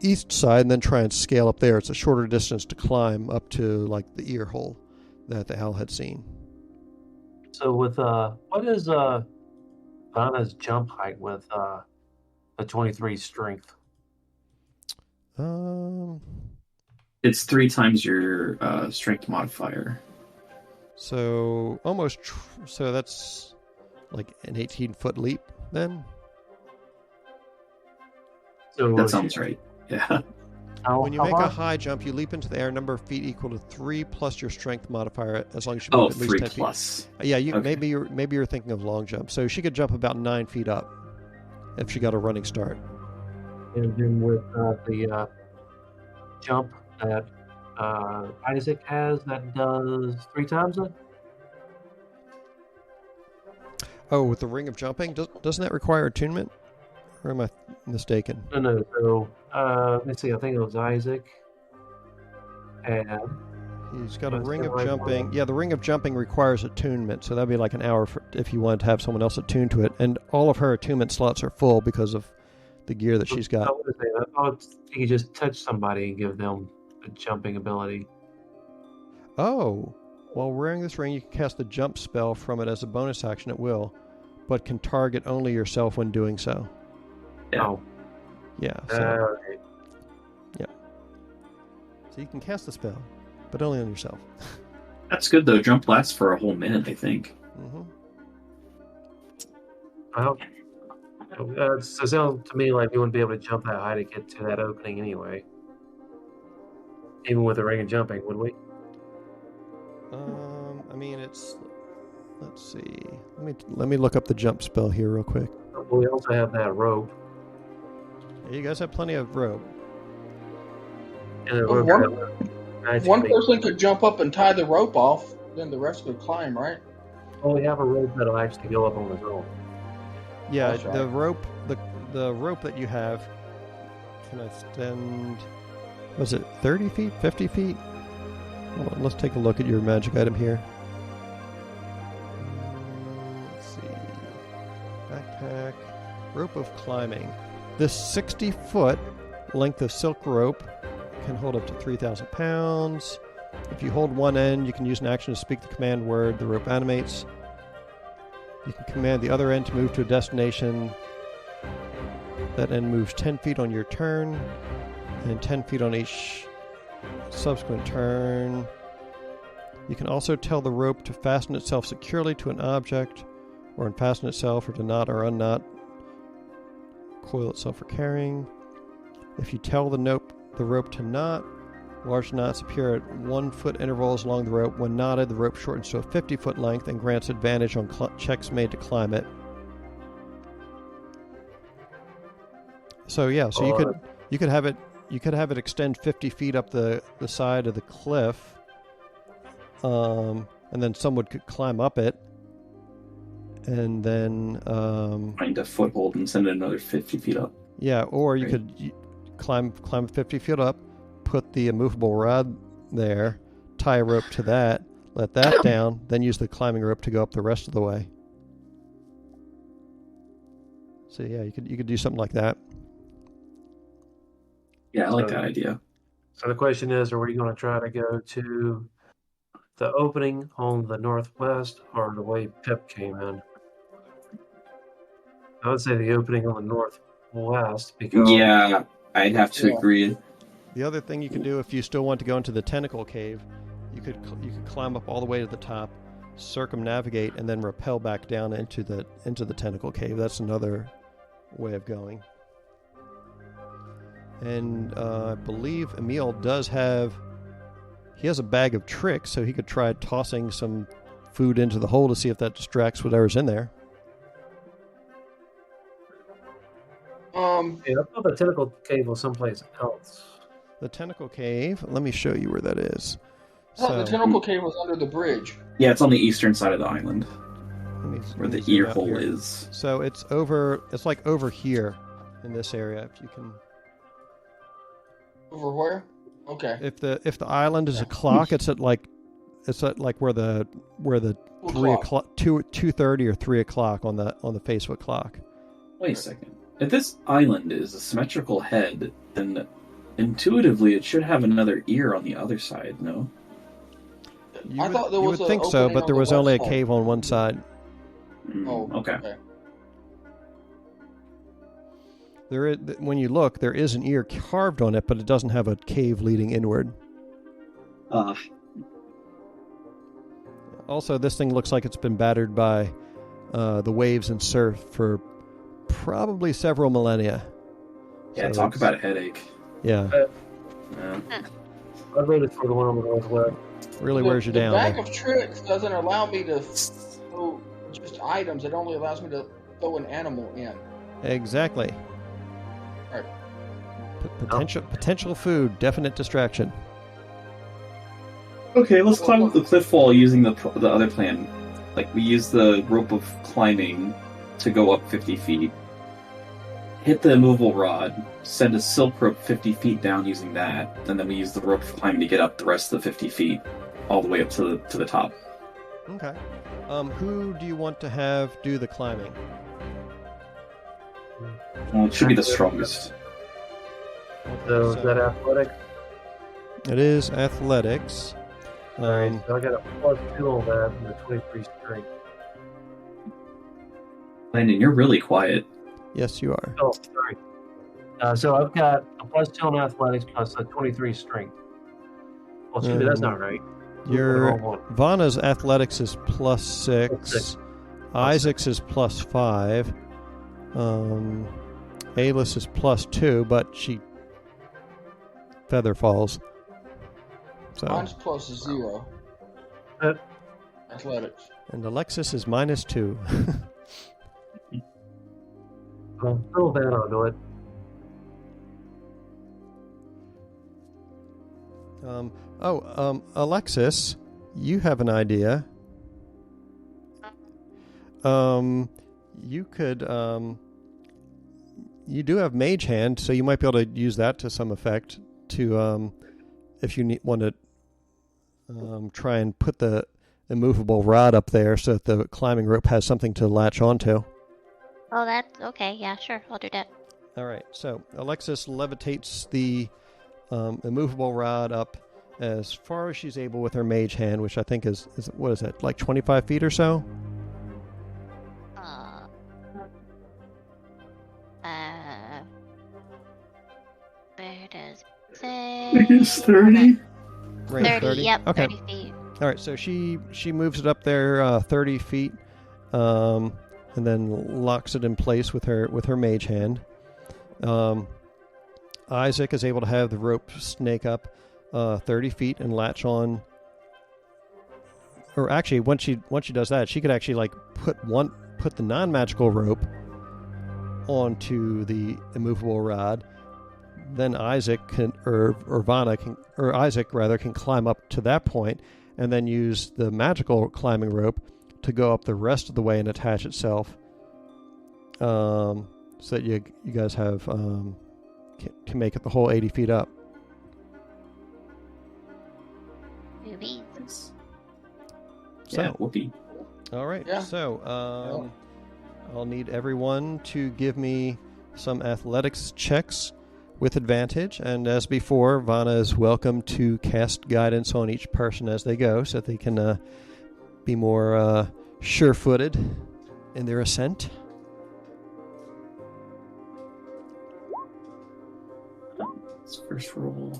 east side, and then try and scale up there. It's a shorter distance to climb up to like the ear hole that the owl had seen. So with what is Donna's jump height with the 23 strength? It's 3 times your strength modifier. So almost. So that's like an 18-foot leap then. So That sounds right. Yeah. When you make a high jump, you leap into the air. Number of feet equal to 3 plus your strength modifier, as long as you move at least 3 10 plus. feet. Yeah, you Okay. maybe you're thinking of long jump. So she could jump about 9 feet up if she got a running start. And then with the jump that Isaac has, that does 3 times it. Oh, with the ring of jumping, doesn't that require attunement? Or am I mistaken? No. So let's see. I think it was Isaac, and He's got a That's ring the of right jumping. one. Yeah, the ring of jumping requires attunement, so that'd be like an hour if you wanted to have someone else attuned to it. And all of her attunement slots are full because of the gear that she's got. I thought you could just touch somebody and give them a jumping ability. Oh, while wearing this ring, you can cast the jump spell from it as a bonus action at will, but can target only yourself when doing so. Yeah. Oh, Yeah, so okay. you can cast the spell, but only on yourself. That's good though. Jump lasts for a whole minute, I think. Mm-hmm. Well, it sounds to me like you wouldn't be able to jump that high to get to that opening anyway. Even with the ring of jumping, would we? I mean, it's. Let's see. Let me look up the jump spell here real quick. We also have that rope. Yeah, you guys have plenty of rope. And the Well, rope One person could jump up and tie the rope off, then the rest could climb, right? Well, we have a rope that'll actually go up on its own. Yeah, That's right. the rope that you have can extend. Was it 30 feet, 50 feet? Hold on, let's take a look at your magic item here. Let's see. Backpack, rope of climbing. This 60-foot length of silk rope can hold up to 3,000 pounds. If you hold one end, you can use an action to speak the command word. The rope animates. You can command the other end to move to a destination. That end moves 10 feet on your turn, and 10 feet on each subsequent turn. You can also tell the rope to fasten itself securely to an object, or unfasten itself, or to knot or unknot, coil itself for carrying. If you tell the rope to knot, large knots appear at 1 foot intervals along the rope. When knotted, the rope shortens to a 50-foot length and grants advantage on checks made to climb it. So yeah, so you could have it extend 50 feet up the side of the cliff, and then someone could climb up it, and then Find a foothold and send it another 50 feet up. yeah, or you Right. could climb 50 feet up, put the immovable rod there, tie a rope to that, let that down, then use the climbing rope to go up the rest of the way. So yeah, you could do something like that. Yeah, I like that idea. So the question is, are we going to try to go to the opening on the northwest or the way Pip came in? I would say the opening on the northwest because Yeah, I'd have to agree. The other thing you could do if you still want to go into the tentacle cave, you could climb up all the way to the top, circumnavigate, and then rappel back down into the tentacle cave. That's another way of going. And I believe Emil does have. He has a bag of tricks, so he could try tossing some food into the hole to see if that distracts whatever's in there. yeah, I thought the tentacle cave was someplace else. The tentacle cave. Let me show you where that is. I thought the tentacle cave was under the bridge. Yeah, it's on the eastern side of the island. where the zoom ear out hole here. is. So it's over. It's like over here in this area. If you can, Over where? Okay. if the island is a clock, it's at like where the 2:30 or 3 o'clock on the Facebook clock. Wait a second. If this island is a symmetrical head, then intuitively it should have another ear on the other side, no? I thought there was you would an think so, opening but on there the was only a west side. cave on one side. Oh, Okay. There is, when you look, there is an ear carved on it, but it doesn't have a cave leading inward. Also, this thing looks like it's been battered by the waves and surf for probably several millennia. Yeah, So talk about a headache. Yeah, Yeah. I voted for the one on the northwest. really wears you The down. bag of tricks doesn't allow me to throw just items. It only allows me to throw an animal in. Exactly. Right. Potential food, definite distraction. Okay, let's climb up the cliff wall using the other plan. Like, we use the rope of climbing to go up 50 feet. Hit the immovable rod, send a silk rope 50 feet down using that, and then we use the rope of climbing to get up the rest of the 50 feet, all the way up to the top. Okay. Who do you want to have do the climbing? Well, it should be the strongest. So is that athletic? It is athletics. Alright, so I got a +2 on that and a 23 strength. Landon, you're really quiet. Yes, you are. Oh, sorry. So I've got a +2 on athletics plus a 23 strength. Well, shoot, that's not right. Your Wrong one. Vanna's athletics is +6. Isaac's is +5. Ayla's is +2, but she feather falls. So Mine's +0. Uh, Athletics. and Alexis is -2. Throw that onto it. Alexis, you have an idea. You could, you do have Mage Hand, so you might be able to use that to some effect to, if you want to try and put the immovable rod up there so that the climbing rope has something to latch onto. Oh, that's okay. Yeah, sure. I'll do that. All right, so Alexis levitates the immovable rod up as far as she's able with her Mage Hand, which I think is what is it, like 25 feet or so? Where does it say? It's 30. Range 30, yep, Okay. 30 feet. All right, so she moves it up there 30 feet, and then locks it in place with her Mage Hand. Isaac is able to have the rope snake up 30 feet and latch on. Or actually, once she does that, she could actually like put the non-magical rope onto the immovable rod. Then Isaac can, or Vanna can, or Isaac rather, can climb up to that point, and then use the magical climbing rope to go up the rest of the way and attach itself. So that you guys have can make it the whole 80 feet up. Movies. So, Yeah, whoopee. all right. Yeah. So, I'll need everyone to give me some athletics checks with advantage, and as before, Vanna is welcome to cast guidance on each person as they go, so that they can be more sure-footed in their ascent. First roll.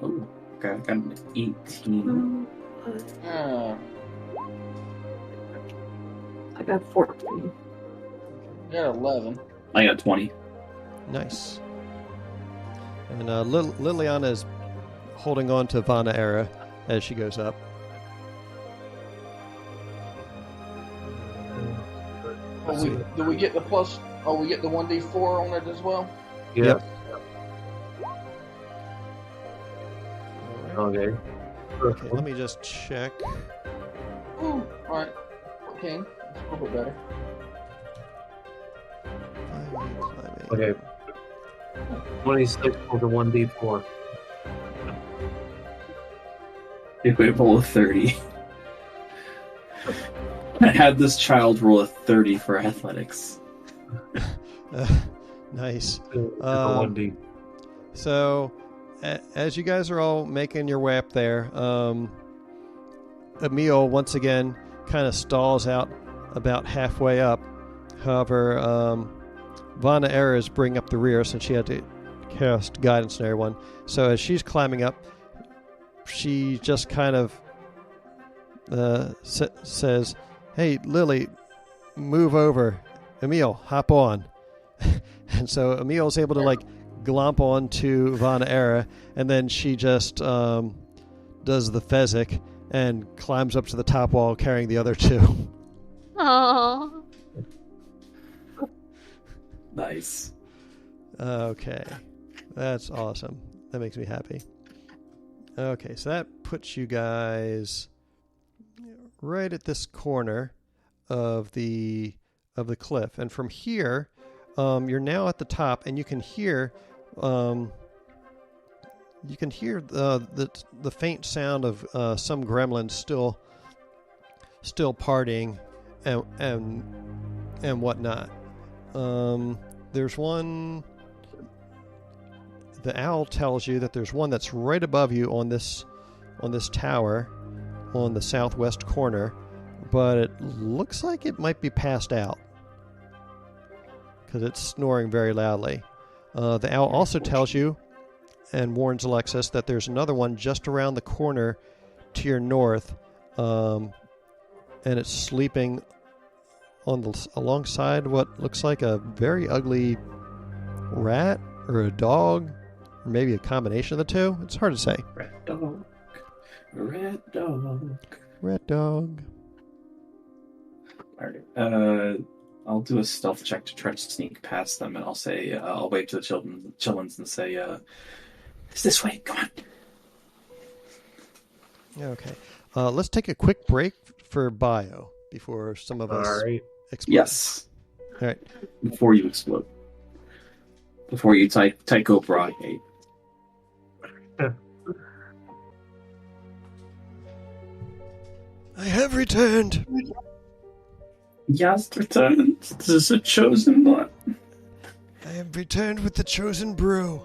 Oh, okay, I got an 18. I got 14. I got 11. I got 20. Nice. And Liliana is holding on to Vanna Era as she goes up. Do we get the plus? Oh, we get the 1d4 on it as well. Yeah. Yep. Okay. Okay, let me just check. Ooh, all right. Okay, that's a little bit better. Climbing. Okay. 26 over 1d4. If we roll a 30. I had this child roll a 30 for athletics. Nice. It's a 1d. So, as you guys are all making your way up there, Emil once again kind of stalls out about halfway up. However, Vana Era is bringing up the rear since she had to cast guidance on everyone. So as she's climbing up, she just kind of says, "Hey, Lily, move over. Emil, hop on." And so Emil's able to like glomp onto Vana Era, and then she just does the Fezzik and climbs up to the top wall carrying the other two. Oh. Nice. Okay. That's awesome. That makes me happy. Okay, so that puts you guys right at this corner of the cliff. And from here, you're now at the top, and you can hear the faint sound of some gremlins still partying and whatnot. There's one. The owl tells you that there's one that's right above you on this tower on the southwest corner, but it looks like it might be passed out because it's snoring very loudly. The owl also tells you and warns Alexis that there's another one just around the corner to your north, and it's sleeping alongside what looks like a very ugly rat or a dog, or maybe a combination of the two. It's hard to say. Rat dog. Rat dog. Rat dog. Alright. I'll do a stealth check to try to sneak past them, and I'll say, I'll wave to the chillins and say, "It's this way, come on." Okay. Let's take a quick break for bio before some of us explode. Yes. All right. Before you explode. Before you Tycho Brahe. I have returned. Yes, returned. This is a chosen one. I have returned with the chosen brew.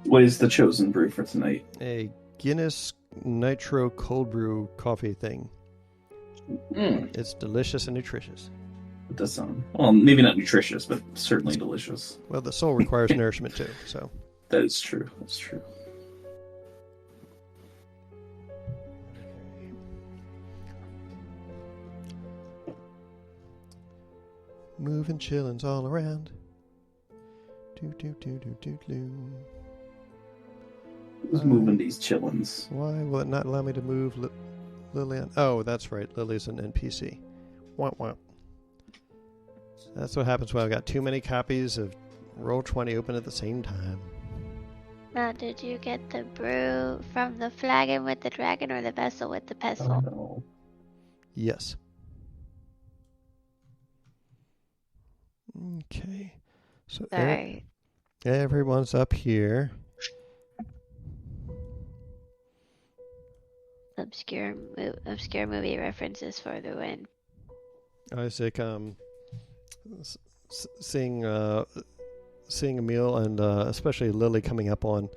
What is the chosen brew for tonight? A Guinness Nitro cold brew coffee thing. It's delicious and nutritious. It does sound, well, maybe not nutritious, but certainly delicious. Well, the soul requires nourishment too, so. That is true. That's true. Moving chillins all around. Do. Who's moving these chillins? Why will it not allow me to move Lillian? Oh, that's right. Lily's an NPC. Womp womp. That's what happens when I've got too many copies of Roll20 open at the same time. Now, did you get the brew from the flagon with the dragon or the vessel with the pestle? Oh, no. Yes. Okay. So Sorry. everyone's up here. Obscure movie references for the win. Isaac, seeing Emil and especially Lily coming up on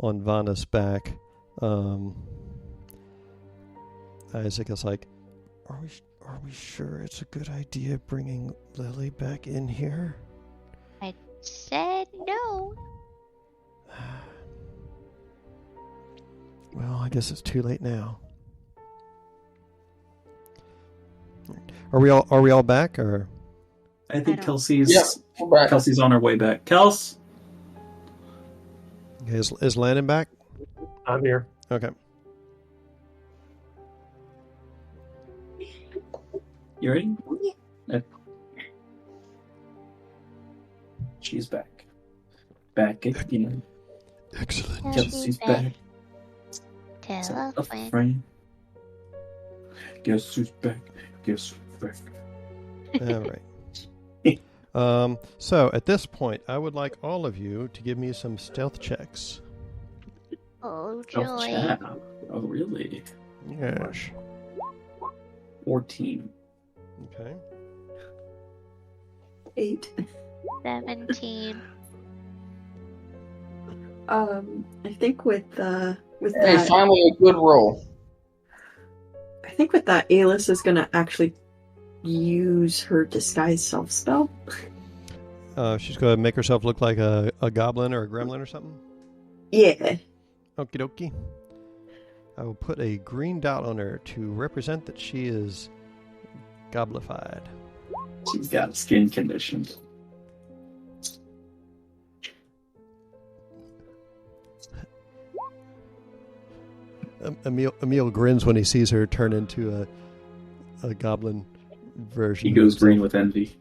Vanna's back, Isaac is like, "Are we sure it's a good idea bringing Lily back in here?" I said no. Well, I guess it's too late now. Are we all back, or? I think Kelsey's. Yeah, we're back. Kelsey's on her way back. Kels. Is Landon back? I'm here. Okay. You ready? Yeah. She's back. Back again. Excellent. Kelsey's back. Tell A us when. friend. Guess who's back? All right. So at this point, I would like all of you to give me some stealth checks. Oh, Stealth joy. check. Oh, really? Yes. 14. Okay. 8. 17. I think with Hey, that, finally a good roll. I think with that, Alice is gonna actually use her disguise self spell. She's going to make herself look like a goblin or a gremlin or something? Yeah. Okie dokie. I will put a green dot on her to represent that she is goblified. She's got skin conditions. Emil grins when he sees her turn into a goblin version. He goes green with envy.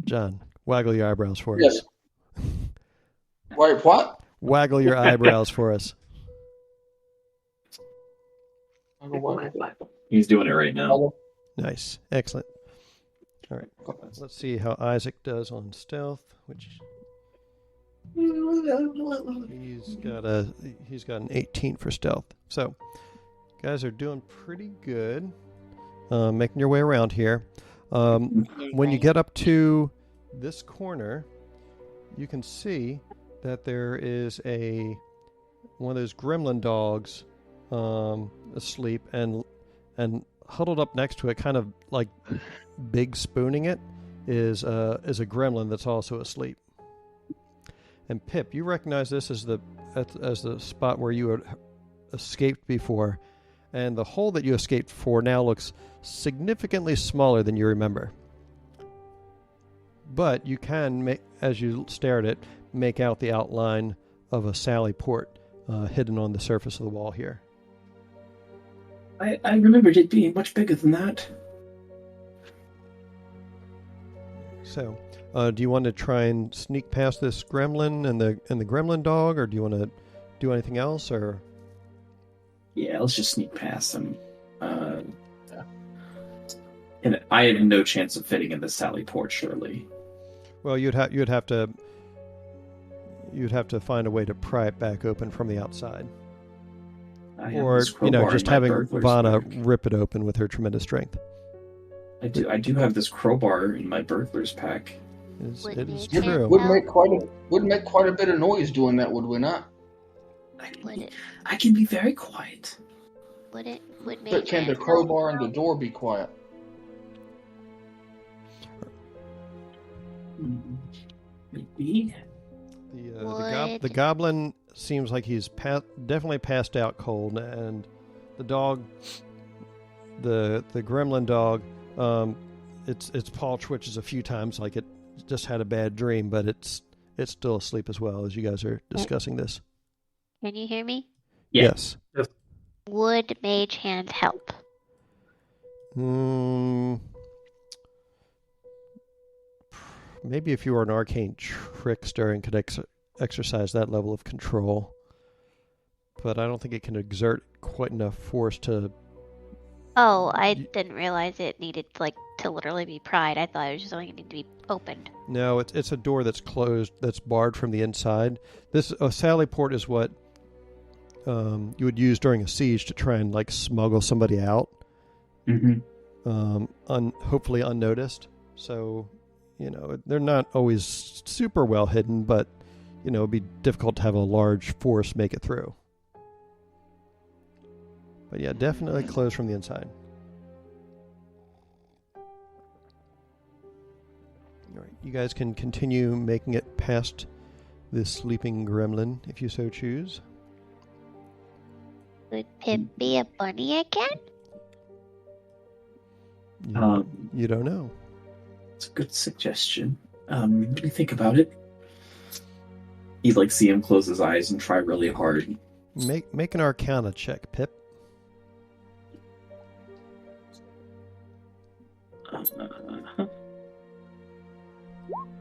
John, waggle your eyebrows for us. Yes. Wait, what? Waggle your eyebrows for us. He's doing it right now. Nice. Excellent. All right. Let's see how Isaac does on stealth, which he's got an 18 for stealth. So, guys are doing pretty good. Making your way around here. When you get up to this corner, you can see that there is one of those gremlin dogs asleep, and huddled up next to it, kind of like big spooning it, is a gremlin that's also asleep. And Pip, you recognize this as the spot where you had escaped before, and the hole that you escaped for now looks significantly smaller than you remember. But you can, as you stare at it, make out the outline of a sally port hidden on the surface of the wall here. I remembered it being much bigger than that. So, do you want to try and sneak past this gremlin and the gremlin dog, or do you want to do anything else, or? Yeah, let's just sneak past him. And I have no chance of fitting in the sally port, surely. Well, you'd have to find a way to pry it back open from the outside, or just having Vanna rip it open with her tremendous strength. I do have this crowbar in my burglar's pack. It is true. Would make quite a bit of noise doing that, would we not? I can be very quiet. Would But make can the crowbar and the door be quiet? Maybe. The goblin seems like he's definitely passed out cold, and the dog, the gremlin dog, its paw twitches a few times like it just had a bad dream, but it's still asleep as well as you guys are discussing this. Can you hear me? Yes. Would mage hand help? Maybe if you were an arcane trickster and could exercise that level of control. But I don't think it can exert quite enough force to... Oh, I didn't realize it needed to literally be pried. I thought it was just only needed to be opened. No, it's a door that's closed, that's barred from the inside. A sally port is what you would use during a siege to try and smuggle somebody out. Mm-hmm. Hopefully unnoticed. So, they're not always super well hidden, but it'd be difficult to have a large force make it through. But yeah, definitely closed from the inside. All right, you guys can continue making it past this sleeping gremlin if you so choose. Would Pip be a bunny again? You don't know. It's a good suggestion. Let me think about it. You'd see him close his eyes and try really hard. Make an Arcana check, Pip.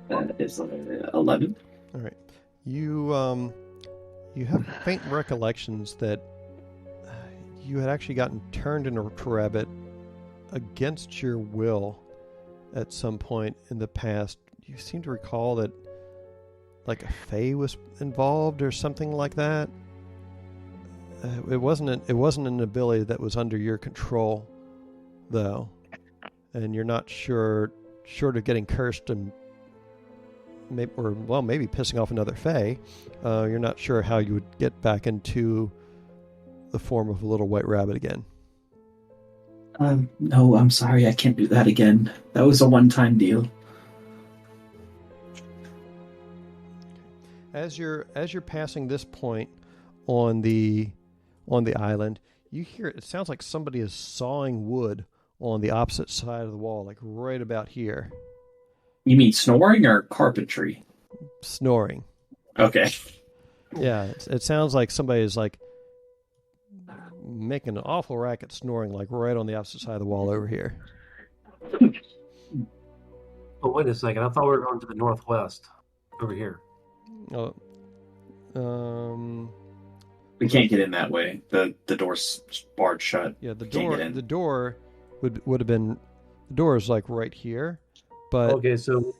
That is 11. All right. You have faint recollections that you had actually gotten turned into a rabbit against your will at some point in the past. You seem to recall that like a fae was involved or something like that. It wasn't an ability that was under your control, though, and you're not short of getting cursed and maybe pissing off another fae. You're not sure how you would get back into the form of a little white rabbit again. No, I'm sorry, I can't do that again. That was a one-time deal. As you're passing this point on the island, you hear it sounds like somebody is sawing wood on the opposite side of the wall, like right about here. You mean snoring or carpentry? Snoring. Okay. Yeah, it sounds like somebody is like making an awful racket snoring, like right on the opposite side of the wall over here. Oh, wait a second. I thought we were going to the northwest over here. Oh, we can't get in that way. The door's barred shut. Yeah, the door would have been, the door is like right here, but okay, so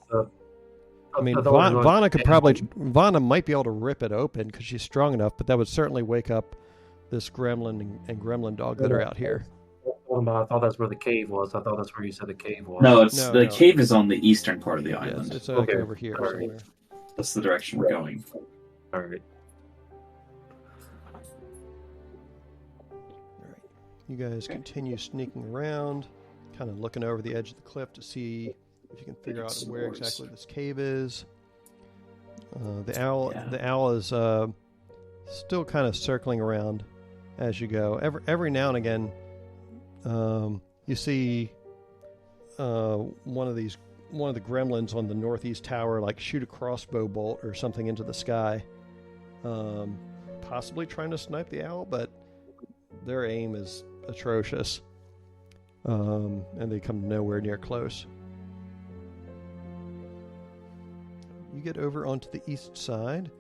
I mean, Vanna might be able to rip it open because she's strong enough, but that would certainly wake up this gremlin and gremlin dog that are out here. I thought that's where the cave was. I thought that's where you said the cave was. No, the cave is on the eastern part of the island. Yes, it's over here somewhere. That's the direction we're going. All right. You guys continue sneaking around, kind of looking over the edge of the cliff to see if you can figure out where exactly this cave is. The owl is still kind of circling around as you go. Every now and again, you see one of the gremlins on the northeast tower like shoot a crossbow bolt or something into the sky, possibly trying to snipe the owl, but their aim is atrocious, and they come nowhere near close. You get over onto the east side,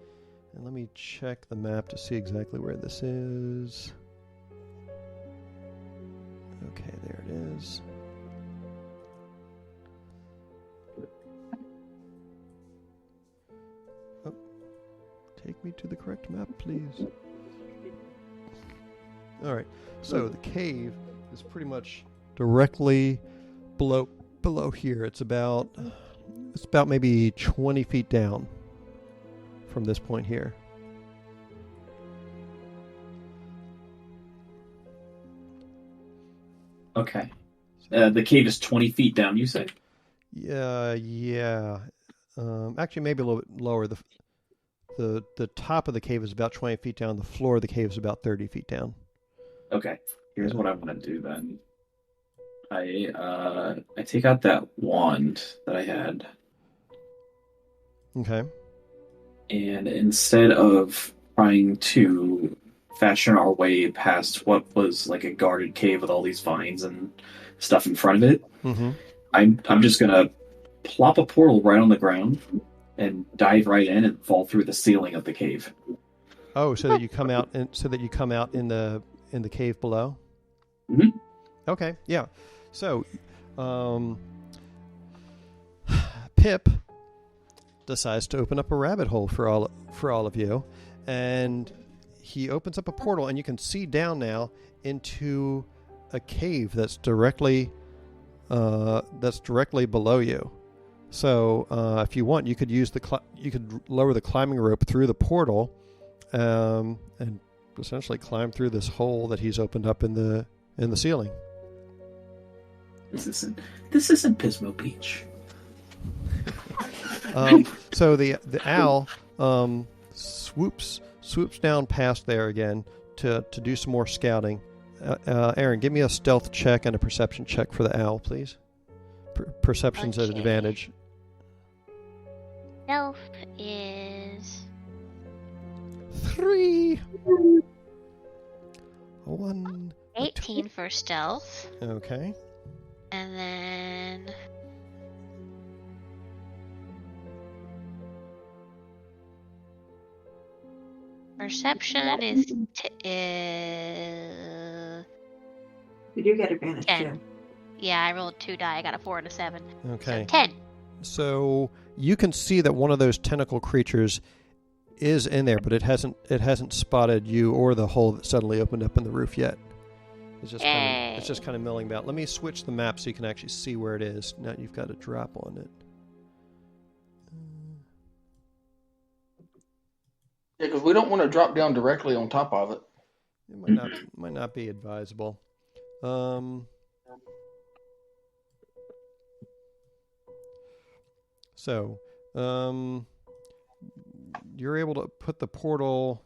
and let me check the map to see exactly where this is. Okay, there it is. Oh, take me to the correct map, please. All right, so the cave is pretty much directly below here. It's about maybe 20 feet down from this point here. Okay. The cave is 20 feet down, you say? Yeah. Actually, maybe a little bit lower. The top of the cave is about 20 feet down. The floor of the cave is about 30 feet down. Okay. Here's what I want to do then. I take out that wand that I had. Okay. And instead of trying to fashion our way past what was like a guarded cave with all these vines and stuff in front of it, I'm just gonna plop a portal right on the ground and dive right in and fall through the ceiling of the cave. Oh, so that you come out in the cave below? Mm-hmm. Okay, yeah. So, Pip decides to open up a rabbit hole for all of you, and he opens up a portal, and you can see down now into a cave that's directly below you. So, if you want, you could use you could lower the climbing rope through the portal, and essentially climb through this hole that he's opened up in the ceiling. This isn't Pismo Beach. So the owl swoops down past there again to do some more scouting. Aaron, give me a stealth check and a perception check for the owl, please. Perception's at advantage. Stealth is 3. 1. 18 for stealth. Okay. And then perception is You do get advantage 10. too. Yeah, I rolled 2 die. I got a 4 and a 7. Okay. So 10. So you can see that one of those tentacle creatures is in there, but it hasn't spotted you or the hole that suddenly opened up in the roof yet. It's just kind of milling about. Let me switch the map so you can actually see where it is. Now you've got a drop on it. Yeah, because we don't want to drop down directly on top of it. It might not be advisable. So, you're able to put the portal.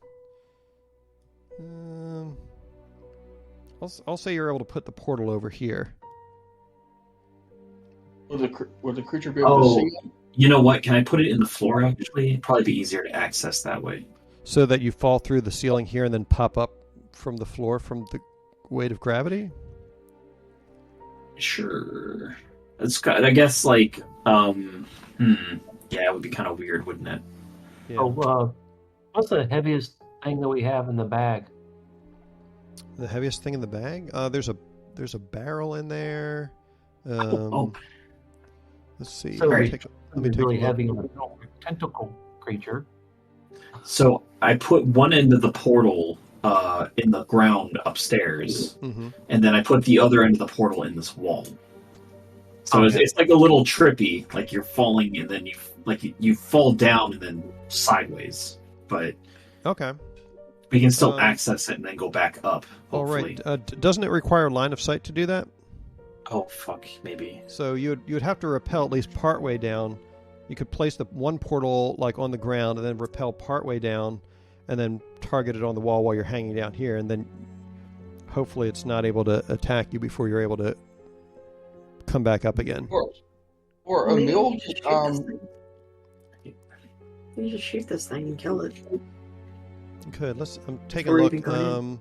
I'll say you're able to put the portal over here. Will the creature be able to see it? You know what? Can I put it in the floor, actually? It'd probably be easier to access that way. So that you fall through the ceiling here and then pop up from the floor from the weight of gravity? Sure. I guess, like, yeah, it would be kind of weird, wouldn't it? Yeah. Oh, what's the heaviest thing that we have in the bag? The heaviest thing in the bag? There's a barrel in there. Let's see. So let me take really a look. heavy tentacle creature. So I put one end of the portal in the ground upstairs, Mm-hmm. and then I put the other end of the portal in this wall. So it's like a little trippy, like you're falling and then you fall down and then sideways. But Okay. we can still access it and then go back up. Hopefully. All right. Doesn't it require line of sight to do that? Oh fuck, maybe. So you would have to rappel at least part way down. You could place the one portal like on the ground and then rappel part way down, and then target it on the wall while you're hanging down here, and then hopefully it's not able to attack you before you're able to come back up again. Or a mill. You just shoot this thing and kill it. Okay, I'm taking Or a you look. can go in.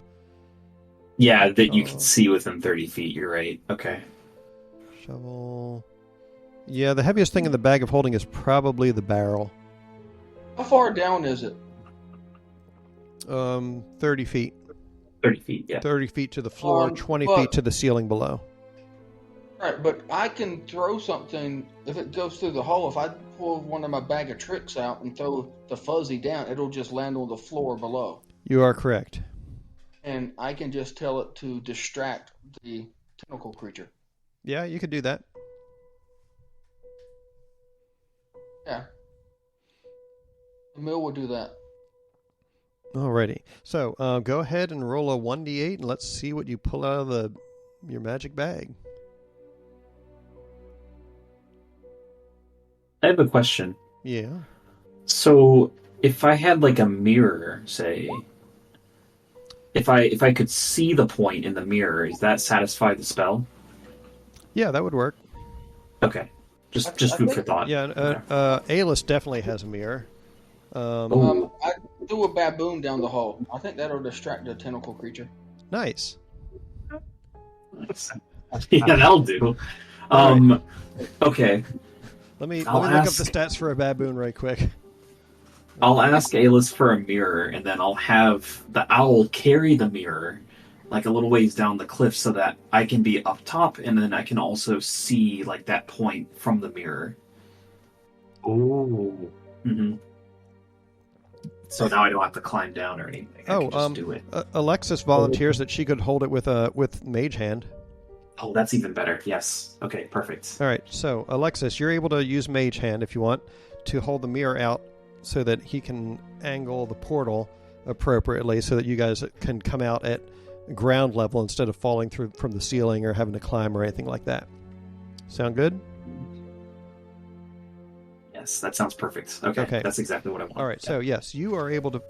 Yeah, that you can see within 30 feet. You're right. Okay. Shovel. Yeah, the heaviest thing in the bag of holding is probably the barrel. How far down is it? 30 feet. 30 feet, yeah. 30 feet to the floor, 20 feet to the ceiling below. Right, but I can throw something if it goes through the hole. If I pull one of my bag of tricks out and throw the fuzzy down, it'll just land on the floor below. You are correct. And I can just tell it to distract the tentacle creature. Yeah, you could do that. Yeah. The mill will do that. Alrighty. So go ahead and roll a 1d8 and let's see what you pull out of your magic bag. I have a question. Yeah. So if I had like a mirror, say, if I could see the point in the mirror, does that satisfy the spell? Yeah, that would work. Okay. Just food for thought. Yeah, Alis definitely has a mirror. I threw a baboon down the hole. I think that'll distract the tentacle creature. Nice. Yeah, that'll do. Okay. Let me look up the stats for a baboon right quick. I'll ask Alis for a mirror, and then I'll have the owl carry the mirror like a little ways down the cliff so that I can be up top, and then I can also see like that point from the mirror. Ooh. Mm-hmm. So now I don't have to climb down or anything. I can just do it. Alexis volunteers that she could hold it with Mage Hand. Oh, that's even better. Yes. Okay, perfect. All right, so Alexis, you're able to use Mage Hand if you want to hold the mirror out so that he can angle the portal appropriately so that you guys can come out at ground level instead of falling through from the ceiling or having to climb or anything like that. Sound good? Yes, that sounds perfect. Okay. That's exactly what I want. All right, so yes, you are able to,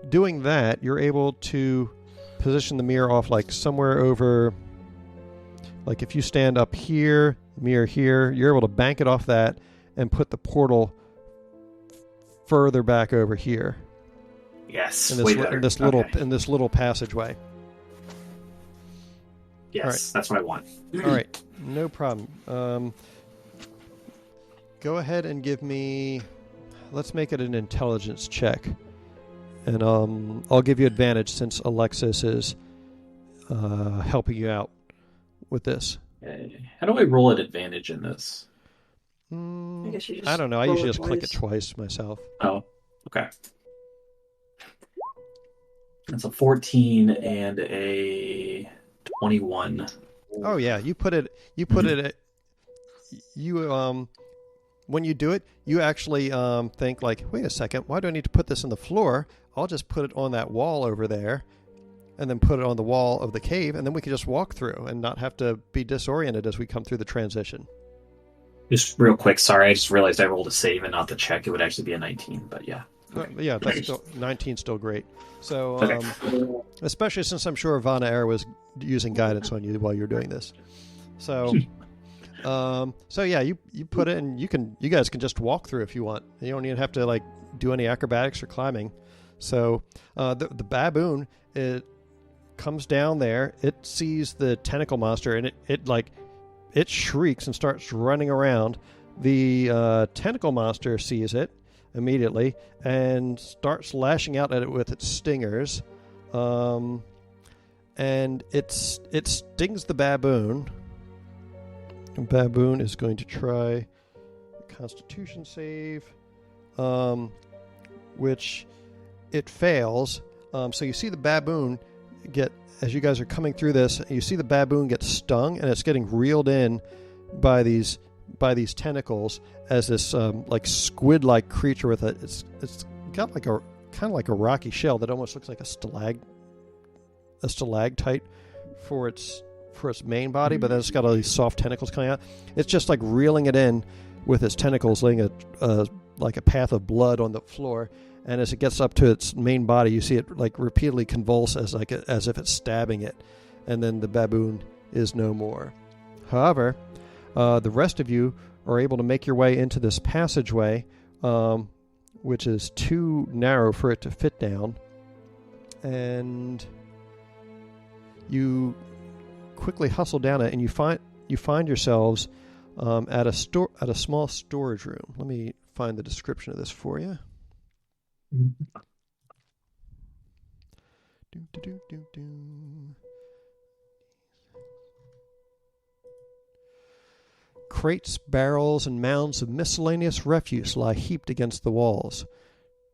doing that, you're able to position the mirror off like somewhere over, like if you stand up here, mirror here, you're able to bank it off that and put the portal further back over here. Yes, in this little passageway. Yes, that's what I want. All right, no problem. Go ahead and give me. Let's make it an intelligence check, and I'll give you advantage since Alexis is helping you out. with this. Okay. How do I roll at advantage in this? I guess you just I don't know. I roll usually it just click it twice. twice myself. Oh, okay. It's a 14 and a 21. Oh yeah, you put it. When you do it, you actually think like, wait a second, why do I need to put this on the floor? I'll just put it on that wall over there, and then put it on the wall of the cave, and then we can just walk through and not have to be disoriented as we come through the transition. Just real quick, sorry, I just realized I rolled a save and not the check. It would actually be a 19, but yeah. Yeah, that's still 19, still great. So, Okay. especially since I'm sure Ivana Air was using guidance on you while you're doing this. So, yeah, you put it, and you guys can just walk through if you want. You don't even have to like do any acrobatics or climbing. So, the baboon, it comes down there. It sees the tentacle monster, and it shrieks and starts running around. The tentacle monster sees it immediately and starts lashing out at it with its stingers, and it stings the baboon. The baboon is going to try a Constitution save, which it fails. So you see the baboon as you guys are coming through this, you see the baboon get stung, and it's getting reeled in by these tentacles as this like squid-like creature with it's got like a kind of like a rocky shell that almost looks like a stalactite for its main body, but then it's got all these soft tentacles coming out. It's just like reeling it in with its tentacles, laying like a path of blood on the floor. And as it gets up to its main body, you see it like repeatedly convulse as if it's stabbing it, and then the baboon is no more. However, the rest of you are able to make your way into this passageway, which is too narrow for it to fit down, and you quickly hustle down it, and you find yourselves at a small storage room. Let me find the description of this for you. Crates, barrels, and mounds of miscellaneous refuse lie heaped against the walls.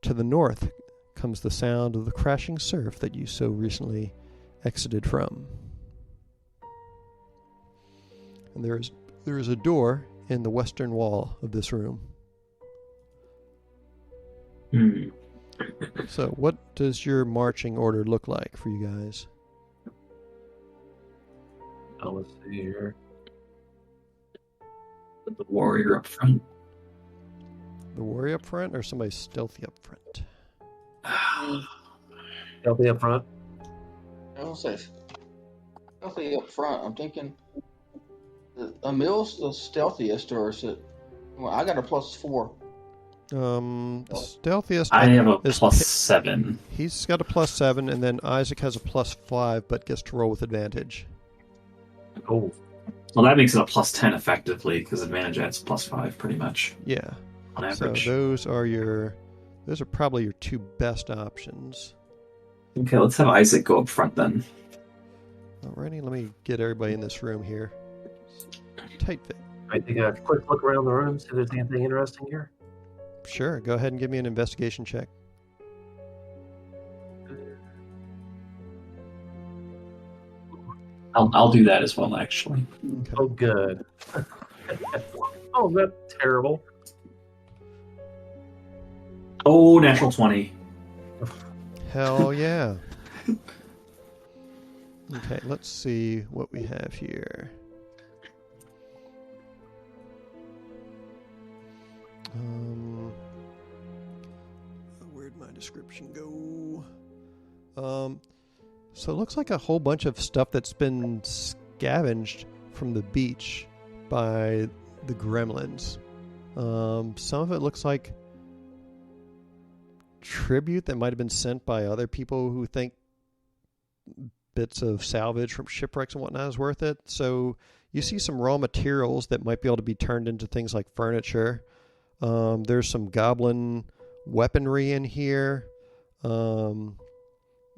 To the north comes the sound of the crashing surf that you so recently exited from. And there is a door in the western wall of this room. So what does your marching order look like for you guys? Let's see here. The warrior up front. The warrior up front, or somebody stealthy up front? Stealthy up front. I was gonna say stealthy up front. I'm thinking Emil's the stealthiest, or is it? Well, I got a +4. Stealthiest. I have a +7. He's got a +7, and then Isaac has a +5, but gets to roll with advantage. Oh. Well, that makes it a +10 effectively, because advantage adds +5 pretty much. Yeah. On average. So those are probably your two best options. Okay, let's have Isaac go up front then. Alrighty, let me get everybody in this room here. Tight fit. I think a quick look around the room, see if there's anything interesting here. Sure, go ahead and give me an investigation check. I'll do that as well, actually. Okay. Oh, good. Oh, that's terrible. Oh, natural 20. Hell yeah. Okay, let's see what we have here. Where'd my description go? So it looks like a whole bunch of stuff that's been scavenged from the beach by the gremlins. Some of it looks like tribute that might have been sent by other people who think bits of salvage from shipwrecks and whatnot is worth it. So you see some raw materials that might be able to be turned into things like furniture. There's some goblin weaponry in here.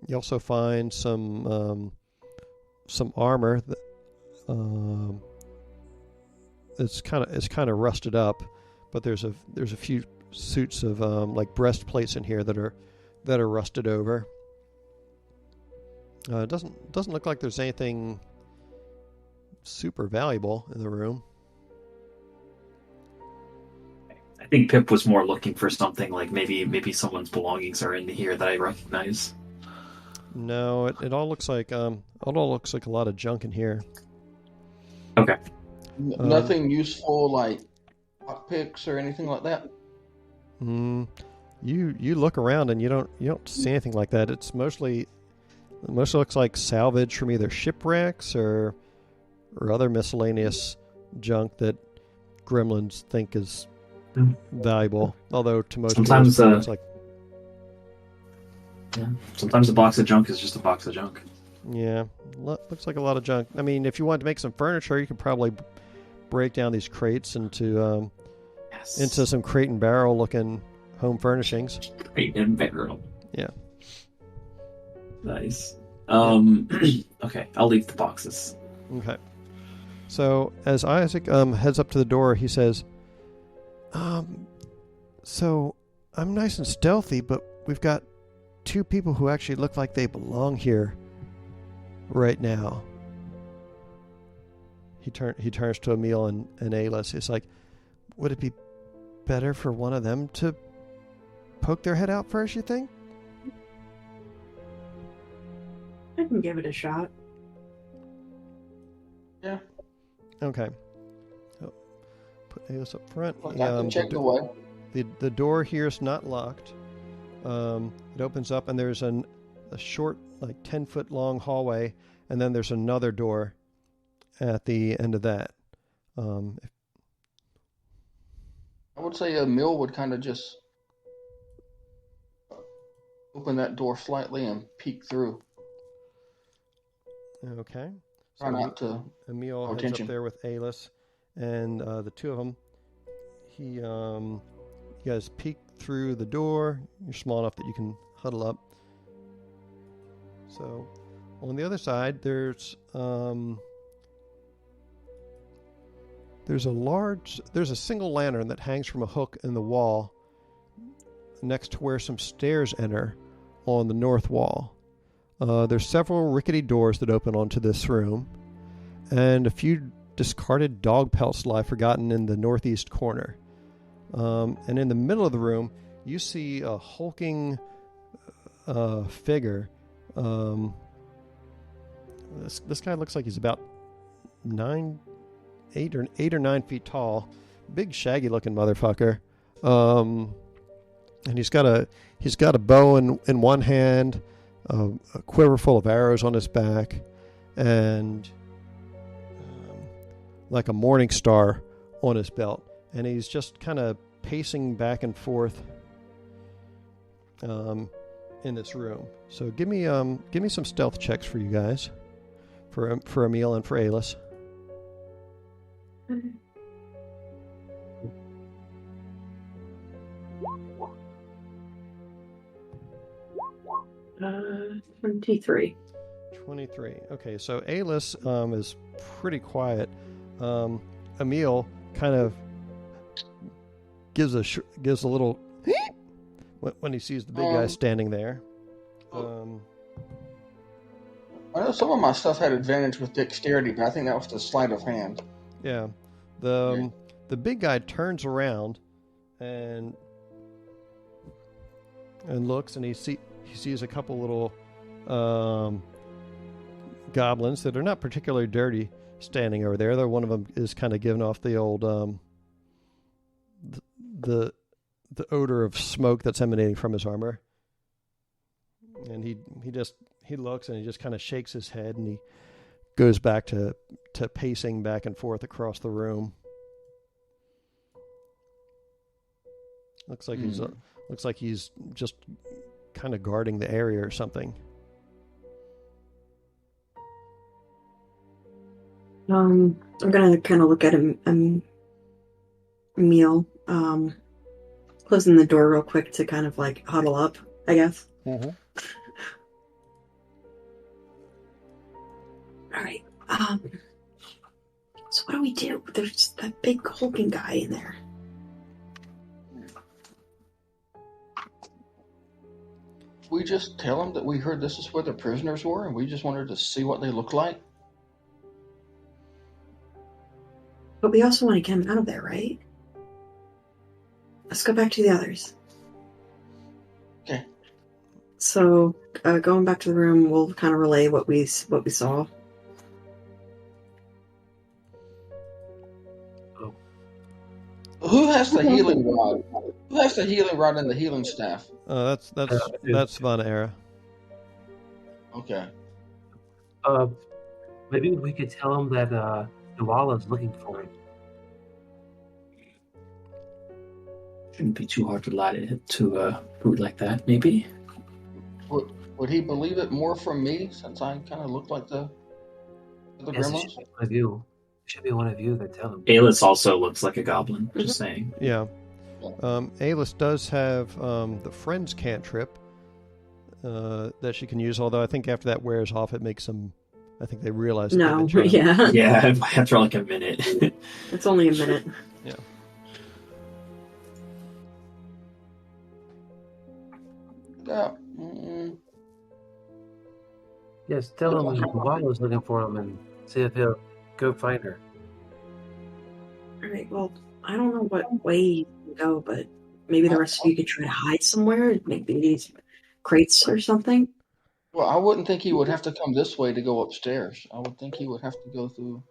You also find some armor it's kind of rusted up, but there's a few suits of like breastplates in here that are rusted over. It doesn't look like there's anything super valuable in the room. I think Pip was more looking for something like maybe someone's belongings are in here that I recognize. No, it all looks like a lot of junk in here. Okay. Nothing useful like lockpicks or anything like that. You look around and you don't see anything like that. It mostly looks like salvage from either shipwrecks or other miscellaneous junk that gremlins think is valuable. Although to most sometimes people, it's like sometimes a box of junk is just a box of junk. Yeah, looks like a lot of junk. I mean, if you wanted to make some furniture, you could probably break down these crates into some crate and barrel looking home furnishings. Crate and barrel. Yeah. Nice. Okay, I'll leave the boxes. Okay. So as Isaac heads up to the door, he says, so I'm nice and stealthy, but we've got two people who actually look like they belong here right now. He turns to Emil and Ayla. He's like, would it be better for one of them to poke their head out first, you think? I can give it a shot. Yeah. Okay. So, put Ayla up front. I can check the way. The door here is not locked. It opens up and there's a short, like 10-foot long hallway, and then there's another door at the end of that. I would say Emil would kind of just open that door slightly and peek through. Okay. Try not to Emil heads attention. up there with Ayla, and the two of them. You guys peek through the door. You're small enough that you can huddle up. So, on the other side, there's a single lantern that hangs from a hook in the wall next to where some stairs enter on the north wall. There's several rickety doors that open onto this room, and a few discarded dog pelts lie forgotten in the northeast corner. And in the middle of the room, you see a hulking figure. This guy looks like he's about 8 or 9 feet tall, big shaggy looking motherfucker. And he's got a bow in one hand, a quiver full of arrows on his back, and like a morning star on his belt. And he's just kind of pacing back and forth in this room. So give me some stealth checks for you guys, for Emil and for Ayla. 23. 23. Okay, so Ayla is pretty quiet. Emil kind of gives a little when he sees the big guy standing there. I know some of my stuff had advantage with dexterity, but I think that was the sleight of hand. Yeah, the big guy turns around and looks, and he sees a couple little goblins that are not particularly dirty standing over there. Though one of them is kind of giving off the old the odor of smoke that's emanating from his armor. And he looks and he just kind of shakes his head, and he goes back to pacing back and forth across the room. Looks like he's just kind of guarding the area or something. I'm gonna kind of look at him, Emil, closing the door real quick to kind of like huddle up, I guess. Mm-hmm. All right. So what do we do? There's that big hulking guy in there. We just tell them that we heard this is where the prisoners were, and we just wanted to see what they look like. But we also want to get him out of there, right? Let's go back to the others. Okay. So, going back to the room, we'll kind of relay what we saw. Who has the healing rod? Who has the healing rod and the healing staff? That's Vanna Era. Okay. Maybe we could tell him that Nuala's looking for him. Shouldn't be too hard to lie to root like that, maybe. Would he believe it more from me, since I kind of look like the Yes, it gremlins? should be one of you. It should be one of you that tell him. Alis also looks like a goblin. Just saying. Yeah. Alis does have the Friends cantrip that she can use, although I think after that wears off, it makes them... I think they realize... No, yeah. Yeah, after like a minute. It's only a minute. Yeah. Yeah. Yes, tell him Nuala's looking for him and see if he'll go find her. Alright, well, I don't know what way you can go, but maybe the rest of you could try to hide somewhere, maybe these crates or something. Well, I wouldn't think he would have to come this way to go upstairs. I would think he would have to go through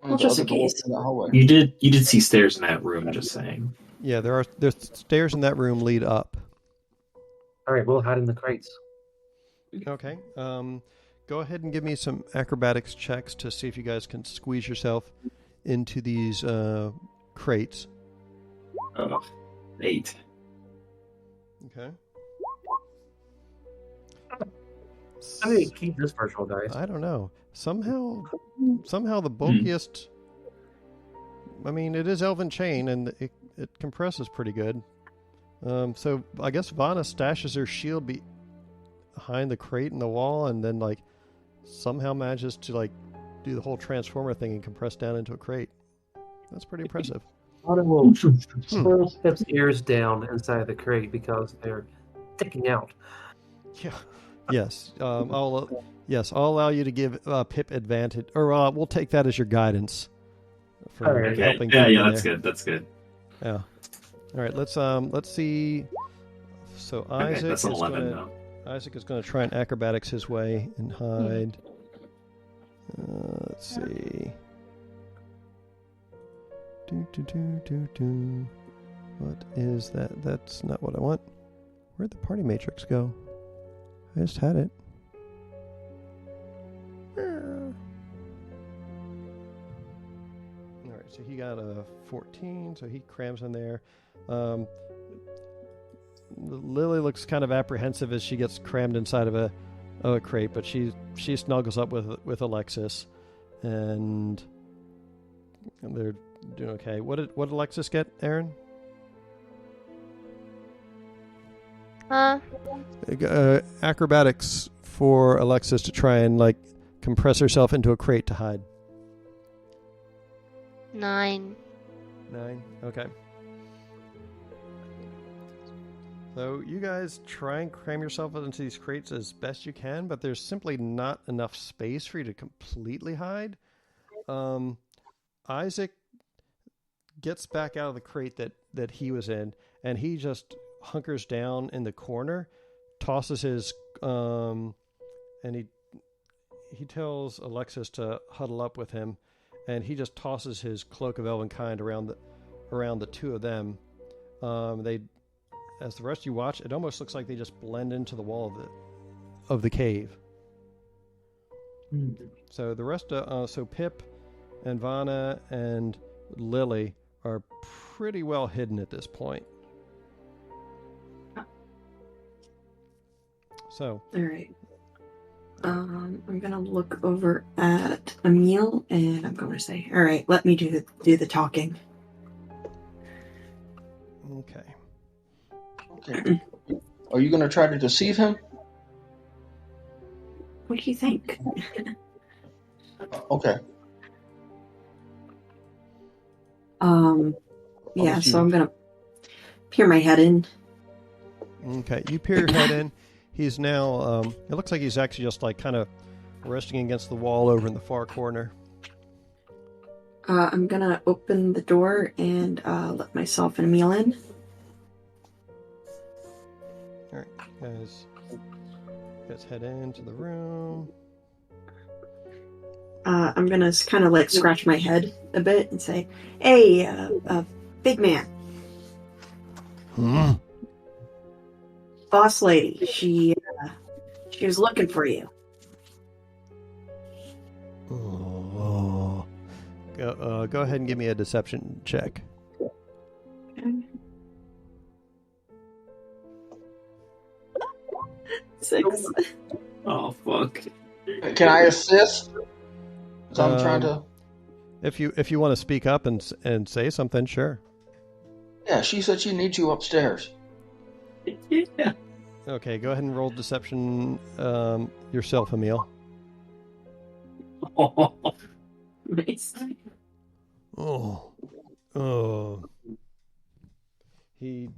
one of the just other in doors case. in the hallway. You did see stairs in that room. Just saying. Yeah, there's stairs in that room lead up. Alright, we'll hide in the crates. Okay. Go ahead and give me some acrobatics checks to see if you guys can squeeze yourself into these crates. 8. Okay. How do you keep this virtual dice? I don't know. Somehow the bulkiest... I mean, it is Elven Chain, and it compresses pretty good. So I guess Vanna stashes her shield behind the crate in the wall, and then like somehow manages to like do the whole transformer thing and compress down into a crate. That's pretty impressive. Vanna will pull Pip's ears down inside the crate because they're sticking out. Yeah. Yes. I'll allow you to give Pip advantage, or we'll take that as your guidance for Okay. helping. Yeah, that's good. That's good. Yeah. All right. Let's see. So Okay, Isaac that's an 11 now. Isaac is going to try and acrobatics his way and hide. Let's see. What is that? That's not what I want. Where'd the party matrix go? I just had it. Alright, so he got a 14, so he crams in there. Lily looks kind of apprehensive as she gets crammed inside of a crate, but she snuggles up with Alexis, and they're doing okay. What did Alexis get, Aaron? Acrobatics for Alexis to try and like compress herself into a crate to hide. 9. 9. Okay. So you guys try and cram yourself into these crates as best you can, but there's simply not enough space for you to completely hide. Isaac gets back out of the crate that he was in, and he just hunkers down in the corner, tosses his and he tells Alexis to huddle up with him, and he just tosses his cloak of elvenkind around the two of them. As the rest of you watch, it almost looks like they just blend into the wall of the cave. So the rest so Pip and Vanna and Lily are pretty well hidden at this point. So, all right. I'm gonna look over at Emil and I'm gonna say, "All right, let me do the talking." okay. Okay. Are you going to try to deceive him? What do you think? Okay. Yeah, so I'm gonna peer my head in. Okay, you peer your head in. He's now, it looks like he's actually just like kind of resting against the wall over in the far corner. I'm gonna open the door and let myself and Emil in. All right, guys head into the room. I'm gonna kind of like scratch my head a bit and say, "Hey, big man, boss lady, she was looking for you." Oh. Go ahead and give me a deception check. Six. Oh fuck! Can I assist? 'Cause I'm trying to. If you want to speak up and say something, sure. Yeah, she said she needs you upstairs. Yeah. Okay, go ahead and roll deception yourself, Emil. Oh. Nice. Oh. He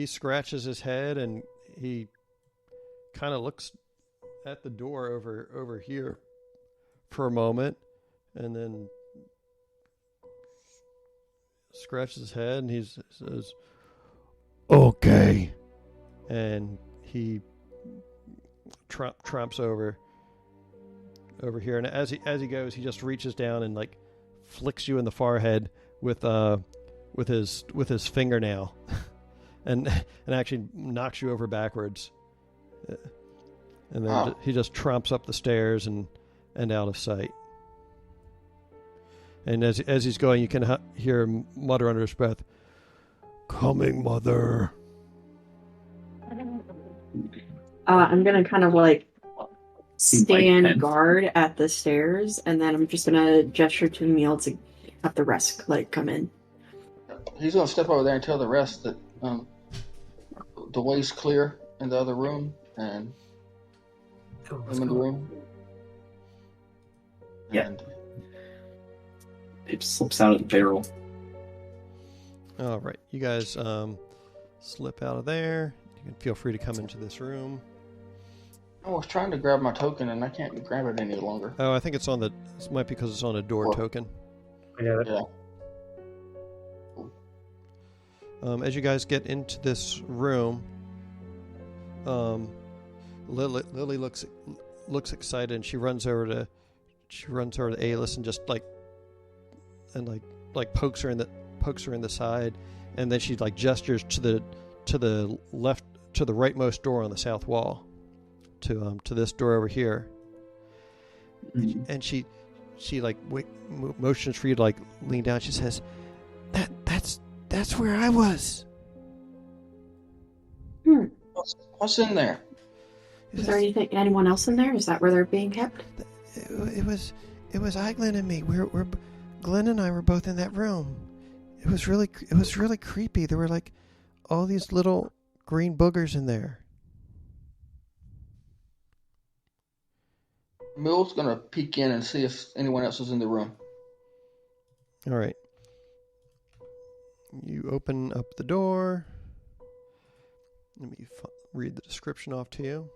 scratches his head and he kind of looks at the door over here for a moment, and then scratches his head and he says, "Okay," and he trumps over here, and as he goes, he just reaches down and like flicks you in the forehead with his fingernail, and actually knocks you over backwards, and then he just tromps up the stairs and out of sight. And as he's going, you can hear him mutter under his breath, "Coming, mother." I'm gonna kind of like stand guard at the stairs, and then I'm just gonna gesture to Emil to have the rest like come in. He's gonna step over there and tell the rest that the way's clear in the other room, and I'm in the room. Yeah. And It slips out of the barrel. All right, you guys slip out of there. You can feel free to come into this room. I was trying to grab my token and I can't grab it any longer. Oh, I think it might be because it's on a door token. I got it. Yeah. As you guys get into this room, Lily looks excited, and she runs over to Alis and just like pokes her in the side, and then she like gestures to the left, to the rightmost door on the south wall, to this door over here. Mm-hmm. And she like motions for you to like lean down. She says, That's where I was. What's in there? Is there anyone else in there? Is that where they're being kept? It was Glenn and me. We're Glenn and I were both in that room. It was really creepy. There were like all these little green boogers in there. Mill's gonna peek in and see if anyone else is in the room. All right. You open up the door. Let me read the description off to you.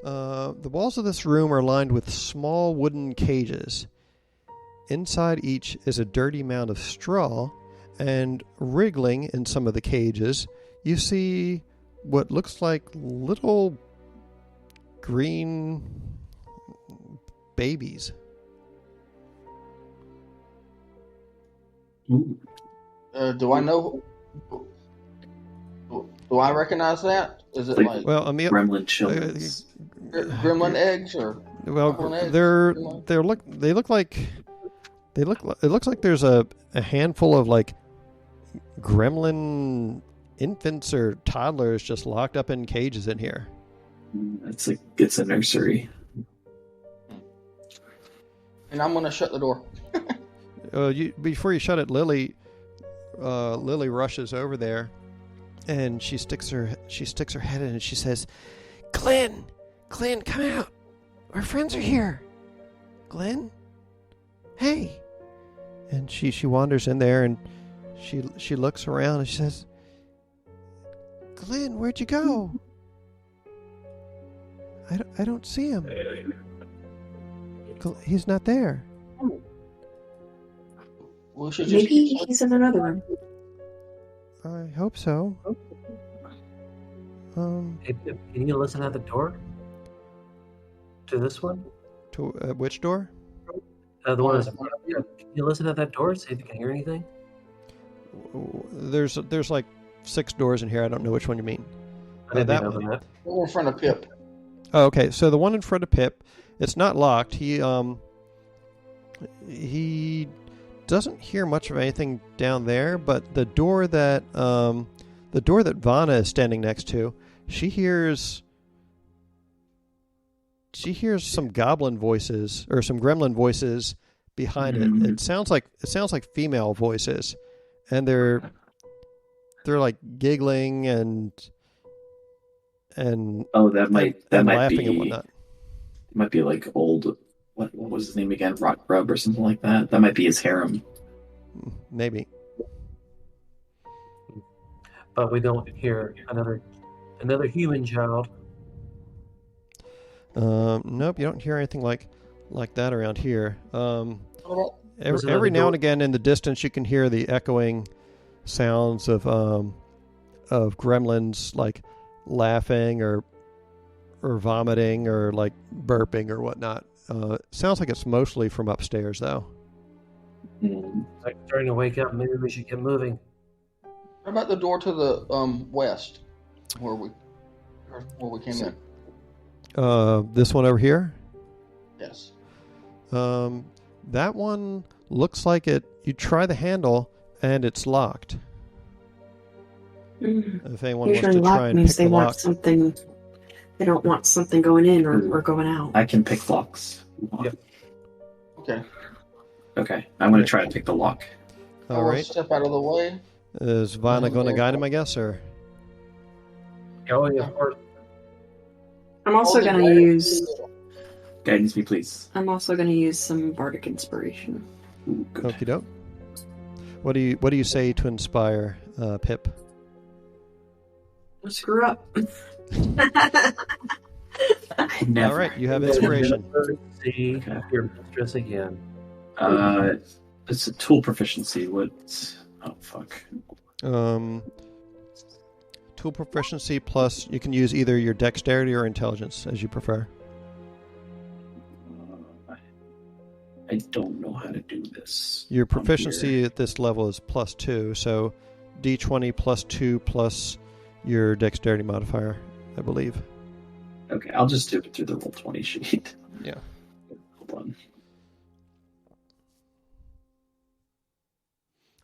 The walls of this room are lined with small wooden cages. Inside each is a dirty mound of straw, and wriggling in some of the cages, you see what looks like little green babies. Do I know? Do I recognize that? Is it like well, Emil, gremlin children? Gremlin eggs or? Well, eggs? it looks like there's a handful of like gremlin infants or toddlers just locked up in cages in here. It's a nursery. And I'm gonna shut the door. Before you shut it, Lily rushes over there, and she sticks her head in, and she says, Glenn, come out. Our friends are here. Glenn? Hey. And she wanders in there, and she looks around, and she says, "Glenn, where'd you go? I don't see him. He's not there." We should just Maybe he's in another room. I hope so. Hey, Pip, can you listen at the door? To this one? To which door? The one that's... Can you listen at that door? See if you can hear anything? There's like 6 doors in here. I don't know which one you mean. That one. one. We're in front of Pip. Oh, okay. So the one in front of Pip, it's not locked. He doesn't hear much of anything down there, but the door that Vanna is standing next to, she hears some goblin voices or some gremlin voices behind it. It sounds like female voices, and they're like giggling and that might laughing be and whatnot. It might be like old. What was his name again? Rock Grub or something like that. That might be his harem. Maybe. But we don't hear another human child. Nope, you don't hear anything like that around here. Every door? now and again in the distance you can hear the echoing sounds of gremlins like laughing or vomiting or like burping or whatnot. Sounds like it's mostly from upstairs though. Like starting to wake up. Maybe we should get moving. What about the door to the west, where we came in? This one over here? Yes. That one looks like it. You try the handle and it's locked. If anyone wants to try and pick the lock, something. They don't want something going in or going out. I can pick locks. Yep. Okay. I'm going to try to pick the lock. all right. Step out of the way. Is Vanna going to guide him, I guess, or? Oh, yeah, of course. I'm also going to use. Guidance me, please. I'm also going to use some bardic inspiration. Ooh, good. Okie doke. What do you say to inspire Pip? Screw up. I never. All right, you have inspiration. See your mistress again. It's a tool proficiency. What? Oh fuck. Tool proficiency plus you can use either your dexterity or intelligence as you prefer. I don't know how to do this. Your proficiency at this level is +2, so d20 +2 plus your dexterity modifier, I believe. Okay, I'll just do it through the Roll20 sheet. Yeah. Hold on.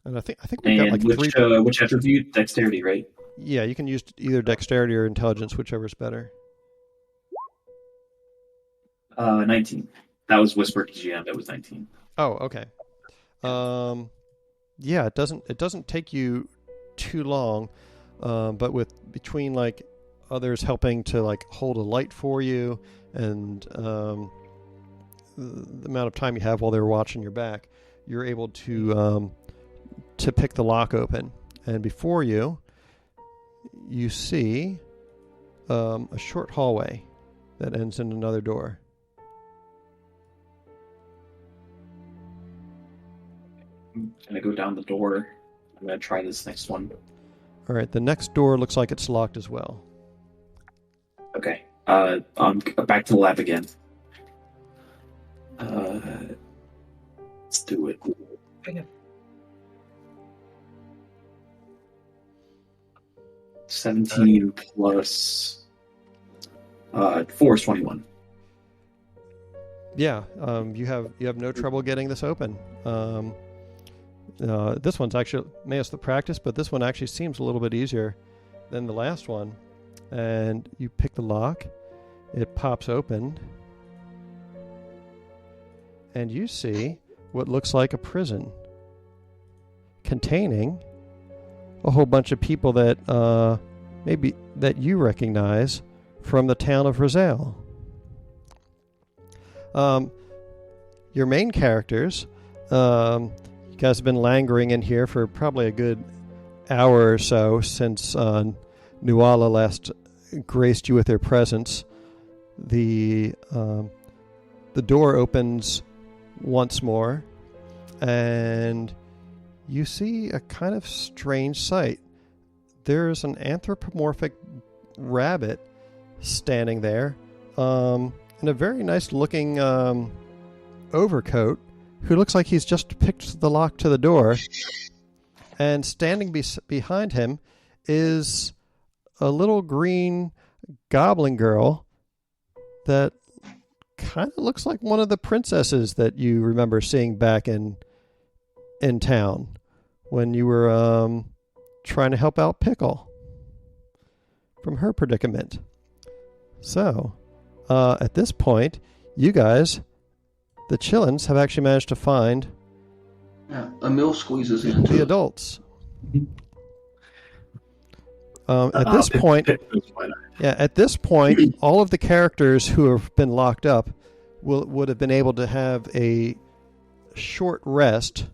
And I think we've got like which attribute? Dexterity, right? Yeah, you can use either dexterity or intelligence, whichever's better. 19. That was whispered to GM. That was 19. Oh, okay. Yeah, it doesn't take you too long, but between like others helping to like hold a light for you and the amount of time you have while they're watching your back, you're able to pick the lock open. And before you see a short hallway that ends in another door. I'm gonna go down the door. I'm gonna try this next one. All right, the next door looks like it's locked as well. Okay. Back to the lab again. Let's do it. 17 plus 4 is 21. Yeah, you have no trouble getting this open. This one's actually maybe the practice, but this one actually seems a little bit easier than the last one. And you pick the lock, it pops open, and you see what looks like a prison containing a whole bunch of people that maybe that you recognize from the town of Roselle. Your main characters, You guys have been lingering in here for probably a good hour or so since Nuala last graced you with their presence. The door opens once more, and you see a kind of strange sight. There's an anthropomorphic rabbit standing there in a very nice looking overcoat, who looks like he's just picked the lock to the door. And standing behind him is a little green goblin girl that kind of looks like one of the princesses that you remember seeing back in town when you were trying to help out Pickle from her predicament. So, at this point, you guys, the Chillins, have actually managed to find Emil squeezes in. the adults. At this point, all of the characters who have been locked up would have been able to have a short rest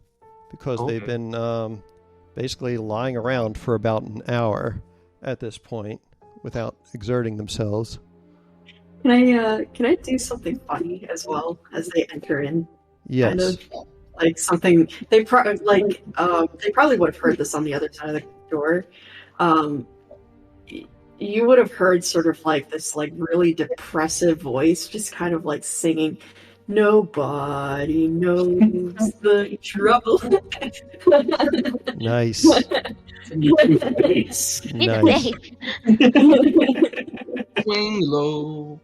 because they've been basically lying around for about an hour at this point without exerting themselves. Can I do something funny as well as they enter in? Yes. Kind of like something they probably would have heard this on the other side of the door. You would have heard sort of like this like really depressive voice just kind of like singing, "Nobody knows the trouble." Nice. Nice. Swing low.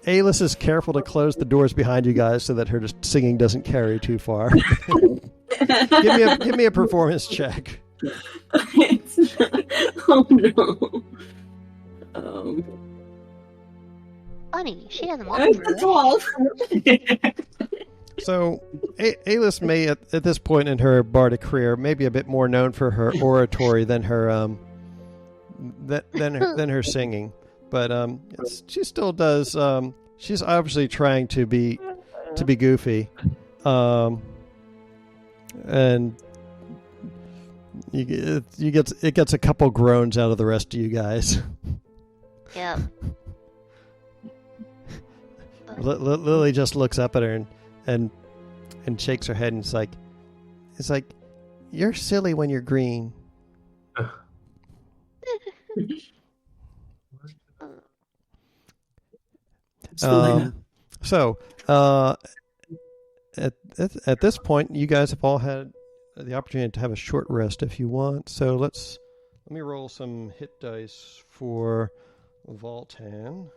Alis is careful to close the doors behind you guys so that her singing doesn't carry too far. give me a performance check. Oh no. Funny, she doesn't want That's 12. So, Alis may, at this point in her bardic career, may be a bit more known for her oratory than her than her singing, but she still does. She's obviously trying to be goofy, and it gets a couple groans out of the rest of you guys. Yep. Lily just looks up at her and shakes her head, and it's like you're silly when you're green. So at this point, you guys have all had the opportunity to have a short rest if you want. So let me roll some hit dice for Voltan.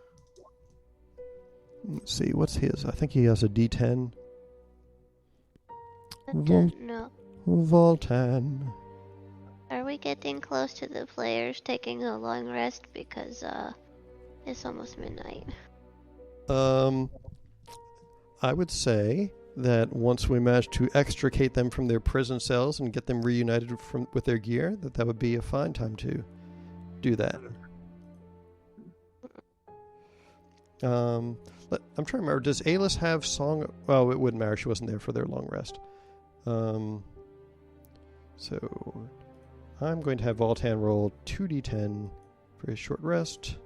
Let's see, what's his? I think he has a D10. No. Voltan. Are we getting close to the players taking a long rest because it's almost midnight? I would say that once we manage to extricate them from their prison cells and get them reunited with their gear, that would be a fine time to do that. I'm trying to remember, does Alis have song? Well, it wouldn't matter, she wasn't there for their long rest. So I'm going to have Voltan roll 2d10 for his short rest.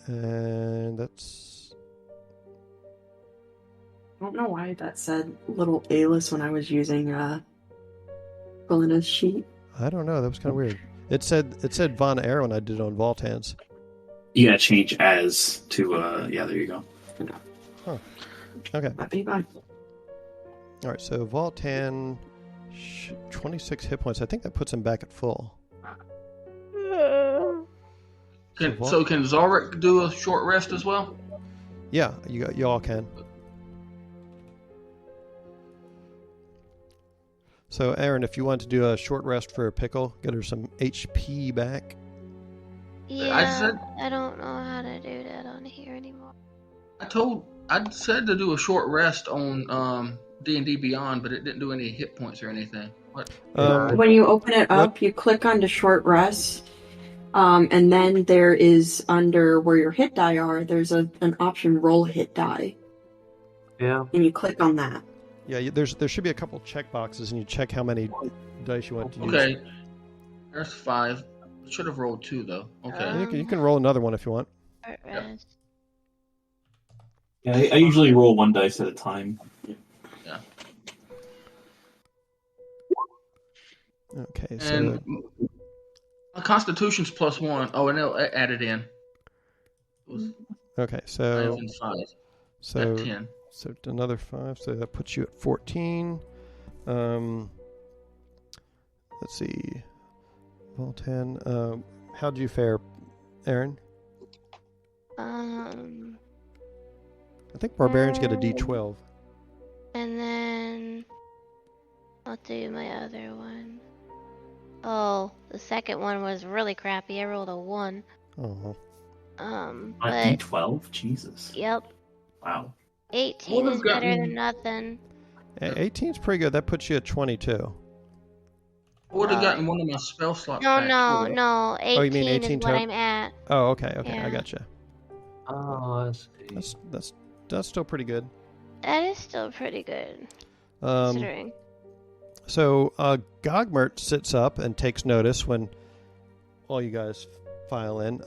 And that's... I don't know why that said little Alis when I was using Helena's sheet. I don't know, that was kind of weird. It said Von Air when I did it on Voltan's. You gotta change as to, yeah, there you go. Huh. Okay. That'd be fine. Alright, so Voltan, 26 hit points. I think that puts him back at full. So can Zarek do a short rest as well? Yeah, you all can. So, Aaron, if you want to do a short rest for Pickle, get her some HP back. Yeah, I don't know how to do that on here anymore. I said to do a short rest on D&D Beyond, but it didn't do any hit points or anything. What? When you open it up, you click onto short rest, and then there is under where your hit die are, there's an option roll hit die. Yeah. and you click on that. Yeah, there should be a couple check boxes, and you check how many dice you want to use. Okay. There's 5. Should have rolled 2 though. Okay. You can roll another one if you want. Yeah, I usually roll 1 dice at a time. Yeah. Okay, so And Constitution's +1. Oh, and it'll add it in. It was okay, 5 so and 5. so 10. so another 5, so that puts you at 14. Let's see, roll 10. How'd you fare, Aaron? I think barbarians get a D12. And then I'll do my other one. Oh, the second one was really crappy. I rolled a 1. Oh. A But D12? Jesus. yep, Wow. 18 Well, is we've better gotten- than nothing. 18's pretty good. That puts you at 22. I would have gotten one of my spell slots No, back. no, too. no. 18, you mean 18 is what to- I'm at. Oh, okay, I Yeah. gotcha. Oh, I see. That's still pretty good. That is still pretty good, Um, considering. so Gogmert sits up and takes notice when all you guys file in.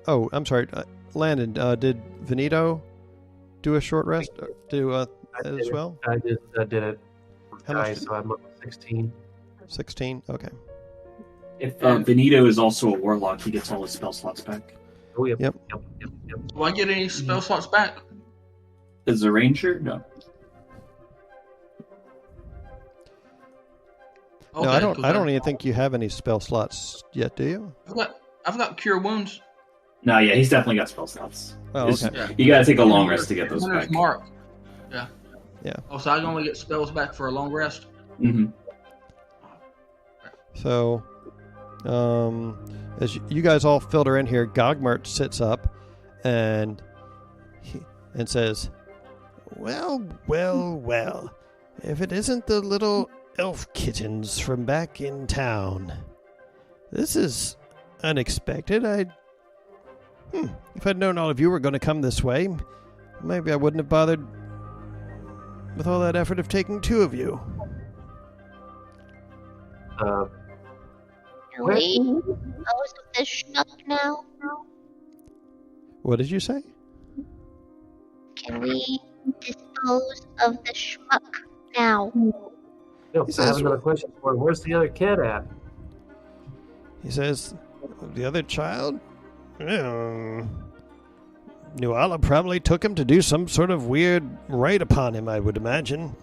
Oh, I'm sorry, Landon. Did Venito do a short rest? As well? I did it. How much Dice, so I'm up to 16. 16. Okay. If Benito is also a warlock, he gets all his spell slots back. Oh, yep. Yep. Do I get any spell slots back? Is a ranger? No. No, I don't even think you have any spell slots yet, do you? I've got cure wounds. No, yeah, he's definitely got spell slots. Oh, It's- okay. Yeah. You gotta take a long rest to get those Hunter's back. Mark. Yeah. Yeah. Oh, so I can only get spells back for a long rest. Mm-hmm. So, as you guys all filter in here, Gogmart sits up and says, "Well, well, well. If it isn't the little elf kittens from back in town, this is unexpected. If I'd known all of you were going to come this way, maybe I wouldn't have bothered with all that effort of taking 2 of you." Can we dispose of this schmuck now? What did you say? Can we dispose of the schmuck now? No, He I says- have another question for him. Where's the other kid at? He says, "The other child? Nuala probably took him to do some sort of weird rite upon him, I would imagine."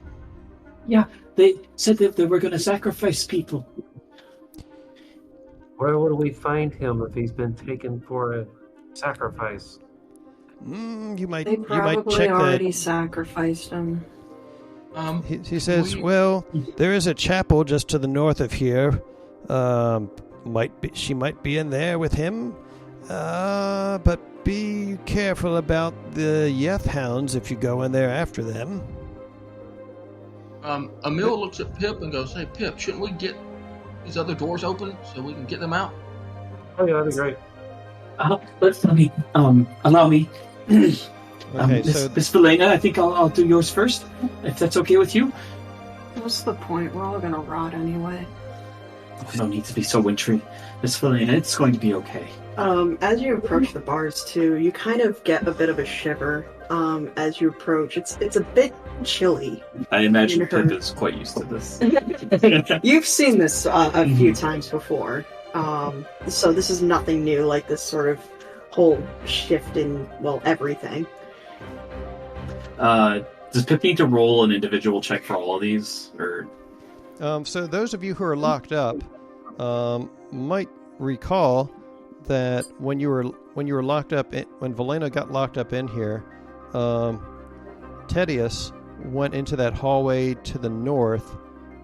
Yeah, they said that they were going to sacrifice people. Where would we find him if he's been taken for a sacrifice? You might They check probably already that. sacrificed him. He says, "Well, there is a chapel just to the north of here. She might be in there with him. But be careful about the Yeth hounds if you go in there after them." Emil looks at Pip and goes, "Hey, Pip, shouldn't we get these other doors open so we can get them out?" Oh, yeah, that'd be great. Let me, allow me. Okay, Miss so Velena, I think I'll do yours first, if that's okay with you. What's the point? We're all gonna rot anyway. No need to be so wintry. Miss Velena, it's going to be okay. As you approach the bars too, you kind of get a bit of a shiver. As you approach, it's a bit chilly. I imagine In her- Pip is quite used to this. You've seen this a few times before, so this is nothing new. Like this sort of whole shift in everything. Does Pip need to roll an individual check for all of these, or? So those of you who are locked up might recall that when you were locked up, when Velena got locked up in here, Tedious went into that hallway to the north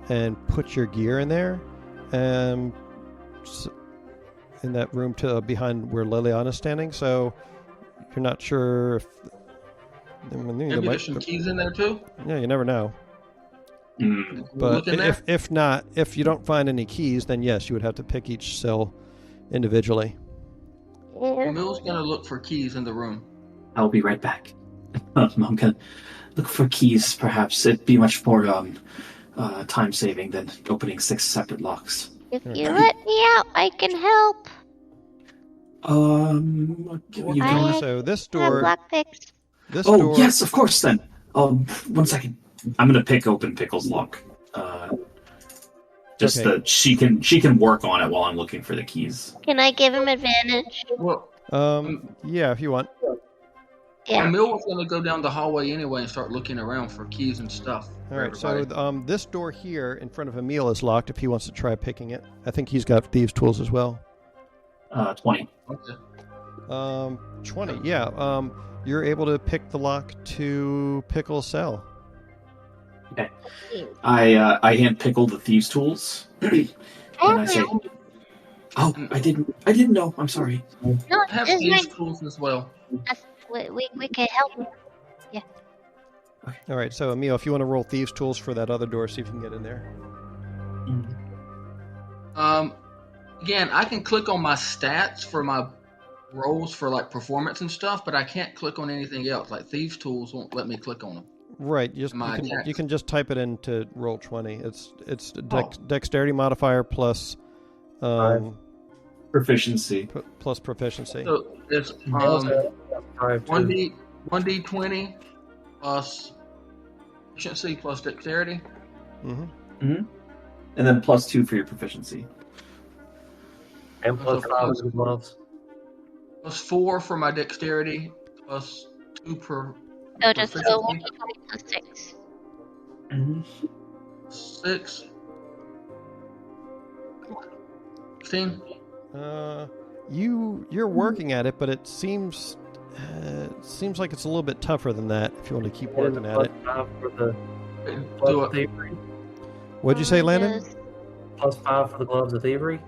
and put your gear in there, in that room behind where Liliana's standing. So you're not sure if Maybe there's some keys in there too. Yeah, you never know. But Look in there? if not, if you don't find any keys, then yes, you would have to pick each cell individually. Emil's gonna look for keys in the room. I'll be right back. I'm gonna look for keys, perhaps. It'd be much more time-saving than opening 6 separate locks. If you let me out, I can help. I'll give you I guys. So this have door. lockpicks. This Oh, door. yes, of course, then. 1 second. I'm going to pick open Pickle's lock. Just Okay. that she can work on it while I'm looking for the keys. Can I give him advantage? Well, Yeah, if you want. Yeah. Emil was going to go down the hallway anyway and start looking around for keys and stuff. All for right. So everybody. this door here in front of Emil is locked. If he wants to try picking it, I think he's got thieves' tools as well. 20. Okay. 20. Yeah. You're able to pick the lock to Pickle's cell. Okay. I hand Pickle the thieves' tools, and I say, "Oh, I didn't know. I'm sorry." No, I have this these is tools as well. we can help you. All right. So Emil, if you want to roll thieves' tools for that other door, see if you can get in there. Again, I can click on my stats for my rolls for like performance and stuff, but I can't click on anything else. Like thieves' tools won't let me click on them. Right. You can just type it in to roll 20. It's dexterity modifier plus Proficiency. plus proficiency. So it's Five, two. 1d20 plus efficiency plus dexterity. And then +2 for your proficiency. And plus So 5 with the gloves. Plus 4 for my dexterity. Plus 2 per. So just proficiency. go 1d20 plus 6. 6. 16. You're working at it, but it seems like it's a little bit tougher than that. If you want to keep working at it. Plus 5 for the Do gloves it. of thievery. What'd you say, Landon? Plus 5 for the gloves of thievery.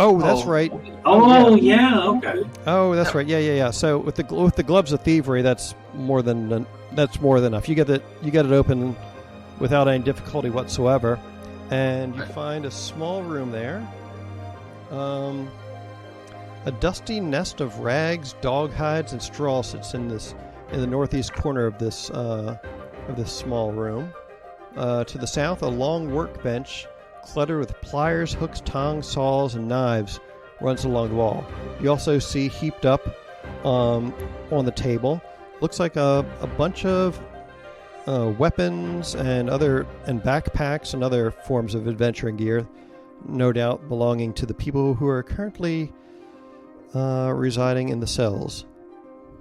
Oh, that's right. Oh, yeah. Okay. Oh, that's right. Yeah. So with the gloves of thievery, that's more than enough. You get it open without any difficulty whatsoever, and you find a small room there. A dusty nest of rags, dog hides, and straw sits in the northeast corner of this small room. To the south, a long workbench cluttered with pliers, hooks, tongs, saws, and knives runs along the wall. You also see heaped up on the table, looks like a bunch of weapons and backpacks and other forms of adventuring gear, no doubt belonging to the people who are currently residing in the cells.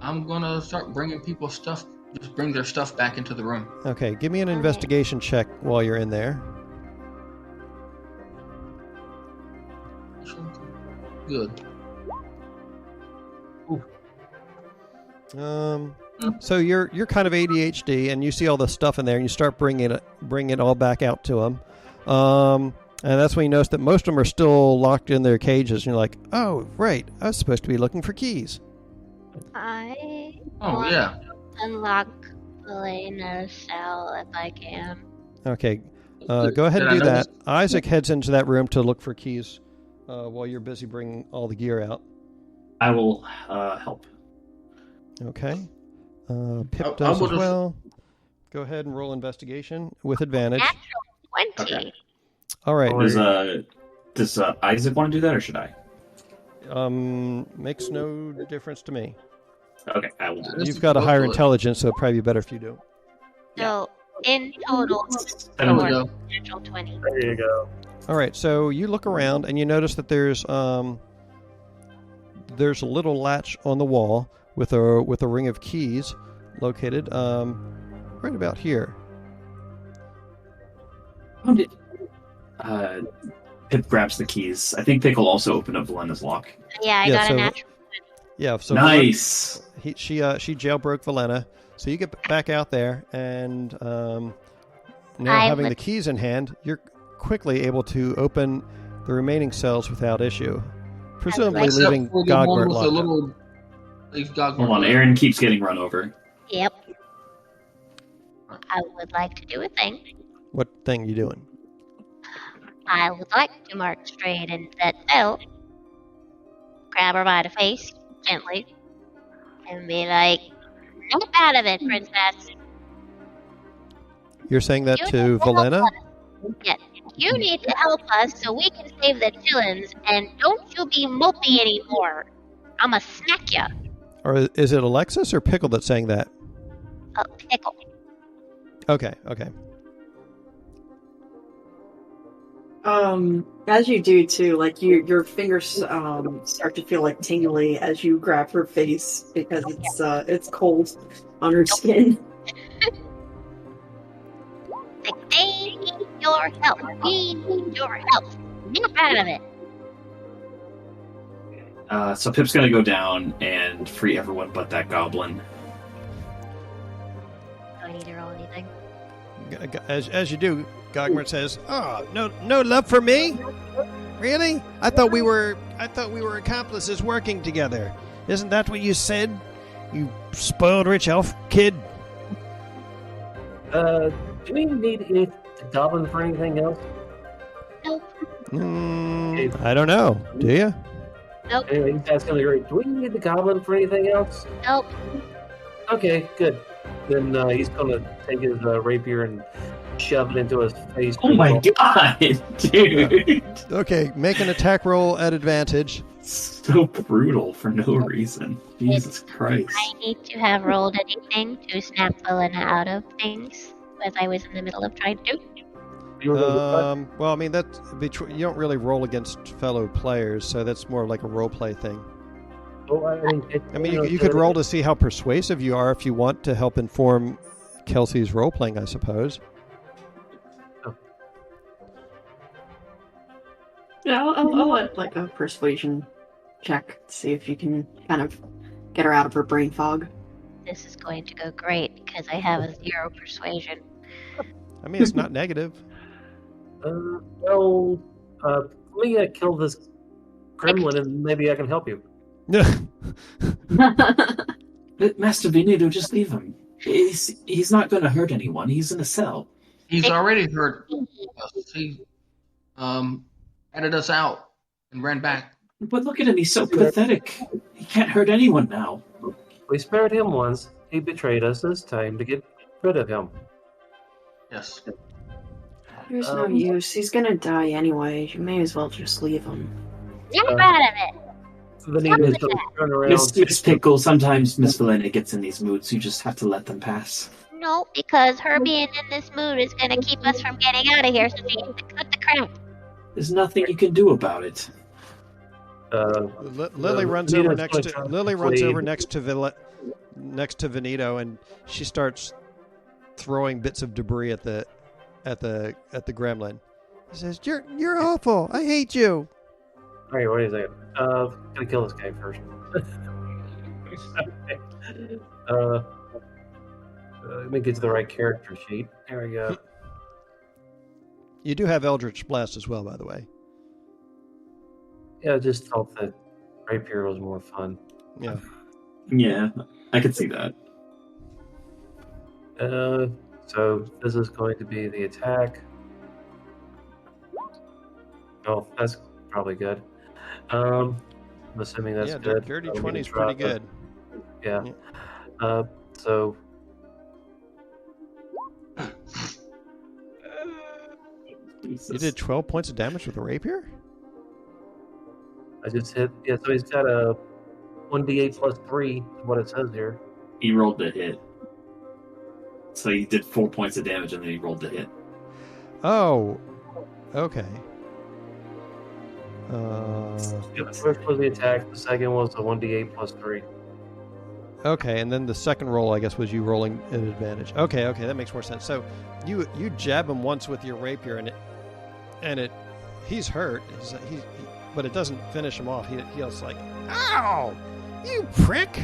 I'm gonna start bringing people's stuff. Just bring their stuff back into the room. Okay, give me an investigation check while you're in there. Good. So you're kind of ADHD, and you see all the stuff in there, and you start bringing it all back out to them. And that's when you notice that most of them are still locked in their cages, and you're like, "Oh, right, I was supposed to be looking for keys." I Oh yeah. unlock Elena's cell if I can. Okay, go ahead and do that. Isaac heads into that room to look for keys while you're busy bringing all the gear out. I will help. Okay. Pip I does as would've- well. Go ahead and roll investigation with advantage. Natural 20. Okay. All right. Does Isaac want to do that, or should I? Makes no difference to me. Okay, I will do it. You've got a higher intelligence, so it'd probably be better if you do. So in total, There we go. natural 20. There you go. All right. So you look around and you notice that there's a little latch on the wall with a ring of keys located right about here. Pip grabs the keys. I think Pickle also opened up Valena's lock. Yeah, I got a natural. Yeah. So Nice. She jailbroke Valena. So you get back out there, and now having the keys in hand, you're quickly able to open the remaining cells without issue, presumably Except leaving for the one Gogbert with the locked up. little. Leave Gogbert. Hold on, Aaron keeps getting run over. Yep. I would like to do a thing. What thing you doing? I would like to march straight into that cell, grab her by the face gently, and be like, "Snap out of it, princess." You're saying that You to need help Valena? us. Yes. You need to help us so we can save the chillins, and don't you be mopey anymore. I'ma smack ya. Or is it Alexis or Pickle that's saying that? Pickle. Okay. As you do too, like your fingers start to feel like tingly as you grab her face because it's cold on her skin. Like, they need your help. We need your help. Snap out of it. So Pip's gonna go down and free everyone but that goblin. Do I need to roll anything? As you do, Gogmert says, "Oh, no love for me? Really? I thought we were accomplices working together. Isn't that what you said? You spoiled rich elf kid." Do we need the goblin for anything else? Nope. I don't know. Do you? Nope. Anyway, that's gonna be great. Do we need the goblin for anything else? Nope. Okay, good. Then he's gonna take his rapier and shove it into his face. Oh my god, dude! Okay, make an attack roll at advantage. So brutal for no reason. Jesus Christ. I need to have rolled anything to snap Valena out of things, as I was in the middle of trying to do. Well, I mean, you don't really roll against fellow players, so that's more like a role play thing. Oh, I mean, you could roll to see how persuasive you are if you want to help inform Kelsey's role playing, I suppose. Yeah, I'll let like a persuasion check to see if you can kind of get her out of her brain fog. This is going to go great because I have a 0 persuasion. I mean, it's not negative. Well, let me kill this gremlin and maybe I can help you. Master Veneto, just leave him. He's not going to hurt anyone. He's in a cell. He's already hurt us. He added us out and ran back. But look at him. He's so pathetic. He can't hurt anyone now. We spared him once. He betrayed us this time to get rid of him. Yes. There's no use. He's gonna die anyway. You may as well just leave him. Snap out of it. Vanita's going to turn around. Miss Pickle, sometimes Miss Valena gets in these moods. You just have to let them pass. No, because her being in this mood is going to keep us from getting out of here, so she needs to cut the crap. There's nothing you can do about it. Lily runs over next to Veneto, and she starts throwing bits of debris at the gremlin. He says, "You're awful. I hate you." All right, wait a second. Gotta kill this guy first. Let me get to the right character sheet. There we go. You do have Eldritch Blast as well, by the way. Yeah, I just thought that rapier was more fun. Yeah. Yeah, I could see that. So this is going to be the attack. Oh, that's probably good. I'm assuming that's good. Dirty 20 is pretty good. Yeah. So. You did 12 points of damage with a rapier? I just hit. Yeah, so he's got a 1d8 plus 3, is what it says here. He rolled the hit. So he did 4 points of damage and then he rolled the hit. Oh. Okay. The first was the attack, the second was the 1d8 plus 3. Okay, and then the second roll, I guess, was you rolling at advantage. Okay, that makes more sense. So you jab him once with your rapier, and he's hurt. But it doesn't finish him off. He yells like, "Ow! You prick!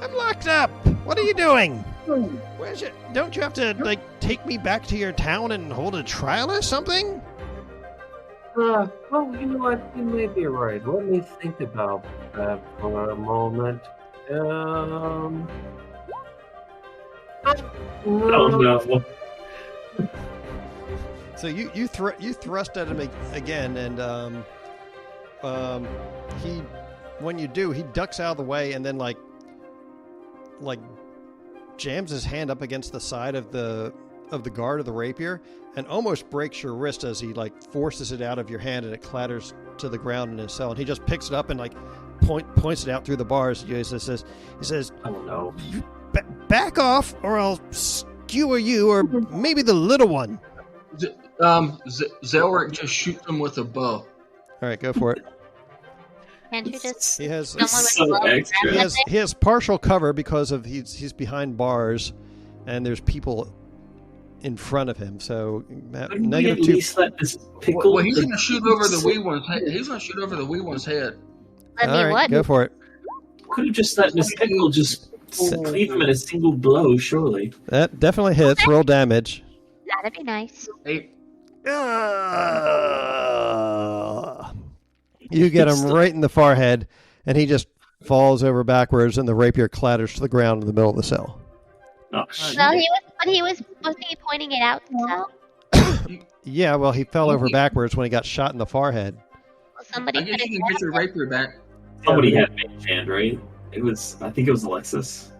I'm locked up! What are you doing? Don't you have to, take me back to your town and hold a trial or something?" Well, you know what? You may be right. Let me think about that for a moment. Oh no. So you thrust at him again, and when you do, he ducks out of the way and then like jams his hand up against the side of the of the guard of the rapier and almost breaks your wrist as he like forces it out of your hand and it clatters to the ground in his cell. And he just picks it up and like points it out through the bars. He says, "Oh no, back off, or I'll skewer you, or maybe the little one." Zelric just shoots him with a bow. All right, go for it. Can't you just? He has extra. he has partial cover because of he's behind bars, and there's people in front of him. So couldn't we negative at 2. least let this pickle?" Well, he's going to shoot over the wee one's head. He's going to shoot over the wee one's head. Let All me right, what? go for it. Could have just let this pickle just cleave him in a single blow, surely. That definitely hits. Roll damage. That'd be nice. 8. You get him right in the forehead, and he just falls over backwards, and the rapier clatters to the ground in the middle of the cell. Oh, No, wasn't he pointing it out himself? Yeah, well, he fell over backwards when he got shot in the forehead. Well, somebody I guess could you have can get your rapier back. Somebody had mage hand, right? I think it was Alexis.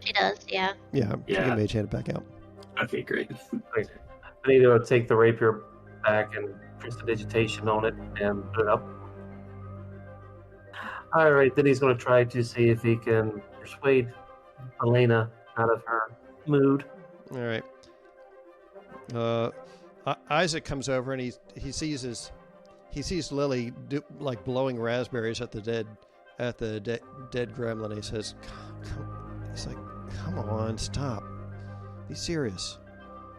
She does, yeah. Yeah, Yeah. he can mage hand it back out. Okay, great. I need to take the rapier back and prestidigitation on it and put it up. All right, then he's going to try to see if he can persuade Elena out of her mood. All right. Isaac comes over and he sees Lily like blowing raspberries at the dead gremlin. He says, "Come on, stop. Be serious."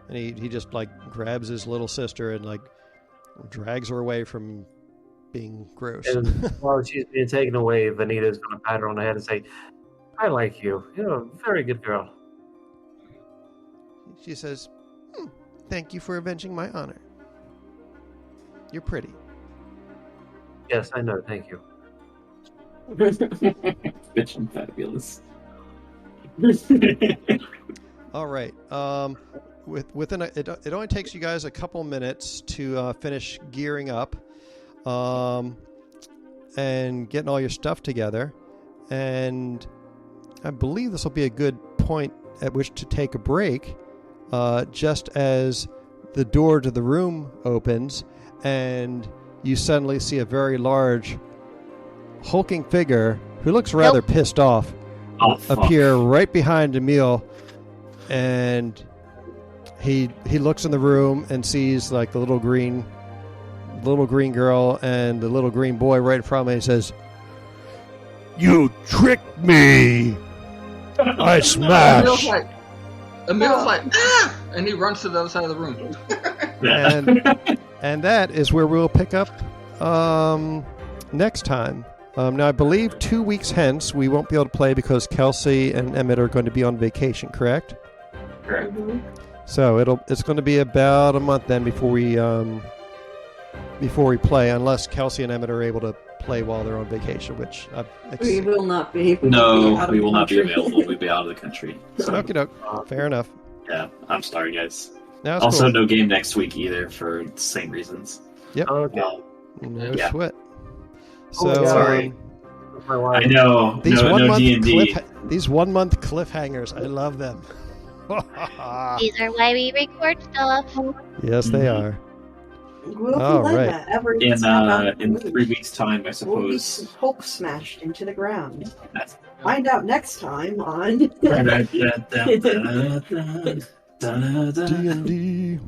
And he just like grabs his little sister and like drags her away from being gross. And while she's being taken away, Vanita's going to pat her on the head and say, "I like you. You're a very good girl." She says, "Thank you for avenging my honor. You're pretty." Yes, I know. Thank you. Bitch and fabulous. All right. It only takes you guys a couple minutes to finish gearing up, and getting all your stuff together, and I believe this will be a good point at which to take a break, just as the door to the room opens, and you suddenly see a very large, hulking figure who looks rather pissed off appear right behind Emil, and he looks in the room and sees like the little green girl and the little green boy right in front of him. He says, "You tricked me! I smash!" Emil's like, "Ah!" And he runs to the other side of the room. And that is where we'll pick up next time. Now, I believe 2 weeks hence we won't be able to play because Kelsey and Emmett are going to be on vacation, correct? Correct. So it's going to be about a month then before we play, unless Kelsey and Emmett are able to play while they're on vacation, which We will not be. No, we will not be available. We'll be out of the country. So, Okie doke. Fair enough. yeah, I'm sorry, guys. Now it's Also, cool. no game next week either for the same reasons. Yep. Okay. No Yeah. sweat. Oh, So sorry. My wife. I know. these no 1 month D&D. these 1 month cliffhangers, I love them. These are why we record stuff. Yes, they are. We'll All let right. that ever In 3 weeks' time, I We'll be suppose. Hulk smashed into the ground. That's- Find out next time on. D&D.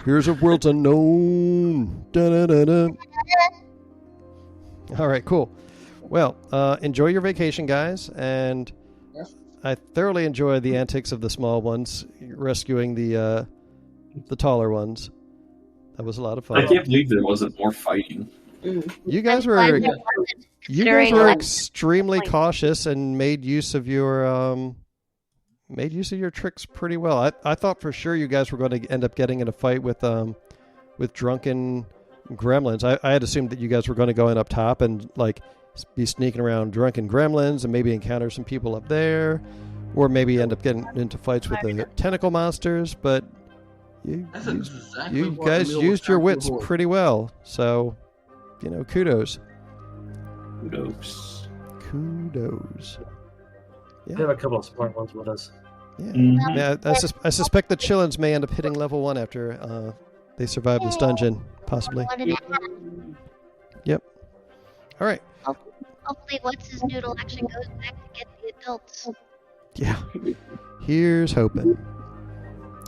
Here's of worlds unknown. Da-da-da-da. All right, cool. Well, enjoy your vacation, guys, and Yes. I thoroughly enjoy the antics of the small ones, rescuing the taller ones. That was a lot of fun. I can't believe there wasn't more fighting. You guys I'm glad were there wasn't, you guys considering, were like, extremely cautious and made use of your tricks pretty well. I thought for sure you guys were going to end up getting in a fight with drunken gremlins. I had assumed that you guys were going to go in up top and like be sneaking around drunken gremlins and maybe encounter some people up there, or maybe end up getting into fights with the tentacle monsters. But you Exactly guys used your wits pretty well. So, kudos. Kudos. Kudos. We have a couple of smart ones with us. Yeah. Mhm. Yeah, I suspect the Chillins may end up hitting level 1 after they survive this dungeon, possibly. 1.5. Yep. All right. Hopefully, what's his noodle actually goes back to get the adults. Yeah. Here's hoping.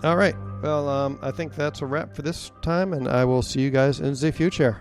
All right. Well, I think that's a wrap for this time, and I will see you guys in the future.